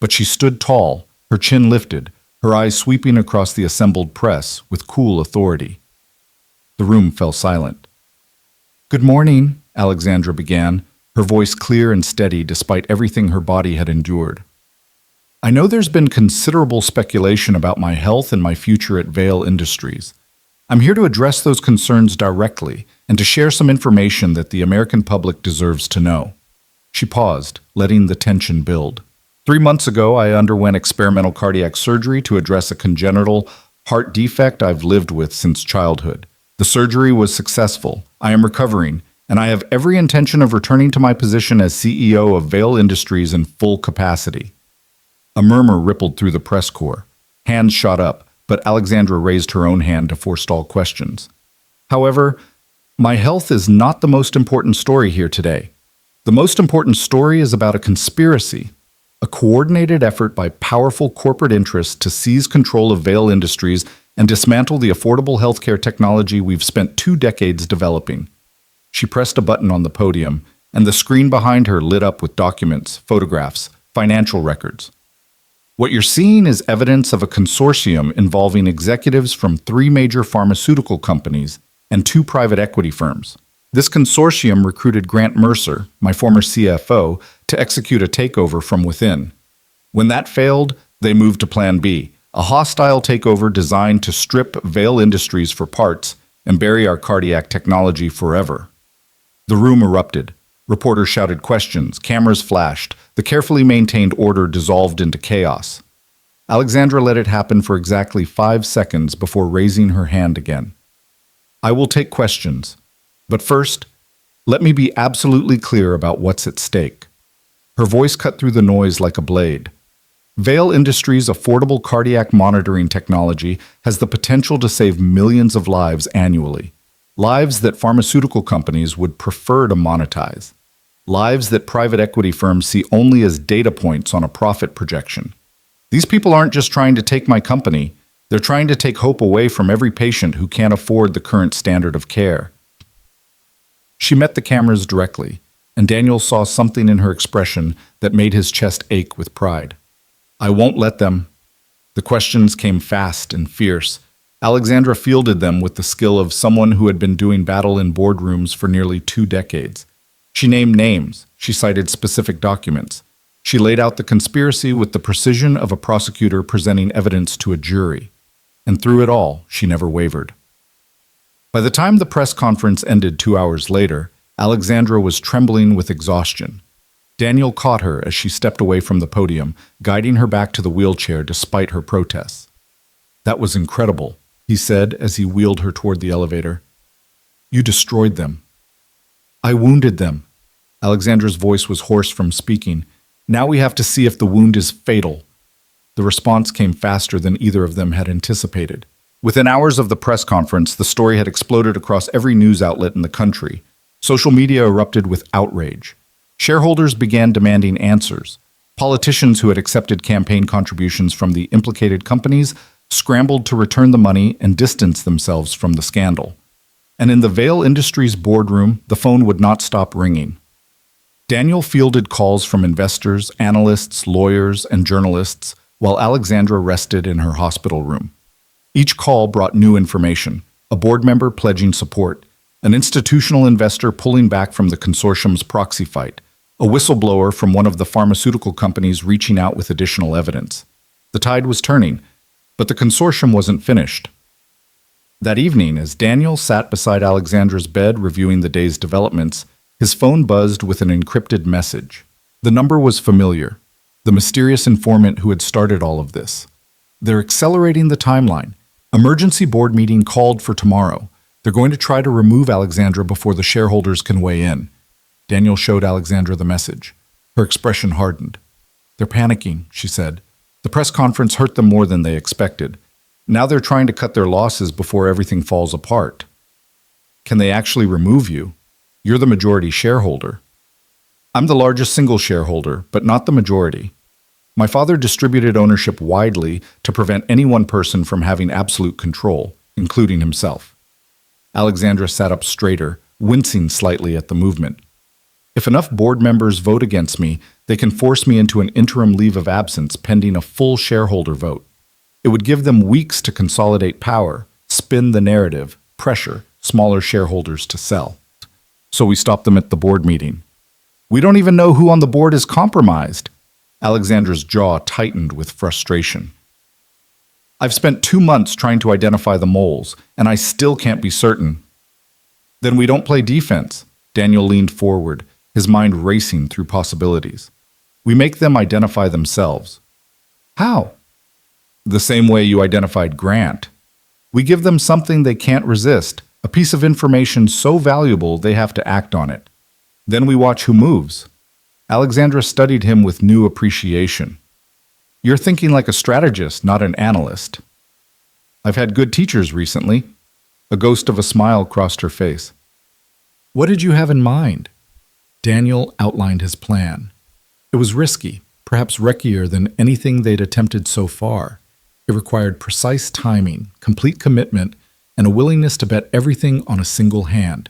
But she stood tall, her chin lifted, her eyes sweeping across the assembled press with cool authority. The room fell silent. Good morning, Alexandra began, her voice clear and steady despite everything her body had endured. I know there's been considerable speculation about my health and my future at Vale Industries. I'm here to address those concerns directly and to share some information that the American public deserves to know. She paused, letting the tension build. 3 months ago, I underwent experimental cardiac surgery to address a congenital heart defect I've lived with since childhood. The surgery was successful. I am recovering, and I have every intention of returning to my position as CEO of Vale Industries in full capacity. A murmur rippled through the press corps. Hands shot up, but Alexandra raised her own hand to forestall questions. However, my health is not the most important story here today. The most important story is about a conspiracy, a coordinated effort by powerful corporate interests to seize control of Vale Industries and dismantle the affordable healthcare technology we've spent 2 decades developing. She pressed a button on the podium, and the screen behind her lit up with documents, photographs, financial records. What you're seeing is evidence of a consortium involving executives from 3 major pharmaceutical companies and 2 private equity firms. This consortium recruited Grant Mercer, my former CFO, to execute a takeover from within. When that failed, they moved to Plan B, a hostile takeover designed to strip Vale Industries for parts and bury our cardiac technology forever. The room erupted. Reporters shouted questions, cameras flashed, the carefully maintained order dissolved into chaos. Alexandra let it happen for exactly 5 seconds before raising her hand again. I will take questions, but first, let me be absolutely clear about what's at stake. Her voice cut through the noise like a blade. Vale Industries' affordable cardiac monitoring technology has the potential to save millions of lives annually. Lives that pharmaceutical companies would prefer to monetize. Lives that private equity firms see only as data points on a profit projection. These people aren't just trying to take my company, they're trying to take hope away from every patient who can't afford the current standard of care. She met the cameras directly, and Daniel saw something in her expression that made his chest ache with pride. I won't let them. The questions came fast and fierce. Alexandra fielded them with the skill of someone who had been doing battle in boardrooms for nearly 2 decades. She named names. She cited specific documents. She laid out the conspiracy with the precision of a prosecutor presenting evidence to a jury. And through it all, she never wavered. By the time the press conference ended 2 hours later, Alexandra was trembling with exhaustion. Daniel caught her as she stepped away from the podium, guiding her back to the wheelchair despite her protests. That was incredible, he said as he wheeled her toward the elevator. You destroyed them. I wounded them. Alexandra's voice was hoarse from speaking. Now we have to see if the wound is fatal. The response came faster than either of them had anticipated. Within hours of the press conference, the story had exploded across every news outlet in the country. Social media erupted with outrage. Shareholders began demanding answers. Politicians who had accepted campaign contributions from the implicated companies scrambled to return the money and distance themselves from the scandal. And in the Vale Industries boardroom, the phone would not stop ringing. Daniel fielded calls from investors, analysts, lawyers, and journalists, while Alexandra rested in her hospital room. Each call brought new information, a board member pledging support, an institutional investor pulling back from the consortium's proxy fight, a whistleblower from one of the pharmaceutical companies reaching out with additional evidence. The tide was turning, but the consortium wasn't finished. That evening, as Daniel sat beside Alexandra's bed reviewing the day's developments, his phone buzzed with an encrypted message. The number was familiar, the mysterious informant who had started all of this. They're accelerating the timeline. Emergency board meeting called for tomorrow. They're going to try to remove Alexandra before the shareholders can weigh in. Daniel showed Alexandra the message. Her expression hardened. They're panicking, she said. The press conference hurt them more than they expected. Now they're trying to cut their losses before everything falls apart. Can they actually remove you? You're the majority shareholder. I'm the largest single shareholder, but not the majority. My father distributed ownership widely to prevent any one person from having absolute control, including himself. Alexandra sat up straighter, wincing slightly at the movement. If enough board members vote against me, they can force me into an interim leave of absence pending a full shareholder vote. It would give them weeks to consolidate power, spin the narrative, pressure smaller shareholders to sell. So we stopped them at the board meeting. We don't even know who on the board is compromised. Alexandra's jaw tightened with frustration. I've spent 2 months trying to identify the moles, and I still can't be certain. Then we don't play defense. Daniel leaned forward, his mind racing through possibilities. We make them identify themselves. How? The same way you identified Grant. We give them something they can't resist, a piece of information so valuable they have to act on it. Then we watch who moves. Alexandra studied him with new appreciation. You're thinking like a strategist, not an analyst. I've had good teachers recently. A ghost of a smile crossed her face. What did you have in mind? Daniel outlined his plan. It was risky, perhaps riskier than anything they'd attempted so far. It required precise timing, complete commitment, and a willingness to bet everything on a single hand.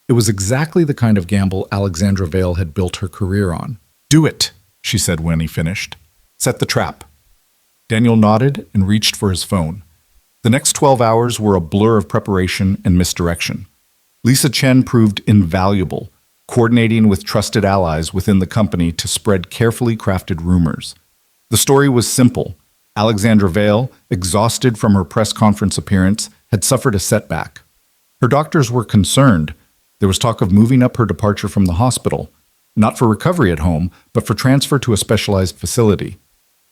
It was exactly the kind of gamble Alexandra Vale had built her career on. Do it, she said when he finished. Set the trap. Daniel nodded and reached for his phone. The next 12 hours were a blur of preparation and misdirection. Lisa Chen proved invaluable, coordinating with trusted allies within the company to spread carefully crafted rumors. The story was simple. Alexandra Vale, exhausted from her press conference appearance, had suffered a setback. Her doctors were concerned. There was talk of moving up her departure from the hospital, not for recovery at home, but for transfer to a specialized facility.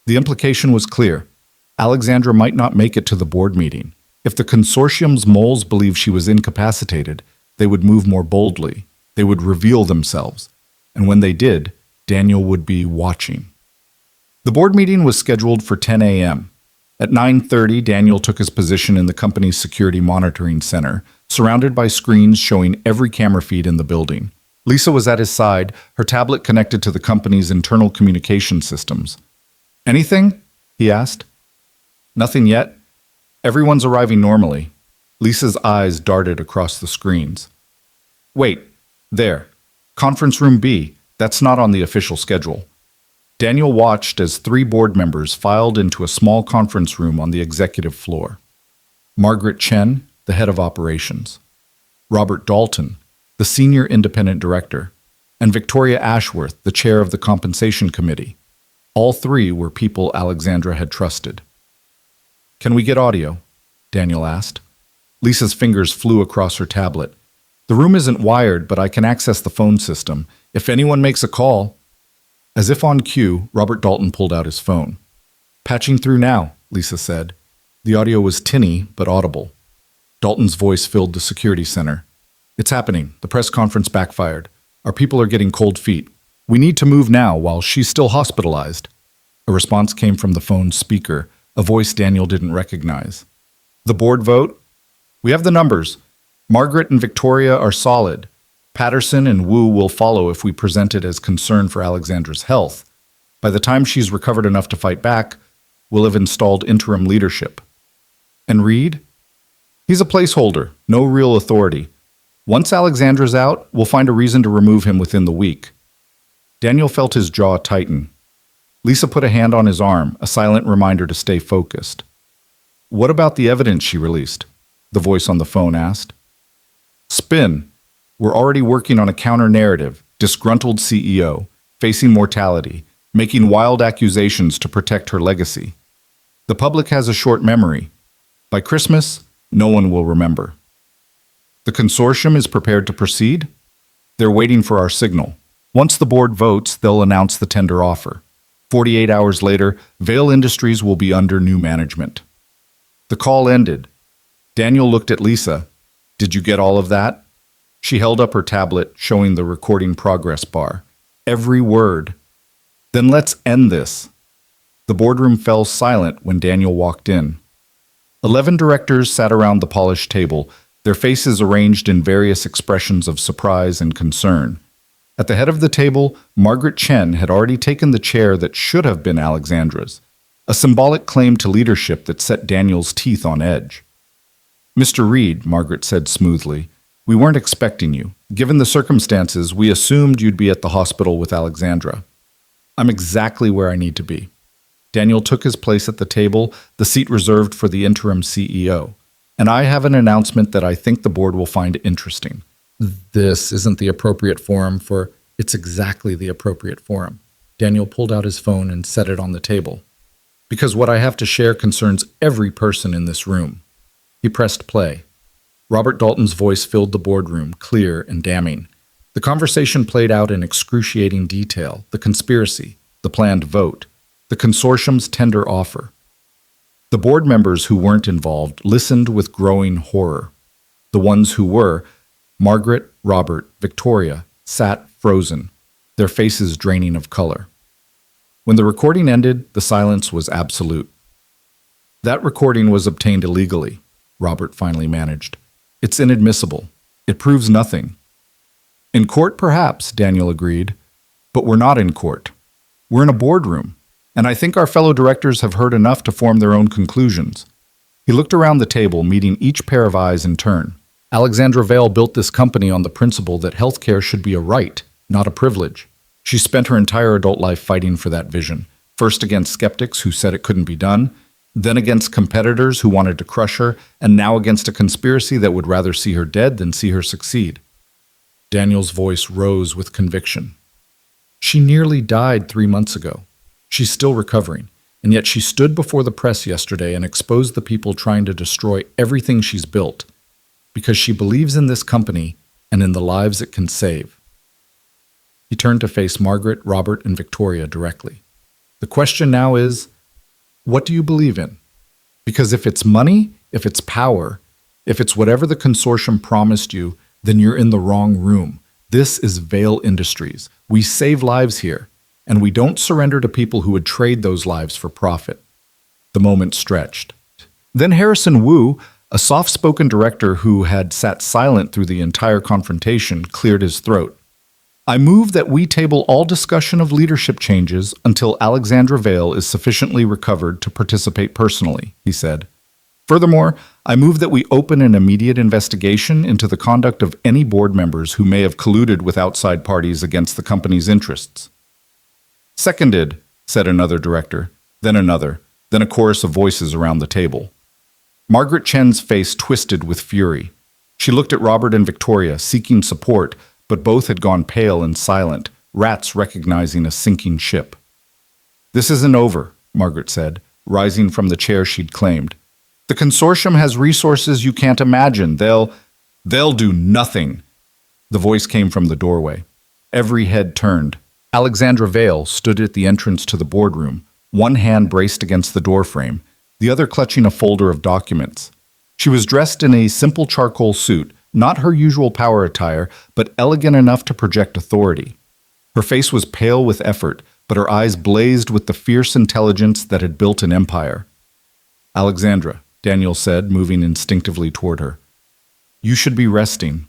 The implication was clear. Alexandra might not make it to the board meeting. If the consortium's moles believed she was incapacitated, they would move more boldly. They would reveal themselves. And when they did, Daniel would be watching. The board meeting was scheduled for 10 a.m. At 9:30, Daniel took his position in the company's security monitoring center, surrounded by screens showing every camera feed in the building. Lisa was at his side, her tablet connected to the company's internal communication systems. "Anything?" he asked. "Nothing yet. Everyone's arriving normally." Lisa's eyes darted across the screens. "Wait, there. Conference room B. That's not on the official schedule." Daniel watched as 3 board members filed into a small conference room on the executive floor. Margaret Chen, the head of operations, Robert Dalton, the senior independent director, and Victoria Ashworth, the chair of the compensation committee. All 3 were people Alexandra had trusted. "Can we get audio?" Daniel asked. Lisa's fingers flew across her tablet. "The room isn't wired, but I can access the phone system. If anyone makes a call..." As if on cue, Robert Dalton pulled out his phone. "Patching through now," Lisa said. The audio was tinny, but audible. Dalton's voice filled the security center. "It's happening. The press conference backfired. Our people are getting cold feet. We need to move now while she's still hospitalized." A response came from the phone's speaker, a voice Daniel didn't recognize. "The board vote? We have the numbers. Margaret and Victoria are solid. Patterson and Wu will follow if we present it as concern for Alexandra's health. By the time she's recovered enough to fight back, we'll have installed interim leadership." "And Reed?" "He's a placeholder, no real authority. Once Alexandra's out, we'll find a reason to remove him within the week." Daniel felt his jaw tighten. Lisa put a hand on his arm, a silent reminder to stay focused. "What about the evidence she released?" the voice on the phone asked. "Spin. We're already working on a counter-narrative, disgruntled CEO, facing mortality, making wild accusations to protect her legacy. The public has a short memory. By Christmas, no one will remember." "The consortium is prepared to proceed?" "They're waiting for our signal. Once the board votes, they'll announce the tender offer. 48 hours later, Vail Industries will be under new management." The call ended. Daniel looked at Lisa. "Did you get all of that?" She held up her tablet, showing the recording progress bar. "Every word." "Then let's end this." The boardroom fell silent when Daniel walked in. 11 directors sat around the polished table, their faces arranged in various expressions of surprise and concern. At the head of the table, Margaret Chen had already taken the chair that should have been Alexandra's, a symbolic claim to leadership that set Daniel's teeth on edge. "Mr. Reed," Margaret said smoothly, "we weren't expecting you. Given the circumstances, we assumed you'd be at the hospital with Alexandra." "I'm exactly where I need to be." Daniel took his place at the table, the seat reserved for the interim CEO. "And I have an announcement that I think the board will find interesting." "This isn't the appropriate forum for..." "It's exactly the appropriate forum." Daniel pulled out his phone and set it on the table. "Because what I have to share concerns every person in this room." He pressed play. Robert Dalton's voice filled the boardroom, clear and damning. The conversation played out in excruciating detail: the conspiracy, the planned vote, the consortium's tender offer. The board members who weren't involved listened with growing horror. The ones who were, Margaret, Robert, Victoria, sat frozen, their faces draining of color. When the recording ended, the silence was absolute. "That recording was obtained illegally," Robert finally managed. "It's inadmissible. It proves nothing." "In court, perhaps," Daniel agreed. "But we're not in court. We're in a boardroom, and I think our fellow directors have heard enough to form their own conclusions." He looked around the table, meeting each pair of eyes in turn. "Alexandra Vail built this company on the principle that healthcare should be a right, not a privilege. She spent her entire adult life fighting for that vision, first against skeptics who said it couldn't be done, then against competitors who wanted to crush her, and now against a conspiracy that would rather see her dead than see her succeed." Daniel's voice rose with conviction. "She nearly died 3 months ago. She's still recovering, and yet she stood before the press yesterday and exposed the people trying to destroy everything she's built, because she believes in this company and in the lives it can save." He turned to face Margaret, Robert, and Victoria directly. "The question now is, what do you believe in?" Because if it's money, if it's power, if it's whatever the consortium promised you, then you're in the wrong room. This is Vale Industries. We save lives here, and we don't surrender to people who would trade those lives for profit. The moment stretched. Then Harrison Wu, a soft-spoken director who had sat silent through the entire confrontation, cleared his throat. I move that we table all discussion of leadership changes until Alexandra Vale is sufficiently recovered to participate personally, he said. Furthermore, I move that we open an immediate investigation into the conduct of any board members who may have colluded with outside parties against the company's interests. Seconded, said another director, then another, then a chorus of voices around the table. Margaret Chen's face twisted with fury. She looked at Robert and Victoria, seeking support, but both had gone pale and silent, rats recognizing a sinking ship. This isn't over, Margaret said, rising from the chair she'd claimed. The consortium has resources you can't imagine. They'll do nothing. The voice came from the doorway. Every head turned. Alexandra Vale stood at the entrance to the boardroom, one hand braced against the doorframe, the other clutching a folder of documents. She was dressed in a simple charcoal suit, not her usual power attire, but elegant enough to project authority. Her face was pale with effort, but her eyes blazed with the fierce intelligence that had built an empire. Alexandra, Daniel said, moving instinctively toward her. You should be resting.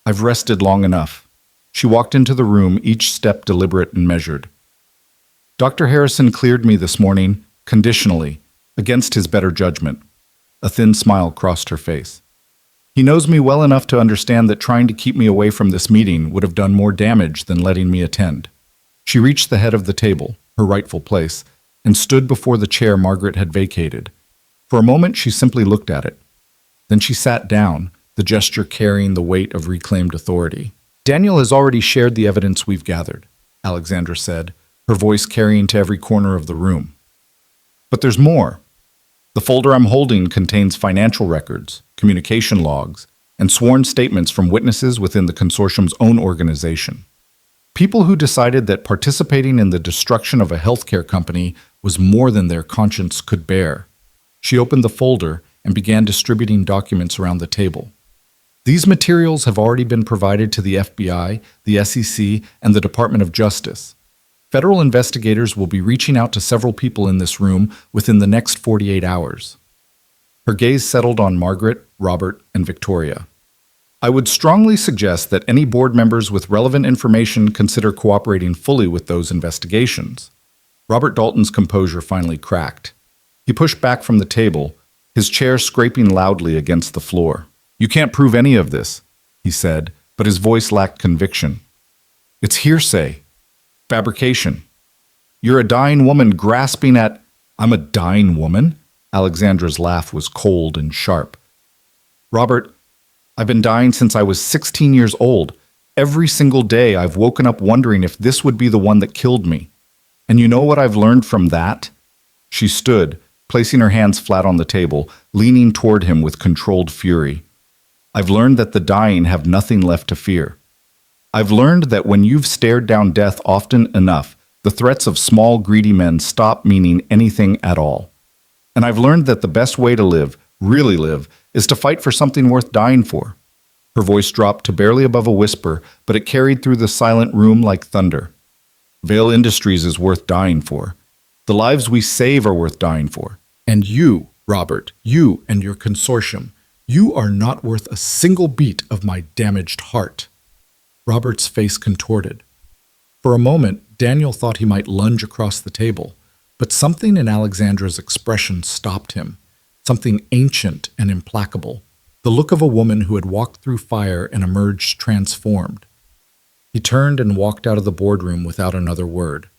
I've rested long enough. She walked into the room, each step deliberate and measured. Dr. Harrison cleared me this morning, conditionally, against his better judgment. A thin smile crossed her face. He knows me well enough to understand that trying to keep me away from this meeting would have done more damage than letting me attend. She reached the head of the table, her rightful place, and stood before the chair Margaret had vacated. For a moment, she simply looked at it. Then she sat down, the gesture carrying the weight of reclaimed authority. Daniel has already shared the evidence we've gathered, Alexandra said, her voice carrying to every corner of the room. But there's more. The folder I'm holding contains financial records, communication logs, and sworn statements from witnesses within the consortium's own organization. People who decided that participating in the destruction of a healthcare company was more than their conscience could bear. She opened the folder and began distributing documents around the table. These materials have already been provided to the FBI, the SEC, and the Department of Justice. Federal investigators will be reaching out to several people in this room within the next 48 hours. Her gaze settled on Margaret, Robert, and Victoria. I would strongly suggest that any board members with relevant information consider cooperating fully with those investigations. Robert Dalton's composure finally cracked. He pushed back from the table, his chair scraping loudly against the floor. You can't prove any of this, he said, but his voice lacked conviction. It's hearsay. Fabrication. You're a dying woman grasping at... I'm a dying woman? Alexandra's laugh was cold and sharp. Robert, I've been dying since I was 16 years old. Every single day I've woken up wondering if this would be the one that killed me. And you know what I've learned from that? She stood, placing her hands flat on the table, leaning toward him with controlled fury. I've learned that the dying have nothing left to fear. I've learned that when you've stared down death often enough, the threats of small, greedy men stop meaning anything at all. And I've learned that the best way to live, really live, is to fight for something worth dying for. Her voice dropped to barely above a whisper, but it carried through the silent room like thunder. Vale Industries is worth dying for. The lives we save are worth dying for. And you, Robert, you and your consortium, you are not worth a single beat of my damaged heart. Robert's face contorted. For a moment, Daniel thought he might lunge across the table, but something in Alexandra's expression stopped him, something ancient and implacable, the look of a woman who had walked through fire and emerged transformed. He turned and walked out of the boardroom without another word.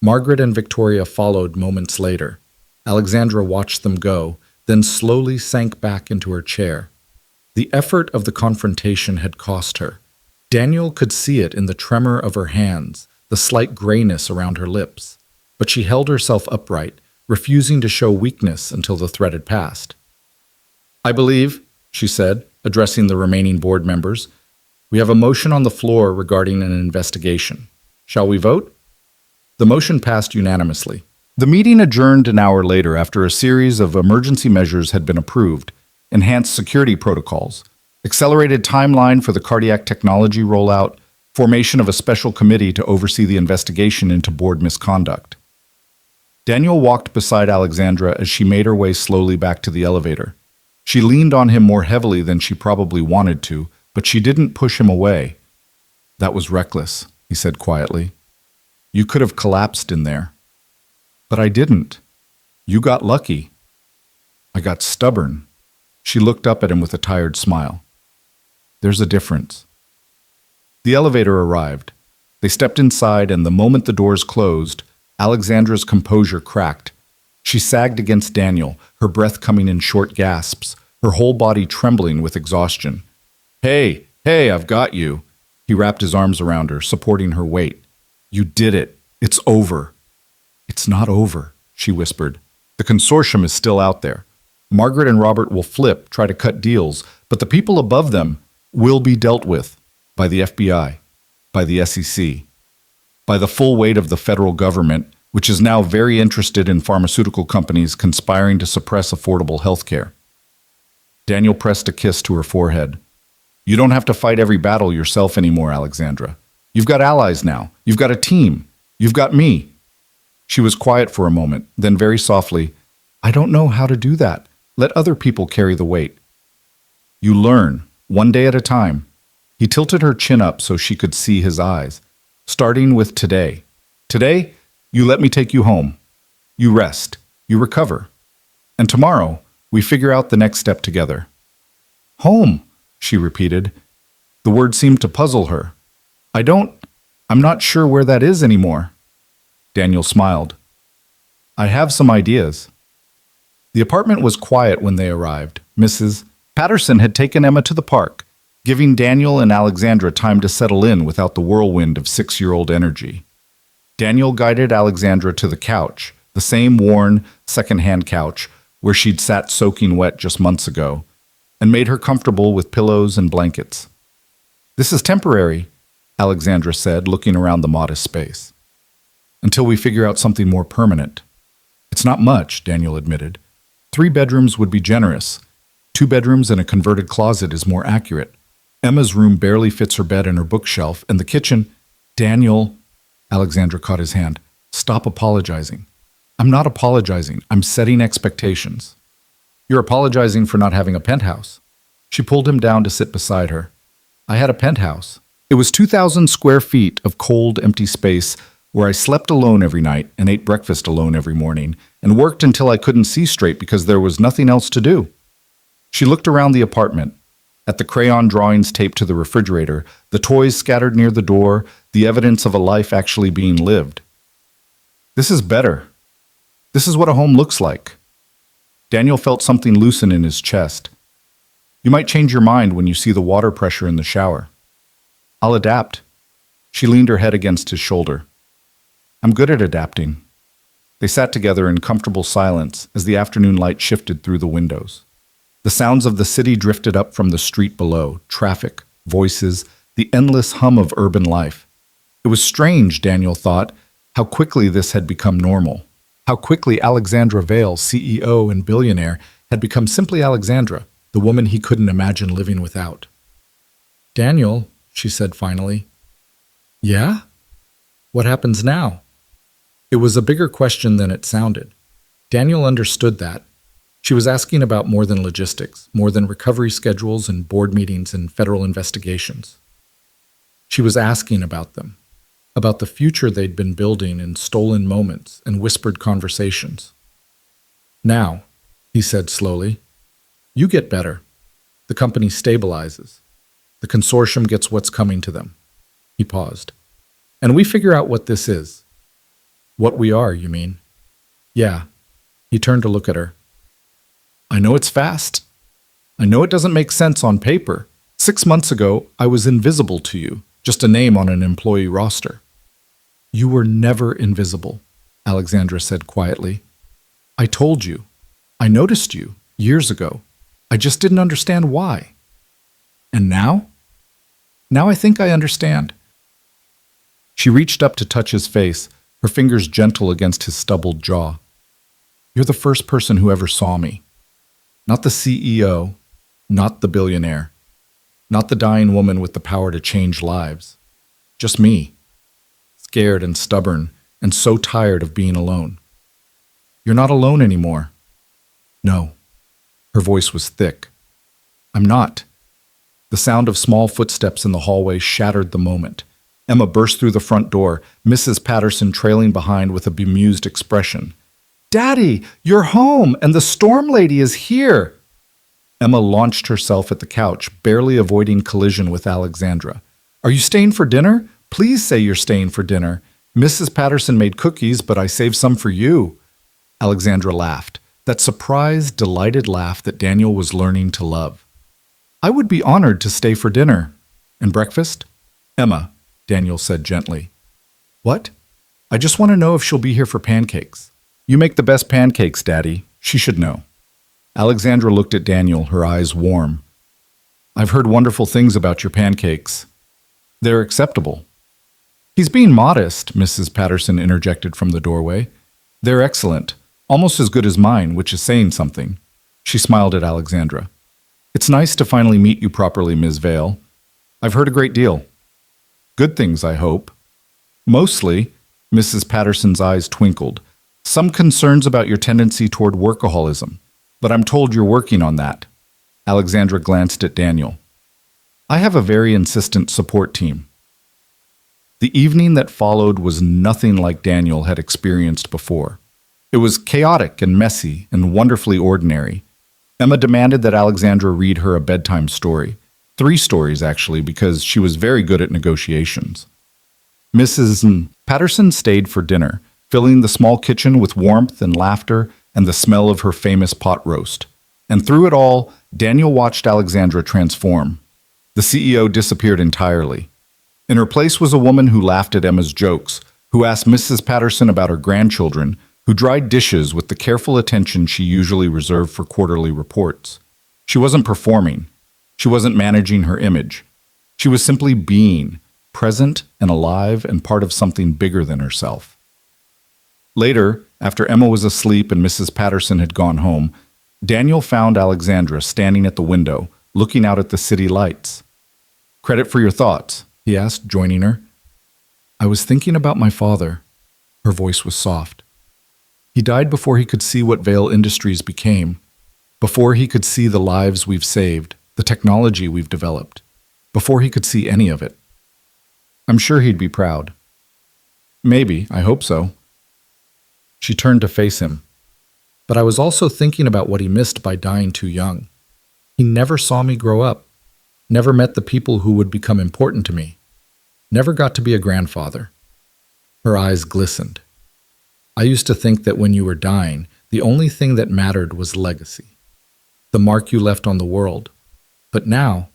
Margaret and Victoria followed moments later. Alexandra watched them go, then slowly sank back into her chair. The effort of the confrontation had cost her. Daniel could see it in the tremor of her hands, the slight grayness around her lips. But she held herself upright, refusing to show weakness until the threat had passed. I believe, she said, addressing the remaining board members, we have a motion on the floor regarding an investigation. Shall we vote? The motion passed unanimously. The meeting adjourned an hour later after a series of emergency measures had been approved, enhanced security protocols, accelerated timeline for the cardiac technology rollout, formation of a special committee to oversee the investigation into board misconduct. Daniel walked beside Alexandra as she made her way slowly back to the elevator. She leaned on him more heavily than she probably wanted to, but she didn't push him away. "That was reckless," he said quietly. "You could have collapsed in there." "But I didn't. You got lucky." "I got stubborn." She looked up at him with a tired smile. "There's a difference." The elevator arrived. They stepped inside, and the moment the doors closed, Alexandra's composure cracked. She sagged against Daniel, her breath coming in short gasps, her whole body trembling with exhaustion. Hey, I've got you." He wrapped his arms around her, supporting her weight. "You did it. It's over." "It's not over," she whispered. "The consortium is still out there. Margaret and Robert will flip, try to cut deals, but the people above them will be dealt with by the FBI, by the SEC, by the full weight of the federal government, which is now very interested in pharmaceutical companies conspiring to suppress affordable health care." Daniel pressed a kiss to her forehead. "You don't have to fight every battle yourself anymore, Alexandra. You've got allies now. You've got a team. You've got me." She was quiet for a moment, then very softly, "I don't know how to do that. Let other people carry the weight." "You learn, one day at a time." He tilted her chin up so she could see his eyes. "Starting with today. Today, you let me take you home. You rest. You recover. And tomorrow, we figure out the next step together." "Home," she repeated. The word seemed to puzzle her. I'm not sure where that is anymore." Daniel smiled. "I have some ideas." The apartment was quiet when they arrived. Mrs. Patterson had taken Emma to the park, giving Daniel and Alexandra time to settle in without the whirlwind of 6-year-old energy. Daniel guided Alexandra to the couch, the same worn, second-hand couch where she'd sat soaking wet just months ago, and made her comfortable with pillows and blankets. "This is temporary," Alexandra said, looking around the modest space. "Until we figure out something more permanent." "It's not much," Daniel admitted. 3 bedrooms would be generous. 2 bedrooms and a converted closet is more accurate. Emma's room barely fits her bed and her bookshelf, and the kitchen— "Daniel," Alexandra caught his hand, "stop apologizing." "I'm not apologizing. I'm setting expectations." "You're apologizing for not having a penthouse." She pulled him down to sit beside her. "I had a penthouse. It was 2,000 square feet of cold, empty space where I slept alone every night and ate breakfast alone every morning and worked until I couldn't see straight because there was nothing else to do." She looked around the apartment, at the crayon drawings taped to the refrigerator, the toys scattered near the door, the evidence of a life actually being lived. "This is better. This is what a home looks like." Daniel felt something loosen in his chest. "You might change your mind when you see the water pressure in the shower." "I'll adapt." She leaned her head against his shoulder. "I'm good at adapting." They sat together in comfortable silence as the afternoon light shifted through the windows. The sounds of the city drifted up from the street below, traffic, voices, the endless hum of urban life. It was strange, Daniel thought, how quickly this had become normal. How quickly Alexandra Vale, CEO and billionaire, had become simply Alexandra, the woman he couldn't imagine living without. "Daniel," she said finally. "Yeah? What happens now?" It was a bigger question than it sounded. Daniel understood that. She was asking about more than logistics, more than recovery schedules and board meetings and federal investigations. She was asking about them, about the future they'd been building in stolen moments and whispered conversations. "Now," he said slowly, "you get better. The company stabilizes. The consortium gets what's coming to them." He paused. "And we figure out what this is." "What we are, you mean?" "Yeah." He turned to look at her. "I know it's fast. I know it doesn't make sense on paper. 6 months ago, I was invisible to you, just a name on an employee roster." "You were never invisible," Alexandra said quietly. "I told you. I noticed you years ago. I just didn't understand why. And now? Now I think I understand." She reached up to touch his face, her fingers gentle against his stubbled jaw. You're the first person who ever saw me. Not the CEO, not the billionaire, not the dying woman with the power to change lives. Just me, scared and stubborn and so tired of being alone. You're not alone anymore. No. Her voice was thick. I'm not. The sound of small footsteps in the hallway shattered the moment. Emma burst through the front door, Mrs. Patterson trailing behind with a bemused expression. Daddy, you're home, and the storm lady is here. Emma launched herself at the couch, barely avoiding collision with Alexandra. Are you staying for dinner? Please say you're staying for dinner. Mrs. Patterson made cookies, but I saved some for you. Alexandra laughed, that surprised, delighted laugh that Daniel was learning to love. I would be honored to stay for dinner. And breakfast? Emma, Daniel said gently. What? I just want to know if she'll be here for pancakes. You make the best pancakes, Daddy. She should know. Alexandra looked at Daniel, her eyes warm. I've heard wonderful things about your pancakes. They're acceptable. He's being modest, Mrs. Patterson interjected from the doorway. They're excellent, almost as good as mine, which is saying something. She smiled at Alexandra. It's nice to finally meet you properly, Ms. Vale. I've heard a great deal. Good things, I hope. Mostly, Mrs. Patterson's eyes twinkled. Some concerns about your tendency toward workaholism, but I'm told you're working on that. Alexandra glanced at Daniel. I have a very insistent support team. The evening that followed was nothing like Daniel had experienced before. It was chaotic and messy and wonderfully ordinary. Emma demanded that Alexandra read her a bedtime story. 3 stories, actually, because she was very good at negotiations. Mrs. Patterson stayed for dinner, filling the small kitchen with warmth and laughter and the smell of her famous pot roast. And through it all, Daniel watched Alexandra transform. The CEO disappeared entirely. In her place was a woman who laughed at Emma's jokes, who asked Mrs. Patterson about her grandchildren, who dried dishes with the careful attention she usually reserved for quarterly reports. She wasn't performing. She wasn't managing her image. She was simply being, present and alive and part of something bigger than herself. Later, after Emma was asleep and Mrs. Patterson had gone home, Daniel found Alexandra standing at the window, looking out at the city lights. Credit for your thoughts, he asked, joining her. I was thinking about my father. Her voice was soft. He died before he could see what Vale Industries became, before he could see the lives we've saved, the technology we've developed, before he could see any of it. I'm sure he'd be proud. Maybe, I hope so. She turned to face him. But I was also thinking about what he missed by dying too young. He never saw me grow up, never met the people who would become important to me, never got to be a grandfather. Her eyes glistened. I used to think that when you were dying, the only thing that mattered was legacy, the mark you left on the world. But now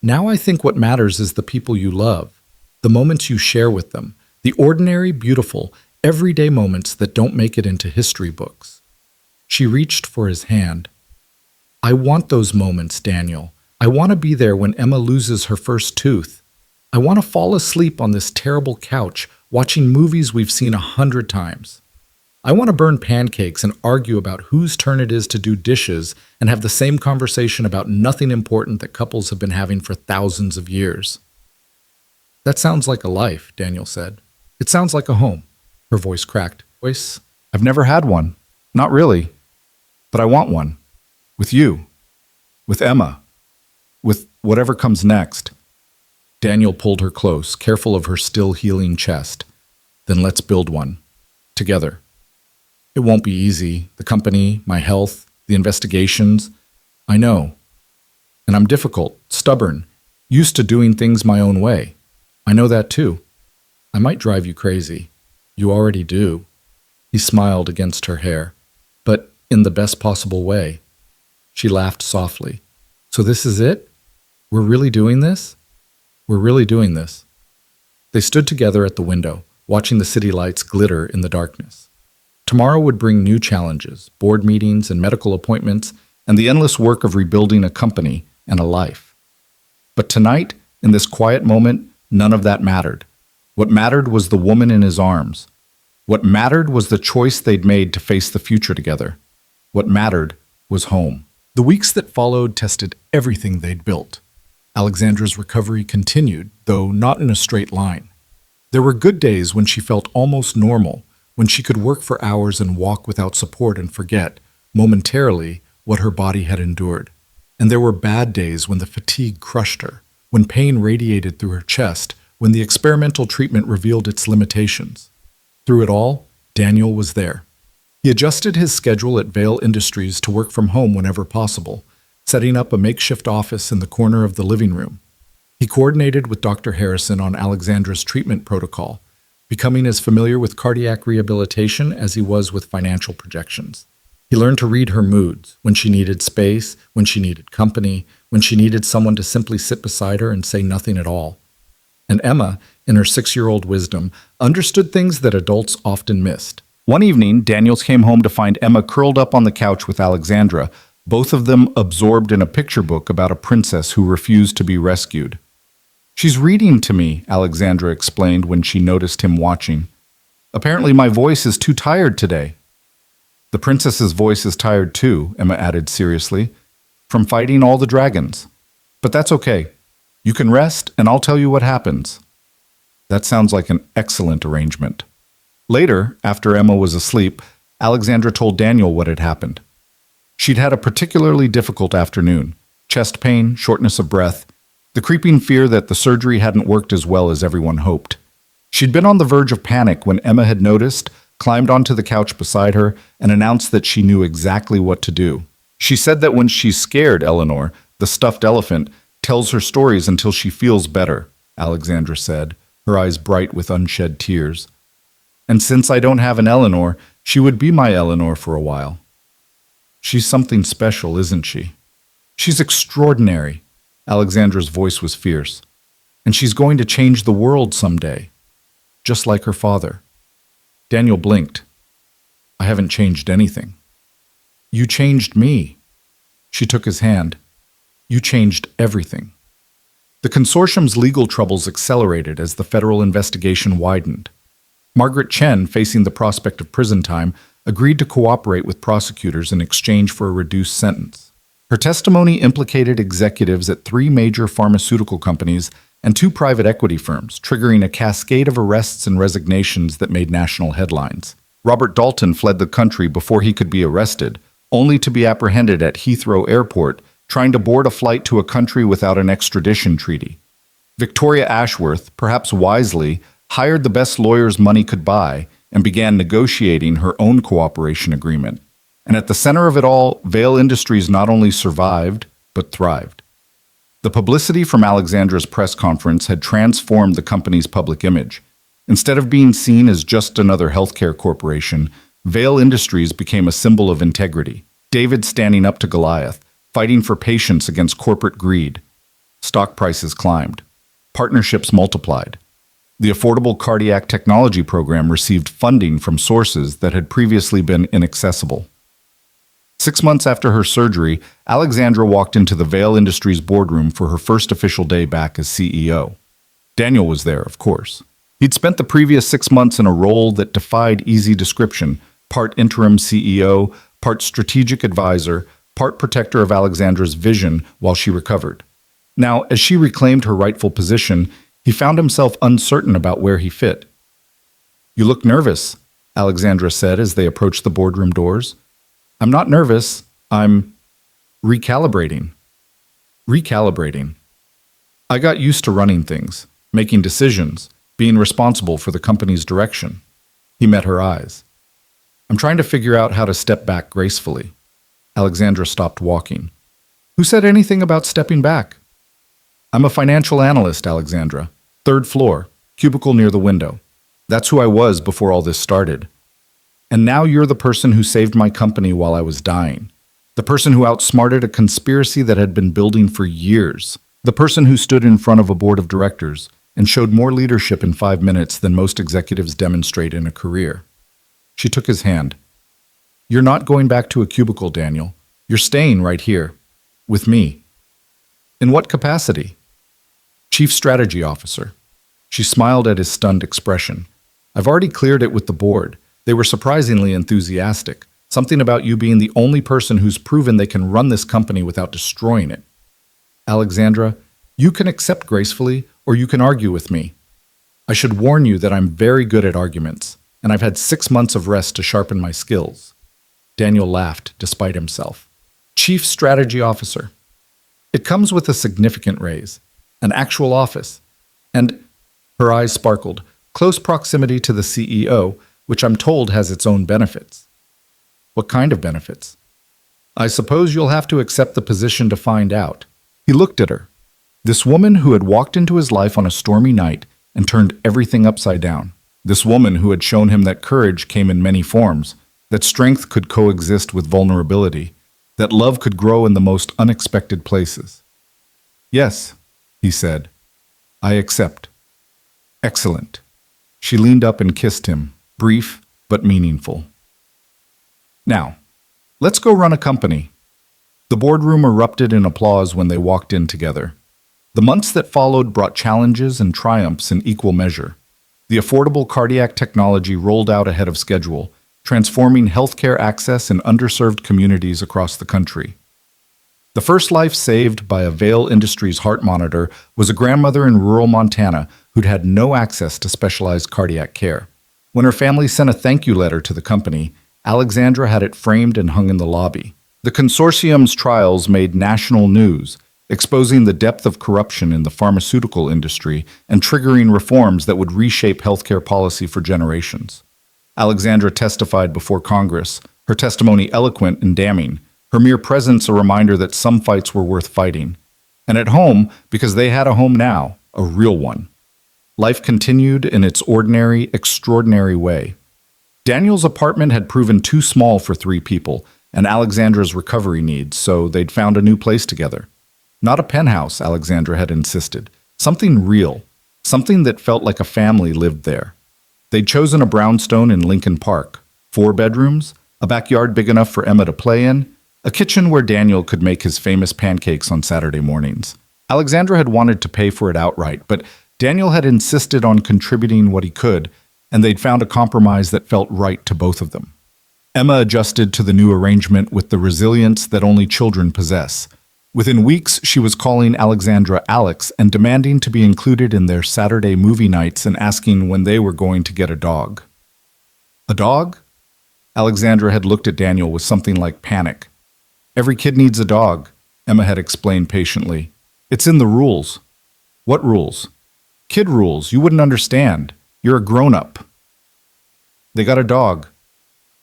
I think what matters is the people you love, the moments you share with them, the ordinary, beautiful, everyday moments that don't make it into history books. She reached for his hand. I want those moments, Daniel. I want to be there when Emma loses her first tooth. I want to fall asleep on this terrible couch, watching movies we've seen 100 times. I want to burn pancakes and argue about whose turn it is to do dishes and have the same conversation about nothing important that couples have been having for thousands of years. That sounds like a life, Daniel said. It sounds like a home. Her voice cracked. I've never had one. Not really. But I want one. With you. With Emma. With whatever comes next. Daniel pulled her close, careful of her still healing chest. Then let's build one. Together. It won't be easy. The company, my health, the investigations. I know. And I'm difficult, stubborn, used to doing things my own way. I know that too. I might drive you crazy. You already do. He smiled against her hair, but in the best possible way. She laughed softly. So this is it? We're really doing this? We're really doing this. They stood together at the window, watching the city lights glitter in the darkness. Tomorrow would bring new challenges, board meetings and medical appointments, and the endless work of rebuilding a company and a life. But tonight, in this quiet moment, none of that mattered. What mattered was the woman in his arms. What mattered was the choice they'd made to face the future together. What mattered was home. The weeks that followed tested everything they'd built. Alexandra's recovery continued, though not in a straight line. There were good days when she felt almost normal, when she could work for hours and walk without support and forget, momentarily, what her body had endured. And there were bad days when the fatigue crushed her, when pain radiated through her chest, when the experimental treatment revealed its limitations. Through it all, Daniel was there. He adjusted his schedule at Vail Industries to work from home whenever possible, setting up a makeshift office in the corner of the living room. He coordinated with Dr. Harrison on Alexandra's treatment protocol, becoming as familiar with cardiac rehabilitation as he was with financial projections. He learned to read her moods, when she needed space, when she needed company, when she needed someone to simply sit beside her and say nothing at all. And Emma, in her 6-year-old wisdom, understood things that adults often missed. One evening, Daniels came home to find Emma curled up on the couch with Alexandra, both of them absorbed in a picture book about a princess who refused to be rescued. "She's reading to me," Alexandra explained when she noticed him watching. "Apparently my voice is too tired today." "The princess's voice is tired too," Emma added seriously, "from fighting all the dragons. But that's okay. You can rest, and I'll tell you what happens." That sounds like an excellent arrangement. Later, after Emma was asleep, Alexandra told Daniel what had happened. She'd had a particularly difficult afternoon. Chest pain, shortness of breath, the creeping fear that the surgery hadn't worked as well as everyone hoped. She'd been on the verge of panic when Emma had noticed, climbed onto the couch beside her, and announced that she knew exactly what to do. She said that when she's scared, Eleanor, the stuffed elephant, tells her stories until she feels better, Alexandra said, her eyes bright with unshed tears. And since I don't have an Eleanor, she would be my Eleanor for a while. She's something special, isn't she? She's extraordinary. Alexandra's voice was fierce. And she's going to change the world someday, just like her father. Daniel blinked. I haven't changed anything. You changed me. She took his hand. You changed everything. The consortium's legal troubles accelerated as the federal investigation widened. Margaret Chen, facing the prospect of prison time, agreed to cooperate with prosecutors in exchange for a reduced sentence. Her testimony implicated executives at 3 major pharmaceutical companies and 2 private equity firms, triggering a cascade of arrests and resignations that made national headlines. Robert Dalton fled the country before he could be arrested, only to be apprehended at Heathrow Airport, trying to board a flight to a country without an extradition treaty. Victoria Ashworth, perhaps wisely, hired the best lawyers money could buy and began negotiating her own cooperation agreement. And at the center of it all, Vail Industries not only survived, but thrived. The publicity from Alexandra's press conference had transformed the company's public image. Instead of being seen as just another healthcare corporation, Vail Industries became a symbol of integrity. David standing up to Goliath, fighting for patients against corporate greed. Stock prices climbed. Partnerships multiplied. The Affordable Cardiac Technology Program received funding from sources that had previously been inaccessible. 6 months after her surgery, Alexandra walked into the Vail Industries boardroom for her first official day back as CEO. Daniel was there, of course. He'd spent the previous 6 months in a role that defied easy description, part interim CEO, part strategic advisor, part protector of Alexandra's vision while she recovered. Now, as she reclaimed her rightful position, he found himself uncertain about where he fit. "You look nervous," Alexandra said as they approached the boardroom doors. "I'm not nervous. I'm recalibrating." Recalibrating. I got used to running things, making decisions, being responsible for the company's direction. He met her eyes. "I'm trying to figure out how to step back gracefully." Alexandra stopped walking. "Who said anything about stepping back?" "I'm a financial analyst, Alexandra. 3rd floor, cubicle near the window. That's who I was before all this started. And now you're the person who saved my company while I was dying. The person who outsmarted a conspiracy that had been building for years. The person who stood in front of a board of directors and showed more leadership in 5 minutes than most executives demonstrate in a career." She took his hand. "You're not going back to a cubicle, Daniel. You're staying right here. With me." "In what capacity?" "Chief Strategy Officer." She smiled at his stunned expression. I've already cleared it with the board. They were surprisingly enthusiastic. Something about you being the only person who's proven they can run this company without destroying it. Alexandra, you can accept gracefully, or you can argue with me. I should warn you that I'm very good at arguments, and I've had 6 months of rest to sharpen my skills. Daniel laughed, despite himself. Chief Strategy Officer. It comes with a significant raise, an actual office, and her eyes sparkled, close proximity to the CEO, which I'm told has its own benefits. What kind of benefits? I suppose you'll have to accept the position to find out. He looked at her. This woman who had walked into his life on a stormy night and turned everything upside down. This woman who had shown him that courage came in many forms, that strength could coexist with vulnerability, that love could grow in the most unexpected places. Yes, he said. I accept. Excellent. She leaned up and kissed him, brief but meaningful. Now, let's go run a company. The boardroom erupted in applause when they walked in together. The months that followed brought challenges and triumphs in equal measure. The affordable cardiac technology rolled out ahead of schedule, transforming healthcare access in underserved communities across the country. The first life saved by a Vail Industries heart monitor was a grandmother in rural Montana who'd had no access to specialized cardiac care. When her family sent a thank you letter to the company, Alexandra had it framed and hung in the lobby. The consortium's trials made national news, exposing the depth of corruption in the pharmaceutical industry and triggering reforms that would reshape healthcare policy for generations. Alexandra testified before Congress, her testimony eloquent and damning, her mere presence a reminder that some fights were worth fighting. And at home, because they had a home now, a real one. Life continued in its ordinary, extraordinary way. Daniel's apartment had proven too small for 3 people, and Alexandra's recovery needs, so they'd found a new place together. Not a penthouse, Alexandra had insisted. Something real. Something that felt like a family lived there. They'd chosen a brownstone in Lincoln Park. 4 bedrooms, a backyard big enough for Emma to play in, a kitchen where Daniel could make his famous pancakes on Saturday mornings. Alexandra had wanted to pay for it outright, but Daniel had insisted on contributing what he could, and they'd found a compromise that felt right to both of them. Emma adjusted to the new arrangement with the resilience that only children possess. Within weeks, she was calling Alexandra Alex and demanding to be included in their Saturday movie nights and asking when they were going to get a dog. A dog? Alexandra had looked at Daniel with something like panic. Every kid needs a dog, Emma had explained patiently. It's in the rules. What rules? Kid rules. You wouldn't understand. You're a grown-up. They got a dog,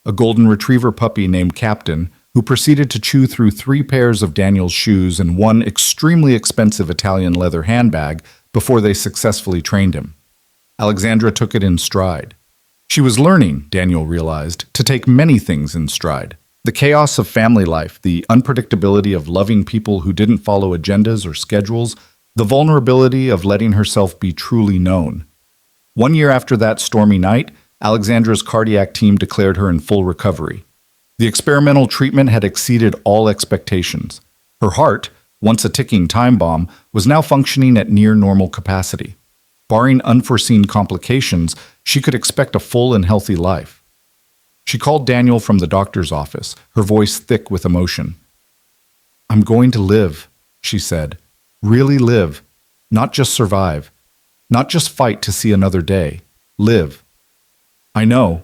a golden retriever puppy named Captain, who proceeded to chew through 3 pairs of Daniel's shoes and 1 extremely expensive Italian leather handbag before they successfully trained him. Alexandra took it in stride. She was learning, Daniel realized, to take many things in stride. The chaos of family life, the unpredictability of loving people who didn't follow agendas or schedules, the vulnerability of letting herself be truly known. 1 year after that stormy night, Alexandra's cardiac team declared her in full recovery. The experimental treatment had exceeded all expectations. Her heart, once a ticking time bomb, was now functioning at near normal capacity. Barring unforeseen complications, she could expect a full and healthy life. She called Daniel from the doctor's office, her voice thick with emotion. I'm going to live, she said. Really live. Not just survive. Not just fight to see another day. Live. I know,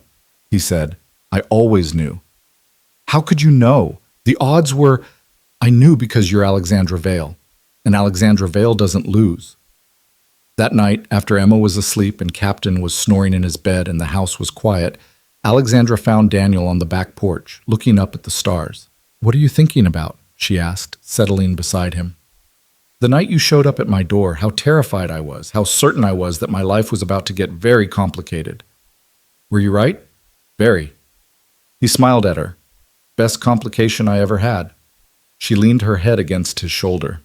he said. I always knew. How could you know? The odds were... I knew because you're Alexandra Vail, and Alexandra Vail doesn't lose. That night, after Emma was asleep and Captain was snoring in his bed and the house was quiet, Alexandra found Daniel on the back porch, looking up at the stars. What are you thinking about? She asked, settling beside him. The night you showed up at my door, how terrified I was, how certain I was that my life was about to get very complicated. Were you right? Very. He smiled at her. Best complication I ever had. She leaned her head against his shoulder.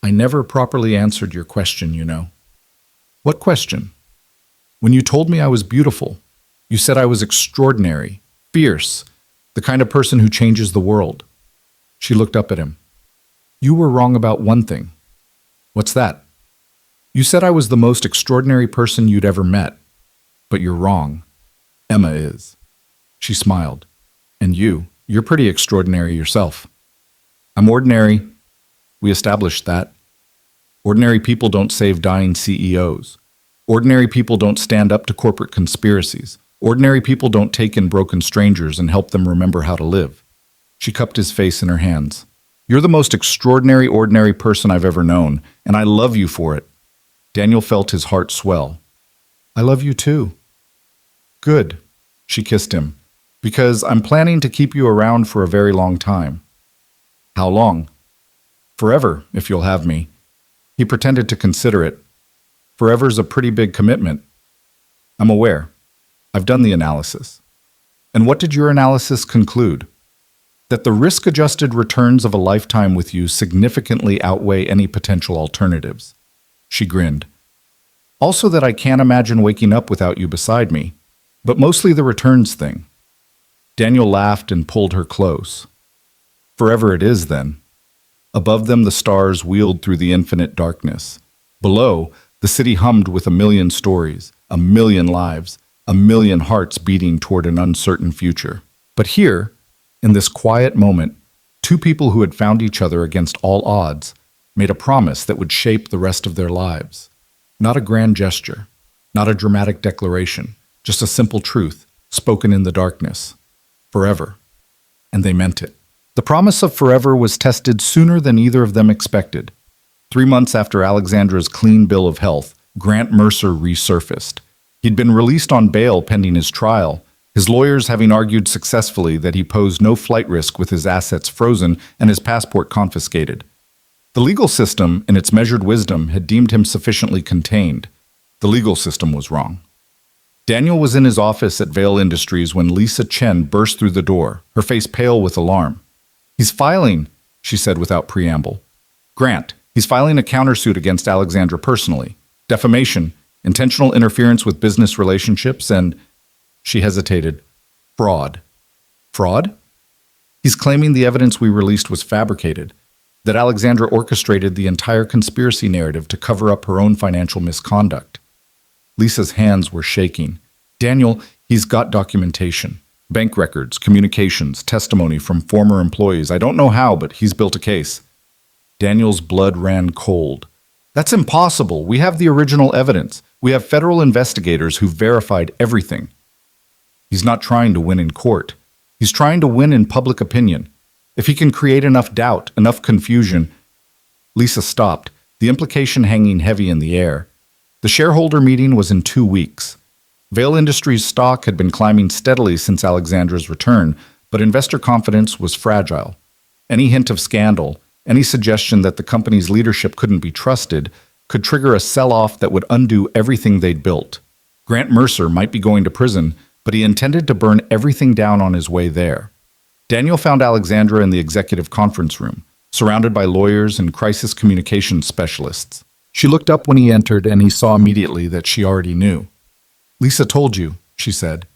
I never properly answered your question, you know. What question? When you told me I was beautiful, you said I was extraordinary, fierce, the kind of person who changes the world. She looked up at him. You were wrong about one thing. What's that? You said I was the most extraordinary person you'd ever met, but you're wrong. Emma is. She smiled. And you're pretty extraordinary yourself. I'm ordinary. We established that. Ordinary people don't save dying CEOs. Ordinary people don't stand up to corporate conspiracies. Ordinary people don't take in broken strangers and help them remember how to live. She cupped his face in her hands. You're the most extraordinary, ordinary person I've ever known, and I love you for it. Daniel felt his heart swell. I love you too. Good. She kissed him. Because I'm planning to keep you around for a very long time. How long? Forever, if you'll have me. He pretended to consider it. Forever's a pretty big commitment. I'm aware. I've done the analysis. And what did your analysis conclude? That the risk-adjusted returns of a lifetime with you significantly outweigh any potential alternatives. She grinned. Also that I can't imagine waking up without you beside me, but mostly the returns thing. Daniel laughed and pulled her close. Forever it is, then. Above them the stars wheeled through the infinite darkness. Below, the city hummed with a million stories, a million lives, a million hearts beating toward an uncertain future. But here, in this quiet moment, two people who had found each other against all odds made a promise that would shape the rest of their lives. Not a grand gesture, not a dramatic declaration, just a simple truth, spoken in the darkness. Forever. And they meant it. The promise of forever was tested sooner than either of them expected. 3 months after Alexandra's clean bill of health, Grant Mercer resurfaced. He'd been released on bail pending his trial, his lawyers having argued successfully that he posed no flight risk with his assets frozen and his passport confiscated. The legal system, in its measured wisdom, had deemed him sufficiently contained. The legal system was wrong. Daniel was in his office at Vail Industries when Lisa Chen burst through the door, her face pale with alarm. He's filing, she said without preamble. Grant, he's filing a countersuit against Alexandra personally. Defamation, intentional interference with business relationships, and, she hesitated, fraud. Fraud? He's claiming the evidence we released was fabricated, that Alexandra orchestrated the entire conspiracy narrative to cover up her own financial misconduct. Lisa's hands were shaking. Daniel, he's got documentation. Bank records, communications, testimony from former employees. I don't know how, but he's built a case. Daniel's blood ran cold. That's impossible. We have the original evidence. We have federal investigators who've verified everything. He's not trying to win in court. He's trying to win in public opinion. If he can create enough doubt, enough confusion. Lisa stopped, the implication hanging heavy in the air. The shareholder meeting was in 2 weeks. Vail Industries' stock had been climbing steadily since Alexandra's return, but investor confidence was fragile. Any hint of scandal, any suggestion that the company's leadership couldn't be trusted, could trigger a sell-off that would undo everything they'd built. Grant Mercer might be going to prison, but he intended to burn everything down on his way there. Daniel found Alexandra in the executive conference room, surrounded by lawyers and crisis communications specialists. She looked up when he entered, and he saw immediately that she already knew. Lisa told you, she said.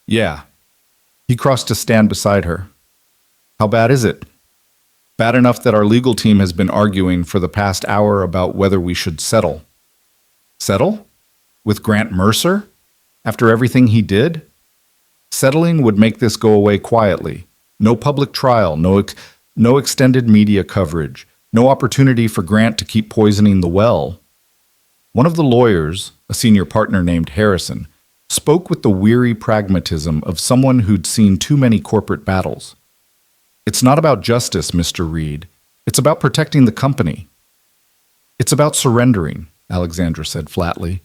Yeah. He crossed to stand beside her. How bad is it? Bad enough that our legal team has been arguing for the past hour about whether we should settle. Settle? With Grant Mercer? After everything he did? Settling would make this go away quietly. No public trial, no extended media coverage. No opportunity for Grant to keep poisoning the well. One of the lawyers, a senior partner named Harrison, spoke with the weary pragmatism of someone who'd seen too many corporate battles. It's not about justice, Mr. Reed. It's about protecting the company. It's about surrendering, Alexandra said flatly.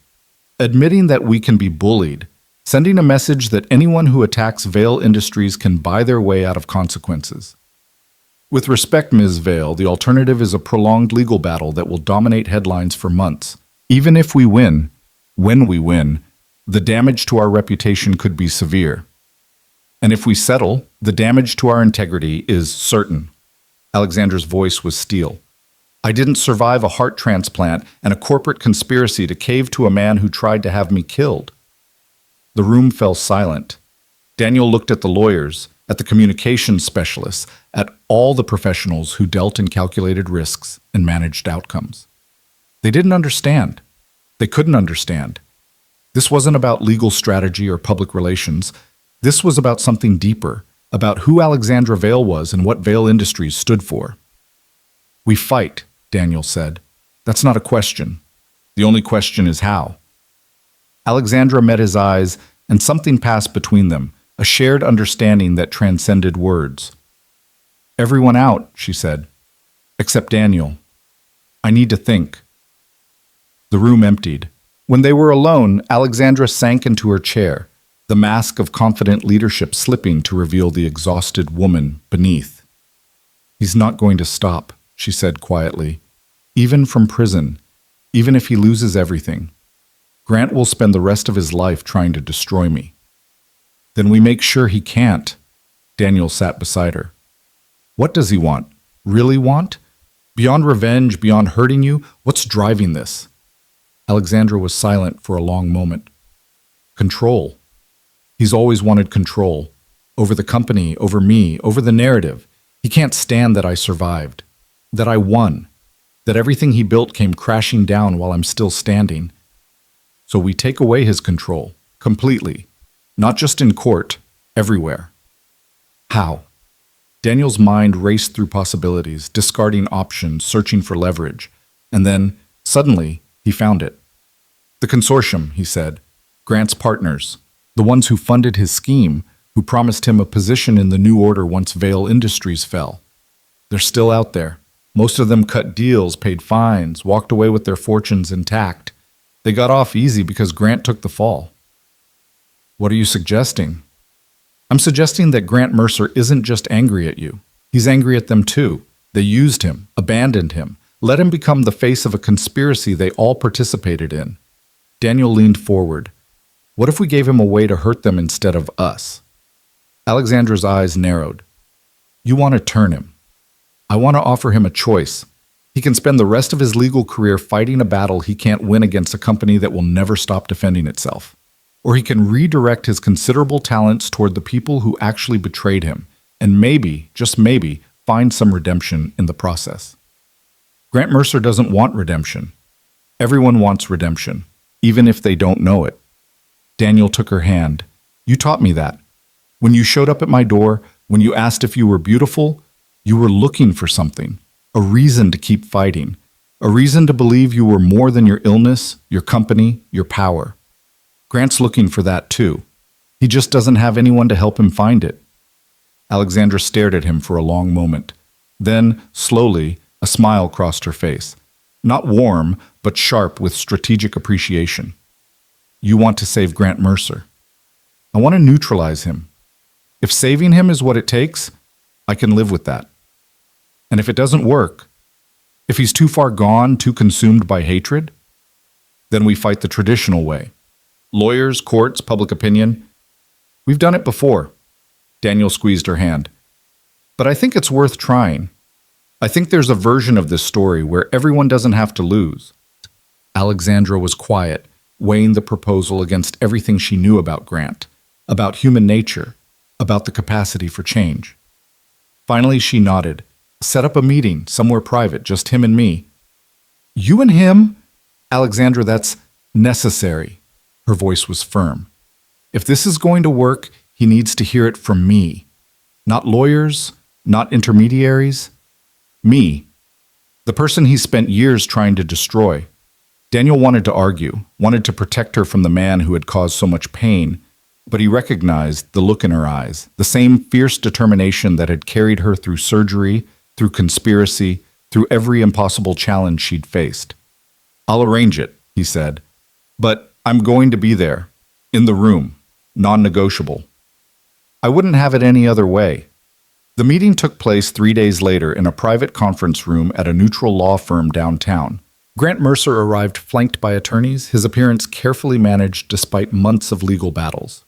Admitting that we can be bullied, sending a message that anyone who attacks Vail Industries can buy their way out of consequences. With respect, Ms. Vail, the alternative is a prolonged legal battle that will dominate headlines for months. Even if we win, when we win, the damage to our reputation could be severe. And if we settle, the damage to our integrity is certain. Alexandra's voice was steel. I didn't survive a heart transplant and a corporate conspiracy to cave to a man who tried to have me killed. The room fell silent. Daniel looked at the lawyers, at the communications specialists, at all the professionals who dealt in calculated risks and managed outcomes. They didn't understand. They couldn't understand. This wasn't about legal strategy or public relations. This was about something deeper, about who Alexandra Vale was and what Vale Industries stood for. "We fight," Daniel said. "That's not a question. The only question is how." Alexandra met his eyes, and something passed between them, a shared understanding that transcended words. "Everyone out," she said. "Except Daniel. I need to think." The room emptied. When they were alone, Alexandra sank into her chair, the mask of confident leadership slipping to reveal the exhausted woman beneath. "He's not going to stop," she said quietly. "Even from prison, even if he loses everything. Grant will spend the rest of his life trying to destroy me." "Then we make sure he can't." Daniel sat beside her. "What does he want? Really want? Beyond revenge, beyond hurting you, what's driving this?" Alexandra was silent for a long moment. "Control. He's always wanted control. Over the company, over me, over the narrative. He can't stand that I survived. That I won. That everything he built came crashing down while I'm still standing. So we take away his control. Completely. Not just in court. Everywhere." "How?" Daniel's mind raced through possibilities, discarding options, searching for leverage. And then, suddenly, he found it. "The consortium," he said. "Grant's partners. The ones who funded his scheme, who promised him a position in the new order once Vale Industries fell. They're still out there. Most of them cut deals, paid fines, walked away with their fortunes intact. They got off easy because Grant took the fall." "What are you suggesting?" "I'm suggesting that Grant Mercer isn't just angry at you. He's angry at them too. They used him, abandoned him, let him become the face of a conspiracy they all participated in." Daniel leaned forward. "What if we gave him a way to hurt them instead of us?" Alexandra's eyes narrowed. "You want to turn him. I want to offer him a choice. He can spend the rest of his legal career fighting a battle he can't win against a company that will never stop defending itself. Or he can redirect his considerable talents toward the people who actually betrayed him, and maybe, just maybe, find some redemption in the process." Grant Mercer doesn't want redemption. Everyone wants redemption, even if they don't know it. Daniel took her hand. "You taught me that. When you showed up at my door, when you asked if you were beautiful, you were looking for something, a reason to keep fighting, a reason to believe you were more than your illness, your company, your power. Grant's looking for that too. He just doesn't have anyone to help him find it." Alexandra stared at him for a long moment. Then, slowly, a smile crossed her face. Not warm, but sharp with strategic appreciation. "You want to save Grant Mercer. I want to neutralize him. If saving him is what it takes, I can live with that. And if it doesn't work, if he's too far gone, too consumed by hatred, then we fight the traditional way. Lawyers, courts, public opinion. We've done it before." Daniel squeezed her hand. "But I think it's worth trying. I think there's a version of this story where everyone doesn't have to lose." Alexandra was quiet, weighing the proposal against everything she knew about Grant, about human nature, about the capacity for change. Finally, she nodded. "Set up a meeting, somewhere private, just him and me." "You and him?" "Alexandra, that's necessary." Her voice was firm. "If this is going to work, he needs to hear it from me. Not lawyers, not intermediaries. Me. The person he spent years trying to destroy." Daniel wanted to argue, wanted to protect her from the man who had caused so much pain, but he recognized the look in her eyes, the same fierce determination that had carried her through surgery, through conspiracy, through every impossible challenge she'd faced. "I'll arrange it," he said. "But I'm going to be there, in the room, non-negotiable. I wouldn't have it any other way." The meeting took place 3 days later in a private conference room at a neutral law firm downtown. Grant Mercer arrived flanked by attorneys, his appearance carefully managed despite months of legal battles.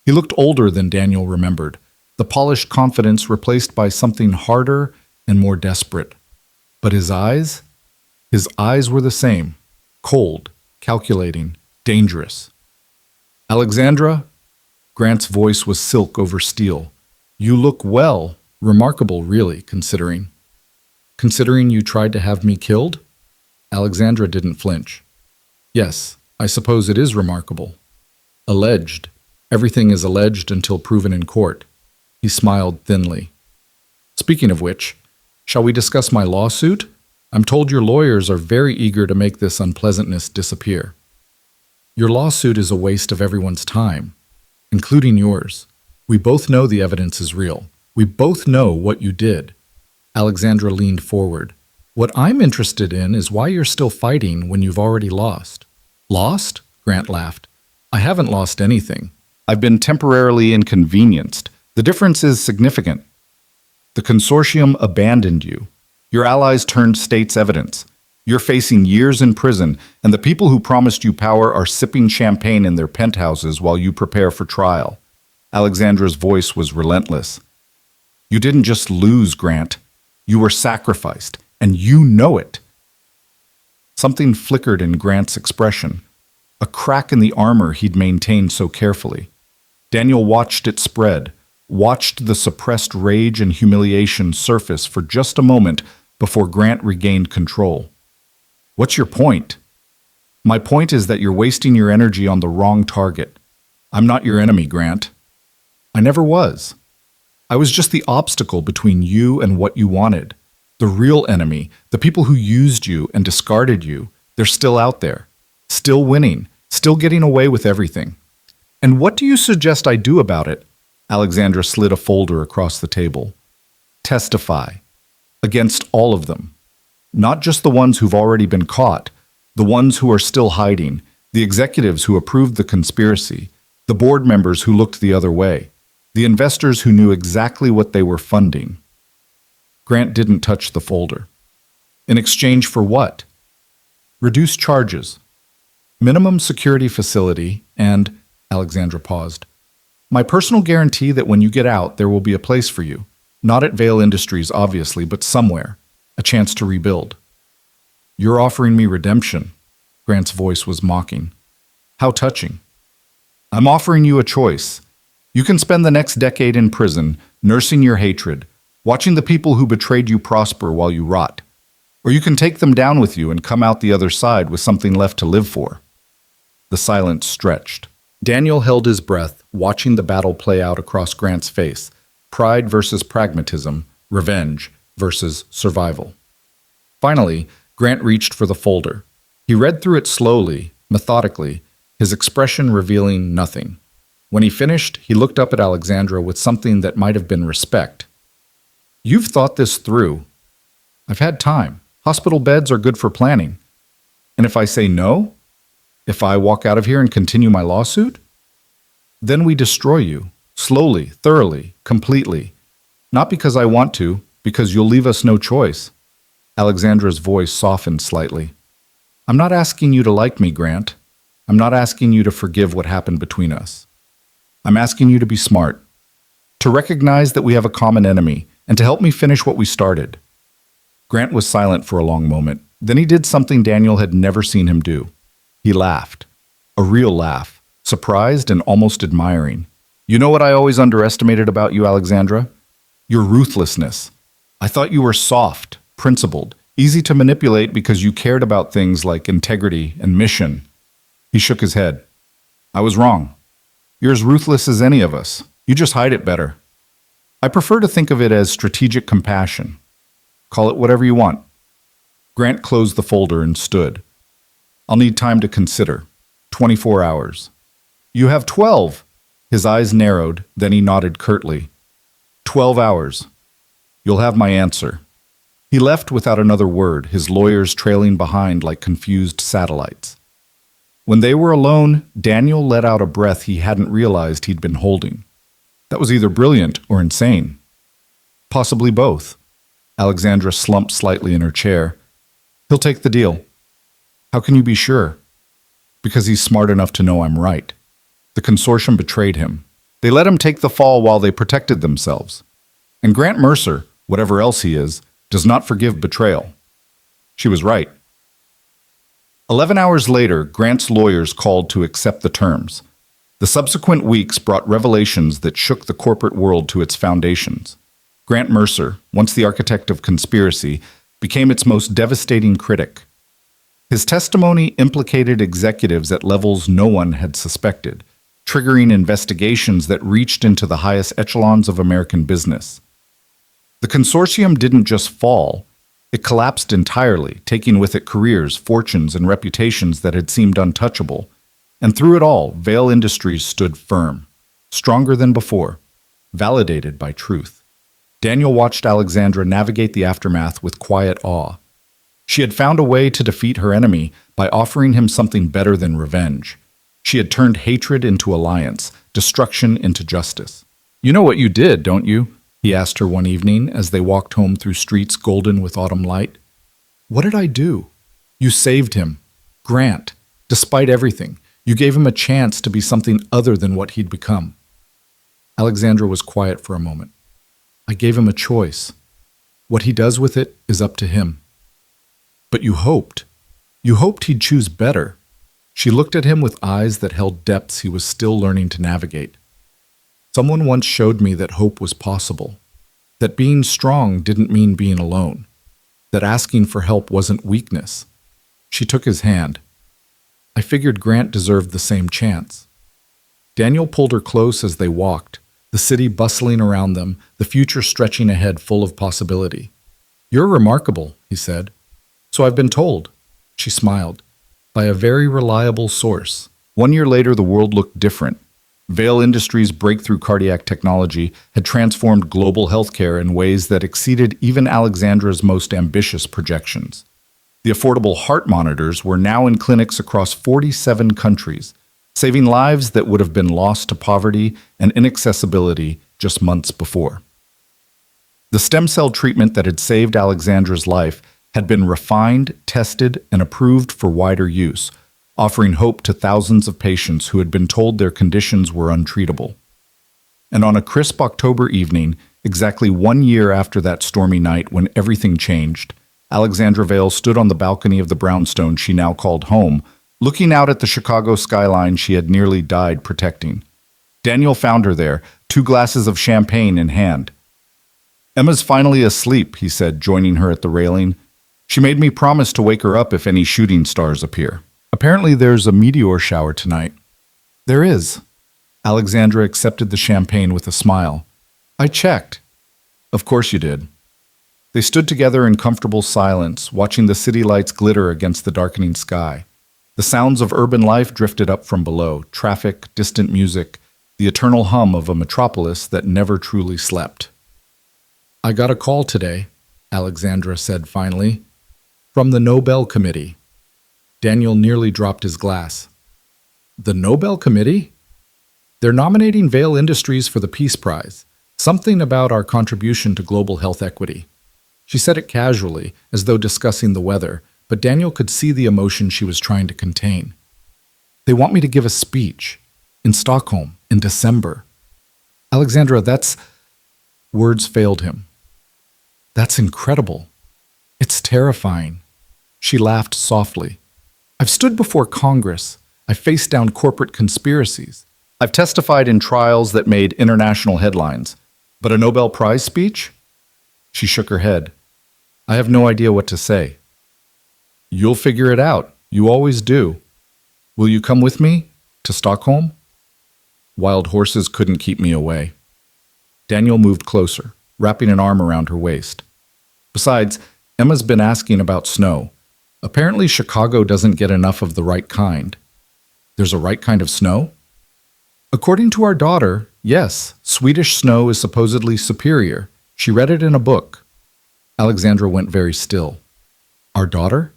He looked older than Daniel remembered, the polished confidence replaced by something harder and more desperate. But his eyes? His eyes were the same, cold, calculating, dangerous. "Alexandra?" Grant's voice was silk over steel. "You look well. Remarkable, really, considering." "Considering you tried to have me killed?" Alexandra didn't flinch. Yes, I suppose it is remarkable. Alleged. Everything is alleged until proven in court. He smiled thinly. Speaking of which, shall we discuss my lawsuit? I'm told your lawyers are very eager to make this unpleasantness disappear. Your lawsuit is a waste of everyone's time, including yours. We both know the evidence is real. We both know what you did. Alexandra leaned forward. What I'm interested in is why you're still fighting when you've already lost. Lost? Grant laughed. I haven't lost anything. I've been temporarily inconvenienced. The difference is significant. The consortium abandoned you. Your allies turned state's evidence. You're facing years in prison, and the people who promised you power are sipping champagne in their penthouses while you prepare for trial. Alexandra's voice was relentless. You didn't just lose, Grant. You were sacrificed, and you know it. Something flickered in Grant's expression, a crack in the armor he'd maintained so carefully. Daniel watched it spread, watched the suppressed rage and humiliation surface for just a moment before Grant regained control. What's your point? My point is that you're wasting your energy on the wrong target. I'm not your enemy, Grant. I never was. I was just the obstacle between you and what you wanted. The real enemy, the people who used you and discarded you, they're still out there, still winning, still getting away with everything. And what do you suggest I do about it? Alexandra slid a folder across the table. Testify. Against all of them. Not just the ones who've already been caught, the ones who are still hiding, the executives who approved the conspiracy, the board members who looked the other way, the investors who knew exactly what they were funding. Grant didn't touch the folder. In exchange for what? Reduced charges. Minimum security facility and, Alexandra paused, my personal guarantee that when you get out, there will be a place for you. Not at Vale Industries, obviously, but somewhere. A chance to rebuild. You're offering me redemption. Grant's voice was mocking. How touching. I'm offering you a choice. You can spend the next decade in prison, nursing your hatred, watching the people who betrayed you prosper while you rot. Or you can take them down with you and come out the other side with something left to live for. The silence stretched. Daniel held his breath, watching the battle play out across Grant's face. Pride versus pragmatism, revenge versus survival. Finally, Grant reached for the folder. He read through it slowly, methodically, his expression revealing nothing. When he finished, he looked up at Alexandra with something that might have been respect. You've thought this through. I've had time. Hospital beds are good for planning. And if I say no? If I walk out of here and continue my lawsuit? Then we destroy you, slowly, thoroughly, completely. Not because I want to, because you'll leave us no choice. Alexandra's voice softened slightly. I'm not asking you to like me, Grant. I'm not asking you to forgive what happened between us. I'm asking you to be smart, to recognize that we have a common enemy, and to help me finish what we started. Grant was silent for a long moment. Then he did something Daniel had never seen him do. He laughed. A real laugh, surprised and almost admiring. You know what I always underestimated about you, Alexandra? Your ruthlessness. I thought you were soft, principled, easy to manipulate because you cared about things like integrity and mission. He shook his head. I was wrong. You're as ruthless as any of us. You just hide it better. I prefer to think of it as strategic compassion. Call it whatever you want. Grant closed the folder and stood. I'll need time to consider. 24 hours. You have 12. His eyes narrowed, then he nodded curtly. 12 hours. You'll have my answer. He left without another word, his lawyers trailing behind like confused satellites. When they were alone, Daniel let out a breath he hadn't realized he'd been holding. That was either brilliant or insane. Possibly both. Alexandra slumped slightly in her chair. He'll take the deal. How can you be sure? Because he's smart enough to know I'm right. The consortium betrayed him. They let him take the fall while they protected themselves. And Grant Mercer, whatever else he is, does not forgive betrayal. She was right. 11 hours later, Grant's lawyers called to accept the terms. The subsequent weeks brought revelations that shook the corporate world to its foundations. Grant Mercer, once the architect of conspiracy, became its most devastating critic. His testimony implicated executives at levels no one had suspected, triggering investigations that reached into the highest echelons of American business. The consortium didn't just fall, it collapsed entirely, taking with it careers, fortunes, and reputations that had seemed untouchable. And through it all, Vail Industries stood firm, stronger than before, validated by truth. Daniel watched Alexandra navigate the aftermath with quiet awe. She had found a way to defeat her enemy by offering him something better than revenge. She had turned hatred into alliance, destruction into justice. "You know what you did, don't you?" he asked her one evening as they walked home through streets golden with autumn light. "What did I do?" "You saved him. Grant. Despite everything, you gave him a chance to be something other than what he'd become." Alexandra was quiet for a moment. "I gave him a choice. What he does with it is up to him." "But you hoped. You hoped he'd choose better." She looked at him with eyes that held depths he was still learning to navigate. "Someone once showed me that hope was possible, that being strong didn't mean being alone, that asking for help wasn't weakness." She took his hand. "I figured Grant deserved the same chance." Daniel pulled her close as they walked, the city bustling around them, the future stretching ahead full of possibility. "You're remarkable," he said. "So I've been told." She smiled. "By a very reliable source." 1 year later, the world looked different. Vail Industries' breakthrough cardiac technology had transformed global healthcare in ways that exceeded even Alexandra's most ambitious projections. The affordable heart monitors were now in clinics across 47 countries, saving lives that would have been lost to poverty and inaccessibility just months before. The stem cell treatment that had saved Alexandra's life had been refined, tested, and approved for wider use, offering hope to thousands of patients who had been told their conditions were untreatable. And on a crisp October evening, exactly 1 year after that stormy night when everything changed, Alexandra Vail stood on the balcony of the brownstone she now called home, looking out at the Chicago skyline she had nearly died protecting. Daniel found her there, 2 glasses of champagne in hand. "Emma's finally asleep," he said, joining her at the railing. "She made me promise to wake her up if any shooting stars appear. Apparently there's a meteor shower tonight." "There is." Alexandra accepted the champagne with a smile. "I checked." "Of course you did." They stood together in comfortable silence, watching the city lights glitter against the darkening sky. The sounds of urban life drifted up from below, traffic, distant music, the eternal hum of a metropolis that never truly slept. "I got a call today," Alexandra said finally, "from the Nobel Committee." Daniel nearly dropped his glass. "The Nobel Committee?" "They're nominating Vail Industries for the Peace Prize, something about our contribution to global health equity." She said it casually, as though discussing the weather, but Daniel could see the emotion she was trying to contain. "They want me to give a speech in Stockholm in December." "Alexandra, that's—" Words failed him. "That's incredible. It's terrifying." She laughed softly. "I've stood before Congress. I've faced down corporate conspiracies. I've testified in trials that made international headlines. But a Nobel Prize speech?" She shook her head. "I have no idea what to say." "You'll figure it out. You always do. Will you come with me to Stockholm?" "Wild horses couldn't keep me away." Daniel moved closer, wrapping an arm around her waist. "Besides, Emma's been asking about snow. Apparently Chicago doesn't get enough of the right kind." "There's a right kind of snow?" "According to our daughter, yes, Swedish snow is supposedly superior. She read it in a book." Alexandra went very still. "Our daughter?"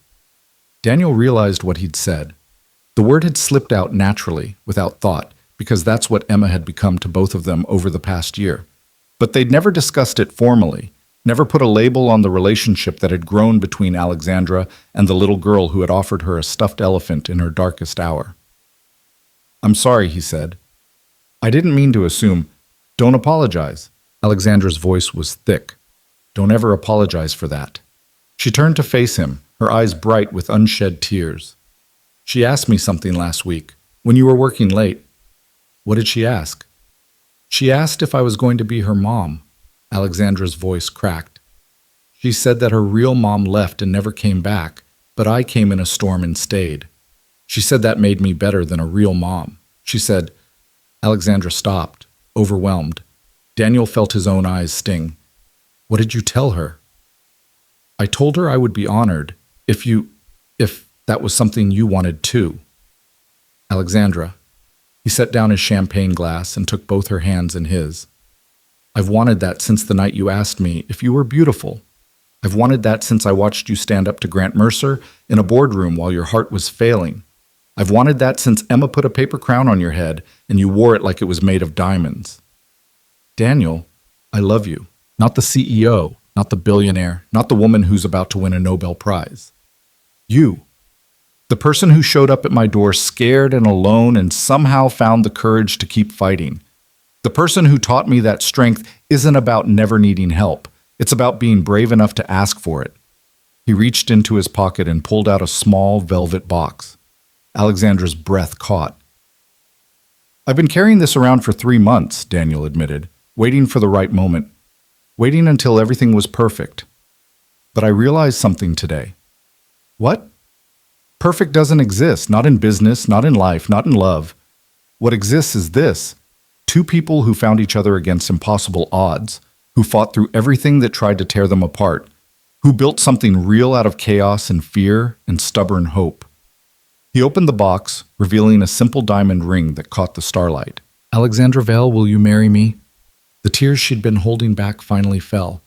Daniel realized what he'd said. The word had slipped out naturally, without thought, because that's what Emma had become to both of them over the past year. But they'd never discussed it formally, never put a label on the relationship that had grown between Alexandra and the little girl who had offered her a stuffed elephant in her darkest hour. "I'm sorry," he said. "I didn't mean to assume. Don't apologize." Alexandra's voice was thick. "Don't ever apologize for that." She turned to face him, her eyes bright with unshed tears. "She asked me something last week, when you were working late." "What did she ask?" "She asked if I was going to be her mom." Alexandra's voice cracked. "She said that her real mom left and never came back, but I came in a storm and stayed. She said that made me better than a real mom. She said, Alexandra stopped, overwhelmed. Daniel felt his own eyes sting. What did you tell her? I told her I would be honored if that was something you wanted too. Alexandra. He set down his champagne glass and took both her hands in his. I've wanted that since the night you asked me if you were beautiful. I've wanted that since I watched you stand up to Grant Mercer in a boardroom while your heart was failing. I've wanted that since Emma put a paper crown on your head and you wore it like it was made of diamonds. Daniel, I love you. Not the CEO, not the billionaire, not the woman who's about to win a Nobel Prize. You. The person who showed up at my door scared and alone and somehow found the courage to keep fighting. The person who taught me that strength isn't about never needing help. It's about being brave enough to ask for it. He reached into his pocket and pulled out a small velvet box. Alexandra's breath caught. I've been carrying this around for 3 months, Daniel admitted, waiting for the right moment, waiting until everything was perfect. But I realized something today. What? Perfect doesn't exist, not in business, not in life, not in love. What exists is this: 2 people who found each other against impossible odds, who fought through everything that tried to tear them apart, who built something real out of chaos and fear and stubborn hope. He opened the box, revealing a simple diamond ring that caught the starlight. Alexandra Vale, will you marry me? The tears she'd been holding back finally fell,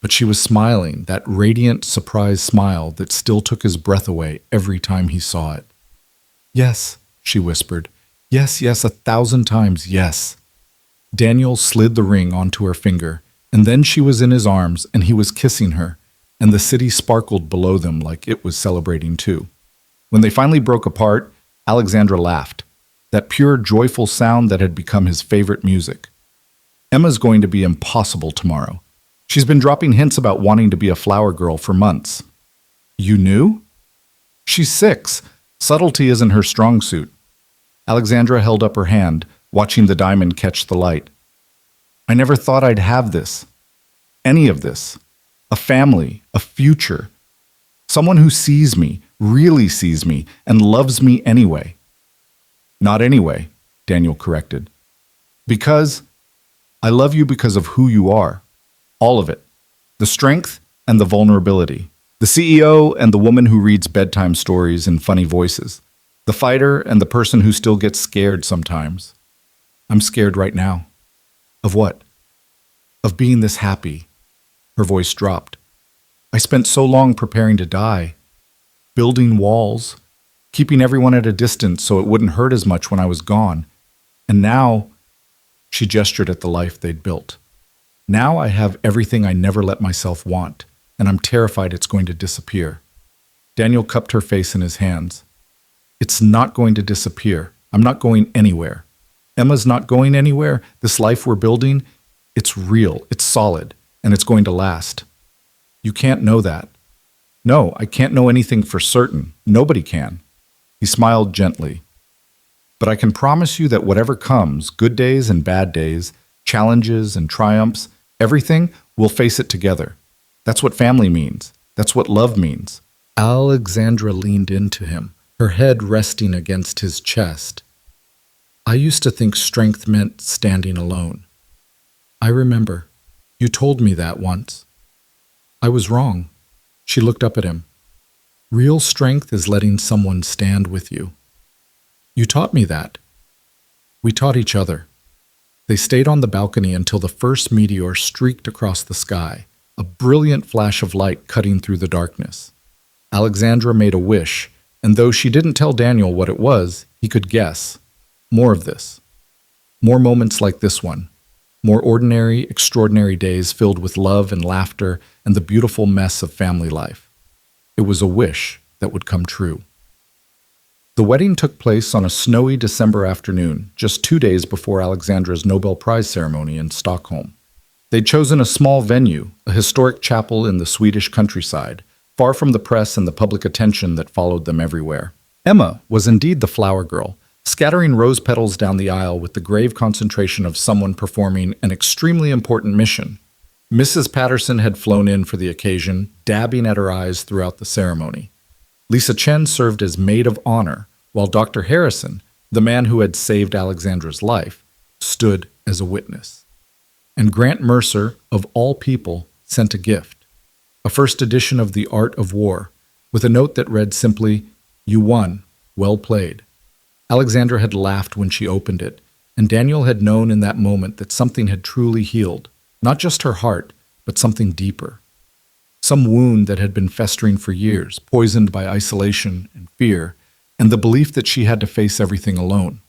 but she was smiling, that radiant, surprised smile that still took his breath away every time he saw it. Yes, she whispered. Yes, yes, 1,000 times yes. Daniel slid the ring onto her finger, and then she was in his arms and he was kissing her, and the city sparkled below them like it was celebrating too. When they finally broke apart, Alexandra laughed, that pure, joyful sound that had become his favorite music. Emma's going to be impossible tomorrow. She's been dropping hints about wanting to be a flower girl for months. You knew? She's 6. Subtlety isn't her strong suit. Alexandra held up her hand, watching the diamond catch the light. I never thought I'd have this. Any of this. A family, a future. Someone who sees me, really sees me, and loves me anyway. Not anyway, Daniel corrected. Because I love you because of who you are. All of it. The strength and the vulnerability. The CEO and the woman who reads bedtime stories in funny voices. The fighter and the person who still gets scared sometimes. I'm scared right now. Of what? Of being this happy. Her voice dropped. I spent so long preparing to die. Building walls. Keeping everyone at a distance so it wouldn't hurt as much when I was gone. And now, she gestured at the life they'd built. Now I have everything I never let myself want, and I'm terrified it's going to disappear. Daniel cupped her face in his hands. It's not going to disappear. I'm not going anywhere. Emma's not going anywhere. This life we're building, it's real, it's solid, and it's going to last. You can't know that. No, I can't know anything for certain. Nobody can. He smiled gently. But I can promise you that whatever comes, good days and bad days, challenges and triumphs, everything, we'll face it together. That's what family means. That's what love means. Alexandra leaned into him, her head resting against his chest. I used to think strength meant standing alone. I remember. You told me that once. I was wrong. She looked up at him. Real strength is letting someone stand with you. You taught me that. We taught each other. They stayed on the balcony until the first meteor streaked across the sky, a brilliant flash of light cutting through the darkness. Alexandra made a wish, and though she didn't tell Daniel what it was, he could guess. More of this. More moments like this one. More ordinary, extraordinary days filled with love and laughter and the beautiful mess of family life. It was a wish that would come true. The wedding took place on a snowy December afternoon, just 2 days before Alexandra's Nobel Prize ceremony in Stockholm. They'd chosen a small venue, a historic chapel in the Swedish countryside, far from the press and the public attention that followed them everywhere. Emma was indeed the flower girl, scattering rose petals down the aisle with the grave concentration of someone performing an extremely important mission. Mrs. Patterson had flown in for the occasion, dabbing at her eyes throughout the ceremony. Lisa Chen served as maid of honor, while Dr. Harrison, the man who had saved Alexandra's life, stood as a witness. And Grant Mercer, of all people, sent a gift, a first edition of The Art of War, with a note that read simply, "You won, well played." Alexandra had laughed when she opened it, and Daniel had known in that moment that something had truly healed, not just her heart, but something deeper. Some wound that had been festering for years, poisoned by isolation and fear, and the belief that she had to face everything alone.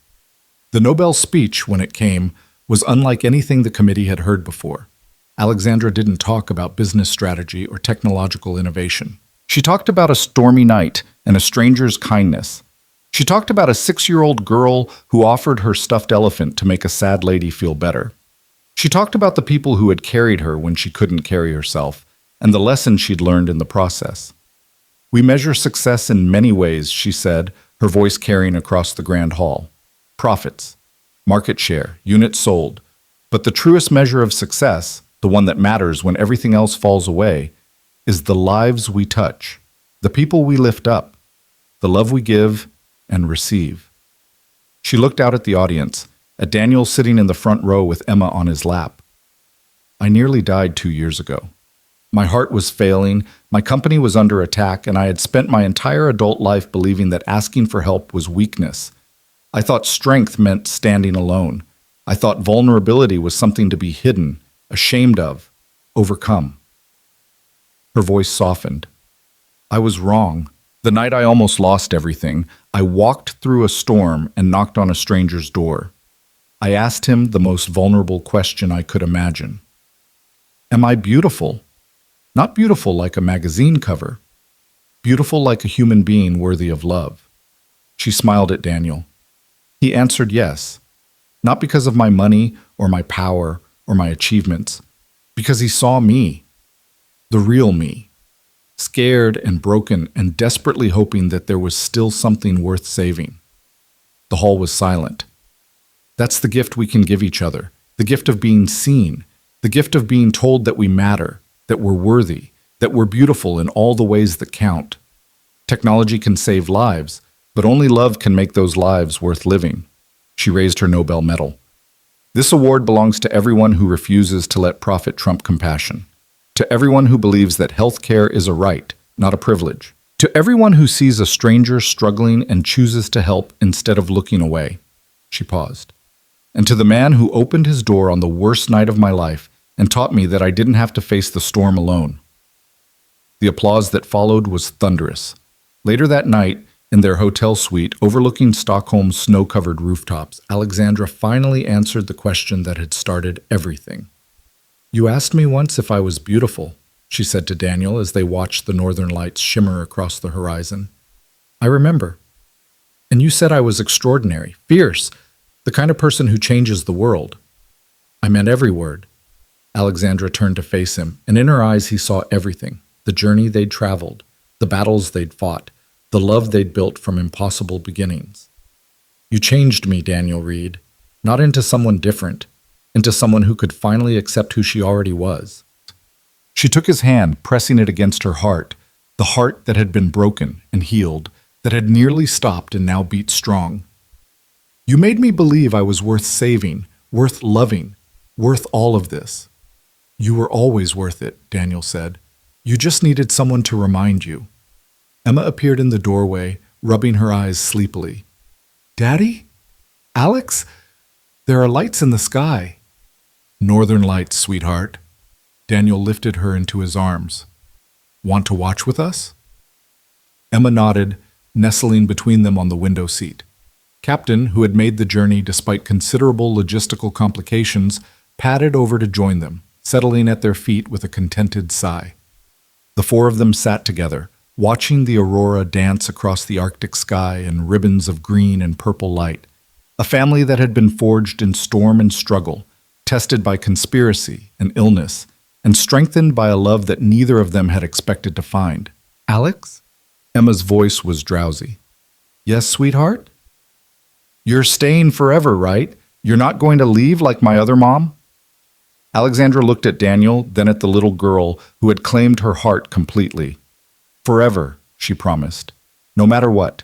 The Nobel speech, when it came, was unlike anything the committee had heard before. Alexandra didn't talk about business strategy or technological innovation. She talked about a stormy night and a stranger's kindness. She talked about a 6-year-old girl who offered her stuffed elephant to make a sad lady feel better. She talked about the people who had carried her when she couldn't carry herself, and the lesson she'd learned in the process. "We measure success in many ways," she said, her voice carrying across the grand hall. "Profits, market share, units sold. But the truest measure of success, the one that matters when everything else falls away, is the lives we touch, the people we lift up, the love we give and receive." She looked out at the audience, at Daniel sitting in the front row with Emma on his lap. "I nearly died 2 years ago. My heart was failing, my company was under attack, and I had spent my entire adult life believing that asking for help was weakness. I thought strength meant standing alone. I thought vulnerability was something to be hidden, ashamed of, overcome." Her voice softened. "I was wrong. The night I almost lost everything, I walked through a storm and knocked on a stranger's door. I asked him the most vulnerable question I could imagine. Am I beautiful? Not beautiful like a magazine cover. Beautiful like a human being worthy of love." She smiled at Daniel. He answered yes, not because of my money or my power or my achievements, because he saw me, the real me, scared and broken and desperately hoping that there was still something worth saving. The hall was silent. That's the gift we can give each other, the gift of being seen, the gift of being told that we matter, that we're worthy, that we're beautiful in all the ways that count. Technology can save lives, but only love can make those lives worth living. She raised her Nobel medal. "This award belongs to everyone who refuses to let profit trump compassion. To everyone who believes that health care is a right, not a privilege. To everyone who sees a stranger struggling and chooses to help instead of looking away." She paused. "And to the man who opened his door on the worst night of my life and taught me that I didn't have to face the storm alone." The applause that followed was thunderous. Later that night, in their hotel suite overlooking Stockholm's snow-covered rooftops, Alexandra finally answered the question that had started everything. "You asked me once if I was beautiful," she said to Daniel as they watched the northern lights shimmer across the horizon. "I remember. And you said I was extraordinary, fierce, the kind of person who changes the world." "I meant every word." Alexandra turned to face him, and in her eyes he saw everything, the journey they'd traveled, the battles they'd fought, the love they'd built from impossible beginnings. "You changed me, Daniel Reed, not into someone different, into someone who could finally accept who she already was." She took his hand, pressing it against her heart, the heart that had been broken and healed, that had nearly stopped and now beat strong. "You made me believe I was worth saving, worth loving, worth all of this." "You were always worth it," Daniel said. "You just needed someone to remind you." Emma appeared in the doorway, rubbing her eyes sleepily. "Daddy? Alex? There are lights in the sky." "Northern lights, sweetheart." Daniel lifted her into his arms. "Want to watch with us?" Emma nodded, nestling between them on the window seat. Captain, who had made the journey despite considerable logistical complications, padded over to join them, settling at their feet with a contented sigh. The four of them sat together, watching the aurora dance across the Arctic sky in ribbons of green and purple light, a family that had been forged in storm and struggle, tested by conspiracy and illness, and strengthened by a love that neither of them had expected to find. "Alex?" Emma's voice was drowsy. "Yes, sweetheart?" "You're staying forever, right? You're not going to leave like my other mom?" Alexandra looked at Daniel, then at the little girl who had claimed her heart completely. "Forever," she promised. No matter what.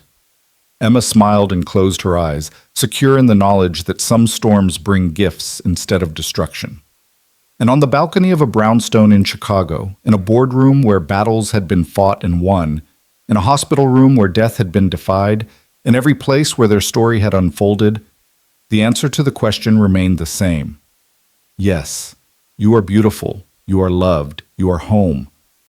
Emma smiled and closed her eyes, secure in the knowledge that some storms bring gifts instead of destruction. And on the balcony of a brownstone in Chicago, in a boardroom where battles had been fought and won, in a hospital room where death had been defied, in every place where their story had unfolded, the answer to the question remained the same. Yes, you are beautiful, you are loved, you are home,